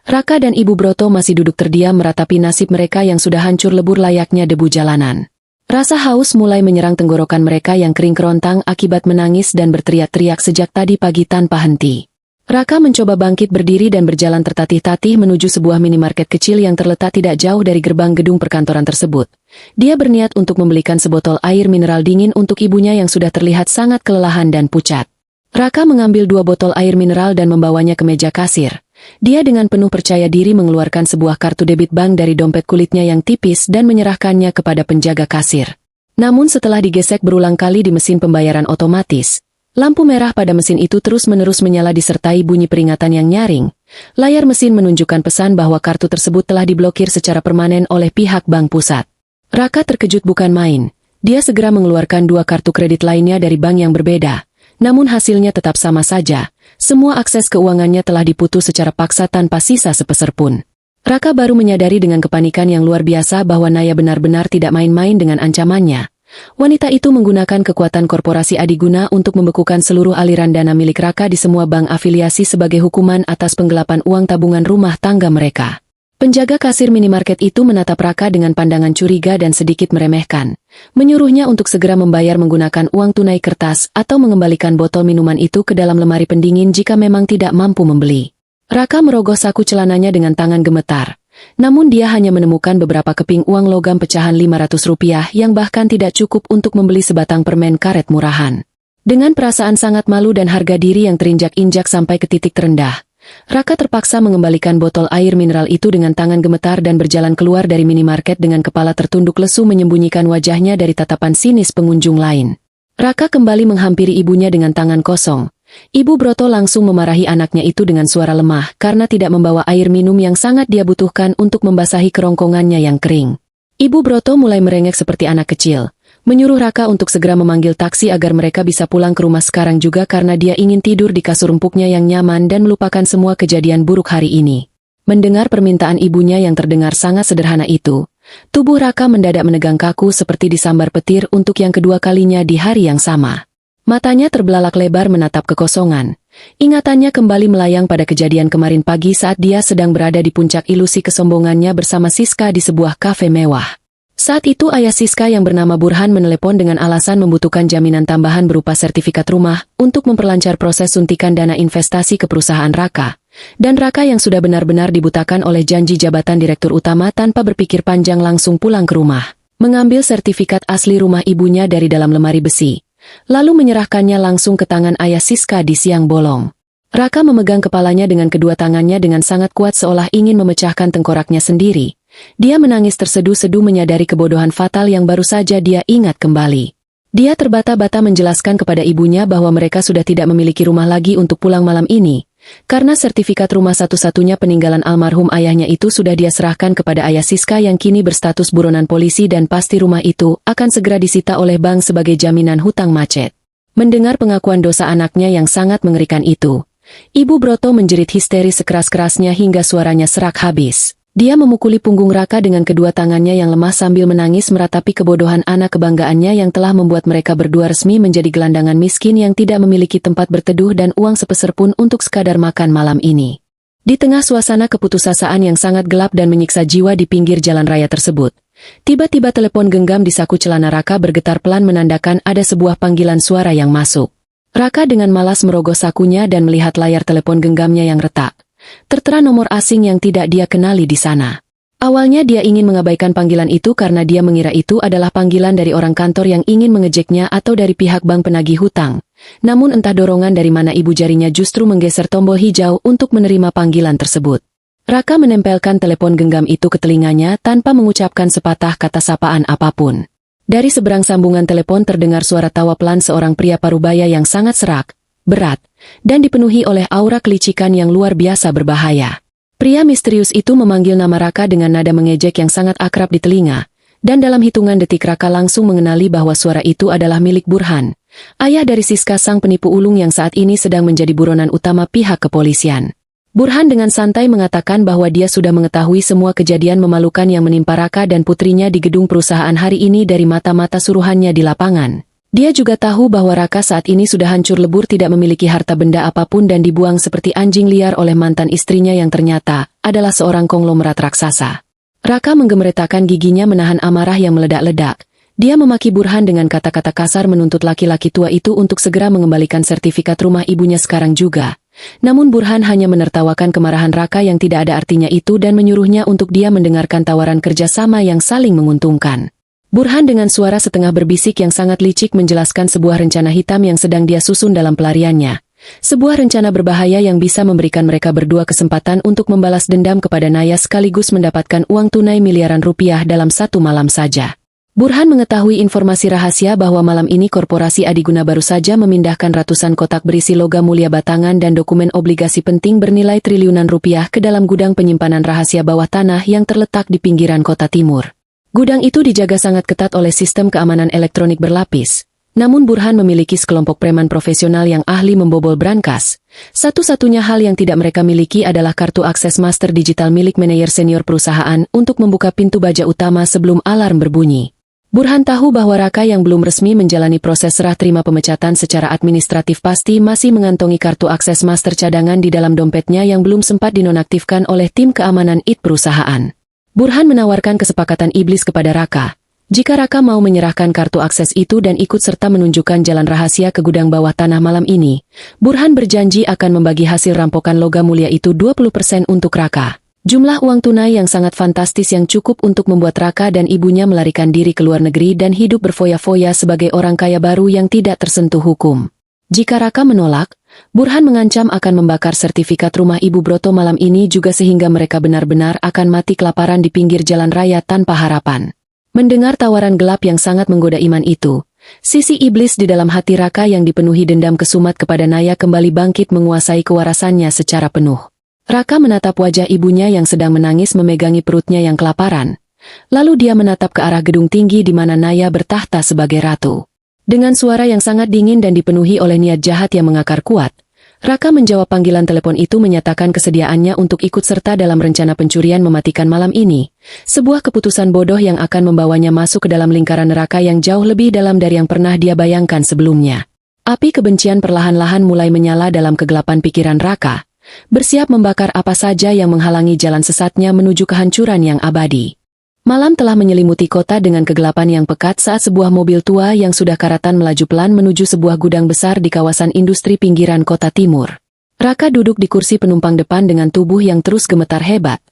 Raka dan Ibu Broto masih duduk terdiam meratapi nasib mereka yang sudah hancur lebur layaknya debu jalanan. Rasa haus mulai menyerang tenggorokan mereka yang kering kerontang akibat menangis dan berteriak-teriak sejak tadi pagi tanpa henti. Raka mencoba bangkit berdiri dan berjalan tertatih-tatih menuju sebuah minimarket kecil yang terletak tidak jauh dari gerbang gedung perkantoran tersebut. Dia berniat untuk membelikan sebotol air mineral dingin untuk ibunya yang sudah terlihat sangat kelelahan dan pucat. Raka mengambil 2 botol air mineral dan membawanya ke meja kasir. Dia dengan penuh percaya diri mengeluarkan sebuah kartu debit bank dari dompet kulitnya yang tipis dan menyerahkannya kepada penjaga kasir. Namun setelah digesek berulang kali di mesin pembayaran otomatis, lampu merah pada mesin itu terus-menerus menyala disertai bunyi peringatan yang nyaring. Layar mesin menunjukkan pesan bahwa kartu tersebut telah diblokir secara permanen oleh pihak bank pusat. Raka terkejut bukan main. Dia segera mengeluarkan 2 kartu kredit lainnya dari bank yang berbeda. Namun hasilnya tetap sama saja, semua akses keuangannya telah diputus secara paksa tanpa sisa sepeser pun. Raka baru menyadari dengan kepanikan yang luar biasa bahwa Naya benar-benar tidak main-main dengan ancamannya. Wanita itu menggunakan kekuatan korporasi Adiguna untuk membekukan seluruh aliran dana milik Raka di semua bank afiliasi sebagai hukuman atas penggelapan uang tabungan rumah tangga mereka. Penjaga kasir minimarket itu menatap Raka dengan pandangan curiga dan sedikit meremehkan. Menyuruhnya untuk segera membayar menggunakan uang tunai kertas atau mengembalikan botol minuman itu ke dalam lemari pendingin jika memang tidak mampu membeli. Raka merogoh saku celananya dengan tangan gemetar. Namun dia hanya menemukan beberapa keping uang logam pecahan Rp500 yang bahkan tidak cukup untuk membeli sebatang permen karet murahan. Dengan perasaan sangat malu dan harga diri yang terinjak-injak sampai ke titik terendah, Raka terpaksa mengembalikan botol air mineral itu dengan tangan gemetar dan berjalan keluar dari minimarket dengan kepala tertunduk lesu menyembunyikan wajahnya dari tatapan sinis pengunjung lain. Raka kembali menghampiri ibunya dengan tangan kosong. Ibu Broto langsung memarahi anaknya itu dengan suara lemah karena tidak membawa air minum yang sangat dia butuhkan untuk membasahi kerongkongannya yang kering. Ibu Broto mulai merengek seperti anak kecil, menyuruh Raka untuk segera memanggil taksi agar mereka bisa pulang ke rumah sekarang juga karena dia ingin tidur di kasur empuknya yang nyaman dan melupakan semua kejadian buruk hari ini. Mendengar permintaan ibunya yang terdengar sangat sederhana itu, tubuh Raka mendadak menegang kaku seperti disambar petir untuk yang kedua kalinya di hari yang sama. Matanya terbelalak lebar menatap kekosongan. Ingatannya kembali melayang pada kejadian kemarin pagi saat dia sedang berada di puncak ilusi kesombongannya bersama Siska di sebuah kafe mewah. Saat itu ayah Siska yang bernama Burhan menelepon dengan alasan membutuhkan jaminan tambahan berupa sertifikat rumah untuk memperlancar proses suntikan dana investasi ke perusahaan Raka. Dan Raka yang sudah benar-benar dibutakan oleh janji jabatan direktur utama tanpa berpikir panjang langsung pulang ke rumah, mengambil sertifikat asli rumah ibunya dari dalam lemari besi, lalu menyerahkannya langsung ke tangan ayah Siska di siang bolong. Raka memegang kepalanya dengan kedua tangannya dengan sangat kuat seolah ingin memecahkan tengkoraknya sendiri. Dia menangis terseduh-seduh menyadari kebodohan fatal yang baru saja dia ingat kembali. Dia terbata-bata menjelaskan kepada ibunya bahwa mereka sudah tidak memiliki rumah lagi untuk pulang malam ini, karena sertifikat rumah satu-satunya peninggalan almarhum ayahnya itu sudah dia serahkan kepada ayah Siska yang kini berstatus buronan polisi dan pasti rumah itu akan segera disita oleh bank sebagai jaminan hutang macet. Mendengar pengakuan dosa anaknya yang sangat mengerikan itu, Ibu Broto menjerit histeris sekeras-kerasnya hingga suaranya serak habis. Dia memukuli punggung Raka dengan kedua tangannya yang lemah sambil menangis meratapi kebodohan anak kebanggaannya yang telah membuat mereka berdua resmi menjadi gelandangan miskin yang tidak memiliki tempat berteduh dan uang sepeser pun untuk sekadar makan malam ini. Di tengah suasana keputusasaan yang sangat gelap dan menyiksa jiwa di pinggir jalan raya tersebut, tiba-tiba telepon genggam di saku celana Raka bergetar pelan menandakan ada sebuah panggilan suara yang masuk. Raka dengan malas merogoh sakunya dan melihat layar telepon genggamnya yang retak. tertera nomor asing yang tidak dia kenali di sana. Awalnya dia ingin mengabaikan panggilan itu karena dia mengira itu adalah panggilan dari orang kantor yang ingin mengejeknya atau dari pihak bank penagih hutang. Namun entah dorongan dari mana ibu jarinya justru menggeser tombol hijau untuk menerima panggilan tersebut. Raka menempelkan telepon genggam itu ke telinganya tanpa mengucapkan sepatah kata sapaan apapun. Dari seberang sambungan telepon terdengar suara tawa pelan seorang pria parubaya yang sangat serak, berat, dan dipenuhi oleh aura kelicikan yang luar biasa berbahaya. Pria misterius itu memanggil nama Raka dengan nada mengejek yang sangat akrab di telinga, dan dalam hitungan detik Raka langsung mengenali bahwa suara itu adalah milik Burhan, ayah dari Siska sang penipu ulung yang saat ini sedang menjadi buronan utama pihak kepolisian. Burhan dengan santai mengatakan bahwa dia sudah mengetahui semua kejadian memalukan yang menimpa Raka dan putrinya di gedung perusahaan hari ini dari mata-mata suruhannya di lapangan. Dia juga tahu bahwa Raka saat ini sudah hancur lebur, tidak memiliki harta benda apapun dan dibuang seperti anjing liar oleh mantan istrinya yang ternyata adalah seorang konglomerat raksasa. Raka menggemeretakan giginya menahan amarah yang meledak-ledak. Dia memaki Burhan dengan kata-kata kasar menuntut laki-laki tua itu untuk segera mengembalikan sertifikat rumah ibunya sekarang juga. Namun Burhan hanya menertawakan kemarahan Raka yang tidak ada artinya itu dan menyuruhnya untuk dia mendengarkan tawaran kerjasama yang saling menguntungkan. Burhan dengan suara setengah berbisik yang sangat licik menjelaskan sebuah rencana hitam yang sedang dia susun dalam pelariannya. Sebuah rencana berbahaya yang bisa memberikan mereka berdua kesempatan untuk membalas dendam kepada Naya sekaligus mendapatkan uang tunai miliaran rupiah dalam satu malam saja. Burhan mengetahui informasi rahasia bahwa malam ini korporasi Adiguna baru saja memindahkan ratusan kotak berisi logam mulia batangan dan dokumen obligasi penting bernilai triliunan rupiah ke dalam gudang penyimpanan rahasia bawah tanah yang terletak di pinggiran kota timur. Gudang itu dijaga sangat ketat oleh sistem keamanan elektronik berlapis. Namun Burhan memiliki sekelompok preman profesional yang ahli membobol brankas. Satu-satunya hal yang tidak mereka miliki adalah kartu akses master digital milik manajer senior perusahaan untuk membuka pintu baja utama sebelum alarm berbunyi. Burhan tahu bahwa Raka yang belum resmi menjalani proses serah terima pemecatan secara administratif pasti masih mengantongi kartu akses master cadangan di dalam dompetnya yang belum sempat dinonaktifkan oleh tim keamanan IT perusahaan. Burhan menawarkan kesepakatan iblis kepada Raka. Jika Raka mau menyerahkan kartu akses itu dan ikut serta menunjukkan jalan rahasia ke gudang bawah tanah malam ini, Burhan berjanji akan membagi hasil rampokan logam mulia itu 20% untuk Raka. Jumlah uang tunai yang sangat fantastis yang cukup untuk membuat Raka dan ibunya melarikan diri ke luar negeri dan hidup berfoya-foya sebagai orang kaya baru yang tidak tersentuh hukum. Jika Raka menolak, Burhan mengancam akan membakar sertifikat rumah Ibu Broto malam ini juga sehingga mereka benar-benar akan mati kelaparan di pinggir jalan raya tanpa harapan. Mendengar tawaran gelap yang sangat menggoda iman itu, sisi iblis di dalam hati Raka yang dipenuhi dendam kesumat kepada Naya kembali bangkit menguasai kewarasannya secara penuh. Raka menatap wajah ibunya yang sedang menangis memegangi perutnya yang kelaparan. Lalu dia menatap ke arah gedung tinggi di mana Naya bertahta sebagai ratu. Dengan suara yang sangat dingin dan dipenuhi oleh niat jahat yang mengakar kuat, Raka menjawab panggilan telepon itu menyatakan kesediaannya untuk ikut serta dalam rencana pencurian mematikan malam ini. Sebuah keputusan bodoh yang akan membawanya masuk ke dalam lingkaran neraka yang jauh lebih dalam dari yang pernah dia bayangkan sebelumnya. Api kebencian perlahan-lahan mulai menyala dalam kegelapan pikiran Raka, bersiap membakar apa saja yang menghalangi jalan sesatnya menuju kehancuran yang abadi. Malam telah menyelimuti kota dengan kegelapan yang pekat saat sebuah mobil tua yang sudah karatan melaju pelan menuju sebuah gudang besar di kawasan industri pinggiran kota timur. Raka duduk di kursi penumpang depan dengan tubuh yang terus gemetar hebat.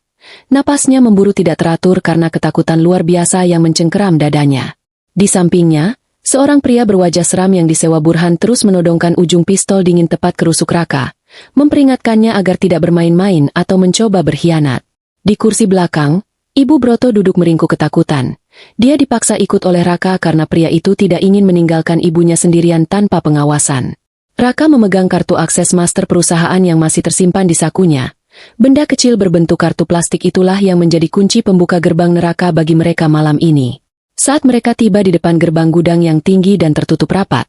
Napasnya memburu tidak teratur karena ketakutan luar biasa yang mencengkeram dadanya. Di sampingnya, seorang pria berwajah seram yang disewa Burhan terus menodongkan ujung pistol dingin tepat ke rusuk Raka, memperingatkannya agar tidak bermain-main atau mencoba berkhianat. Di kursi belakang, Ibu Broto duduk meringkuk ketakutan. Dia dipaksa ikut oleh Raka karena pria itu tidak ingin meninggalkan ibunya sendirian tanpa pengawasan. Raka memegang kartu akses master perusahaan yang masih tersimpan di sakunya. Benda kecil berbentuk kartu plastik itulah yang menjadi kunci pembuka gerbang neraka bagi mereka malam ini. Saat mereka tiba di depan gerbang gudang yang tinggi dan tertutup rapat,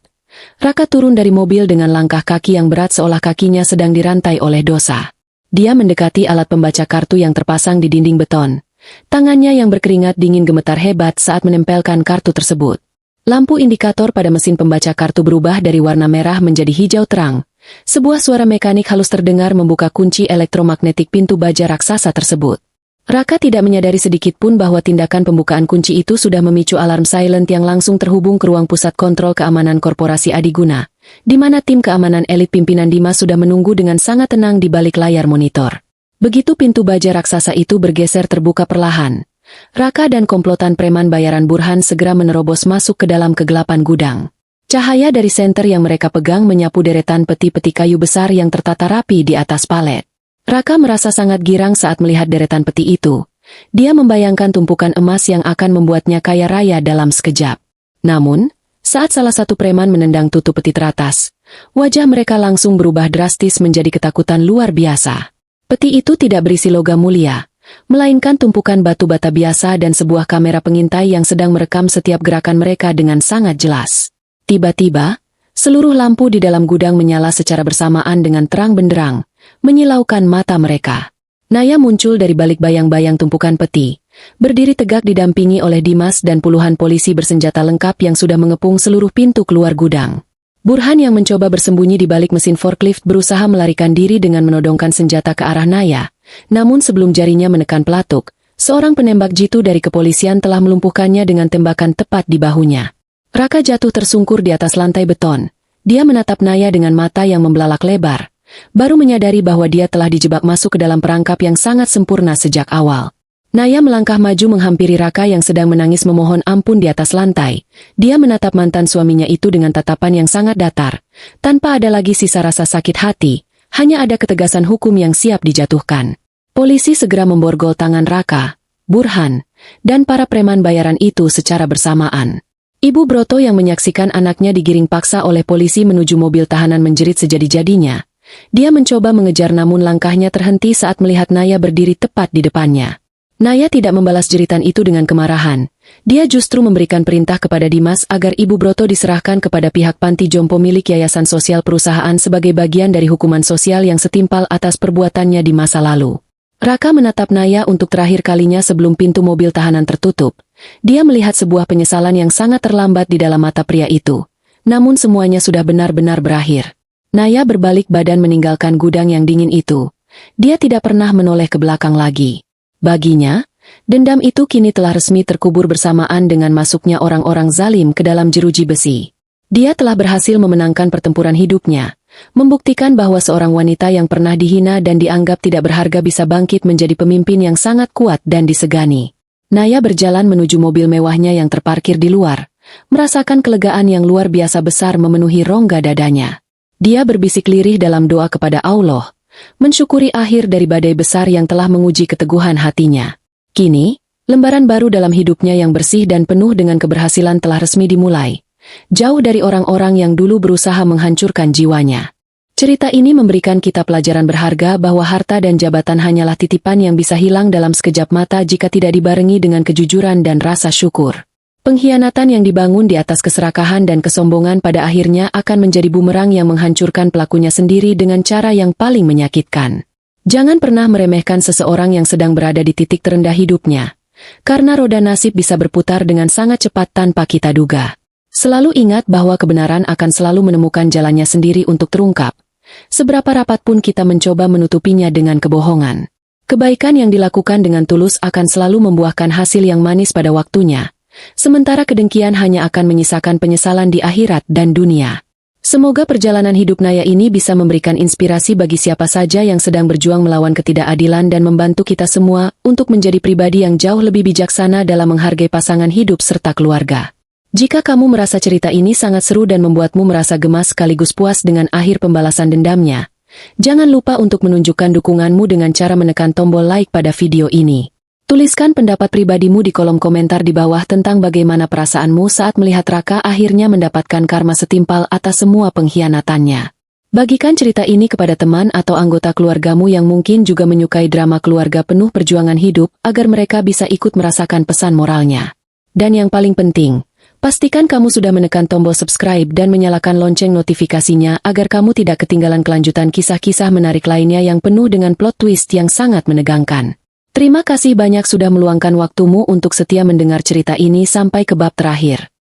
Raka turun dari mobil dengan langkah kaki yang berat seolah kakinya sedang dirantai oleh dosa. Dia mendekati alat pembaca kartu yang terpasang di dinding beton. Tangannya yang berkeringat dingin gemetar hebat saat menempelkan kartu tersebut. Lampu indikator pada mesin pembaca kartu berubah dari warna merah menjadi hijau terang. Sebuah suara mekanik halus terdengar membuka kunci elektromagnetik pintu baja raksasa tersebut. Raka tidak menyadari sedikit pun bahwa tindakan pembukaan kunci itu sudah memicu alarm silent yang langsung terhubung ke ruang pusat kontrol keamanan korporasi Adiguna, di mana tim keamanan elit pimpinan Dimas sudah menunggu dengan sangat tenang di balik layar monitor. Begitu pintu baja raksasa itu bergeser terbuka perlahan, Raka dan komplotan preman bayaran Burhan segera menerobos masuk ke dalam kegelapan gudang. Cahaya dari senter yang mereka pegang menyapu deretan peti-peti kayu besar yang tertata rapi di atas palet. Raka merasa sangat girang saat melihat deretan peti itu. Dia membayangkan tumpukan emas yang akan membuatnya kaya raya dalam sekejap. Namun, saat salah satu preman menendang tutup peti teratas, wajah mereka langsung berubah drastis menjadi ketakutan luar biasa. Peti itu tidak berisi logam mulia, melainkan tumpukan batu bata biasa dan sebuah kamera pengintai yang sedang merekam setiap gerakan mereka dengan sangat jelas. Tiba-tiba, seluruh lampu di dalam gudang menyala secara bersamaan dengan terang benderang, menyilaukan mata mereka. Naya muncul dari balik bayang-bayang tumpukan peti, berdiri tegak didampingi oleh Dimas dan puluhan polisi bersenjata lengkap yang sudah mengepung seluruh pintu keluar gudang. Burhan yang mencoba bersembunyi di balik mesin forklift berusaha melarikan diri dengan menodongkan senjata ke arah Naya, namun sebelum jarinya menekan pelatuk, seorang penembak jitu dari kepolisian telah melumpuhkannya dengan tembakan tepat di bahunya. Raka jatuh tersungkur di atas lantai beton. Dia menatap Naya dengan mata yang membelalak lebar, baru menyadari bahwa dia telah dijebak masuk ke dalam perangkap yang sangat sempurna sejak awal. Naya melangkah maju menghampiri Raka yang sedang menangis memohon ampun di atas lantai. Dia menatap mantan suaminya itu dengan tatapan yang sangat datar, tanpa ada lagi sisa rasa sakit hati, hanya ada ketegasan hukum yang siap dijatuhkan. Polisi segera memborgol tangan Raka, Burhan, dan para preman bayaran itu secara bersamaan. Ibu Broto yang menyaksikan anaknya digiring paksa oleh polisi menuju mobil tahanan menjerit sejadi-jadinya. Dia mencoba mengejar namun langkahnya terhenti saat melihat Naya berdiri tepat di depannya. Naya tidak membalas jeritan itu dengan kemarahan. Dia justru memberikan perintah kepada Dimas agar Ibu Broto diserahkan kepada pihak panti jompo milik Yayasan Sosial Perusahaan sebagai bagian dari hukuman sosial yang setimpal atas perbuatannya di masa lalu. Raka menatap Naya untuk terakhir kalinya sebelum pintu mobil tahanan tertutup. Dia melihat sebuah penyesalan yang sangat terlambat di dalam mata pria itu. Namun semuanya sudah benar-benar berakhir. Naya berbalik badan meninggalkan gudang yang dingin itu. Dia tidak pernah menoleh ke belakang lagi. Baginya, dendam itu kini telah resmi terkubur bersamaan dengan masuknya orang-orang zalim ke dalam jeruji besi. Dia telah berhasil memenangkan pertempuran hidupnya, membuktikan bahwa seorang wanita yang pernah dihina dan dianggap tidak berharga bisa bangkit menjadi pemimpin yang sangat kuat dan disegani. Naya berjalan menuju mobil mewahnya yang terparkir di luar, merasakan kelegaan yang luar biasa besar memenuhi rongga dadanya. Dia berbisik lirih dalam doa kepada Allah, mensyukuri akhir dari badai besar yang telah menguji keteguhan hatinya. Kini, lembaran baru dalam hidupnya yang bersih dan penuh dengan keberhasilan telah resmi dimulai, jauh dari orang-orang yang dulu berusaha menghancurkan jiwanya. Cerita ini memberikan kita pelajaran berharga bahwa harta dan jabatan hanyalah titipan yang bisa hilang dalam sekejap mata jika tidak dibarengi dengan kejujuran dan rasa syukur. Pengkhianatan yang dibangun di atas keserakahan dan kesombongan pada akhirnya akan menjadi bumerang yang menghancurkan pelakunya sendiri dengan cara yang paling menyakitkan. Jangan pernah meremehkan seseorang yang sedang berada di titik terendah hidupnya, karena roda nasib bisa berputar dengan sangat cepat tanpa kita duga. Selalu ingat bahwa kebenaran akan selalu menemukan jalannya sendiri untuk terungkap. Seberapa rapat pun kita mencoba menutupinya dengan kebohongan. Kebaikan yang dilakukan dengan tulus akan selalu membuahkan hasil yang manis pada waktunya, sementara kedengkian hanya akan menyisakan penyesalan di akhirat dan dunia. Semoga perjalanan hidup Naya ini bisa memberikan inspirasi bagi siapa saja yang sedang berjuang melawan ketidakadilan dan membantu kita semua untuk menjadi pribadi yang jauh lebih bijaksana dalam menghargai pasangan hidup serta keluarga. Jika kamu merasa cerita ini sangat seru dan membuatmu merasa gemas sekaligus puas dengan akhir pembalasan dendamnya, jangan lupa untuk menunjukkan dukunganmu dengan cara menekan tombol like pada video ini. Tuliskan pendapat pribadimu di kolom komentar di bawah tentang bagaimana perasaanmu saat melihat Raka akhirnya mendapatkan karma setimpal atas semua pengkhianatannya. Bagikan cerita ini kepada teman atau anggota keluargamu yang mungkin juga menyukai drama keluarga penuh perjuangan hidup agar mereka bisa ikut merasakan pesan moralnya. Dan yang paling penting, pastikan kamu sudah menekan tombol subscribe dan menyalakan lonceng notifikasinya agar kamu tidak ketinggalan kelanjutan kisah-kisah menarik lainnya yang penuh dengan plot twist yang sangat menegangkan. Terima kasih banyak sudah meluangkan waktumu untuk setia mendengar cerita ini sampai ke bab terakhir.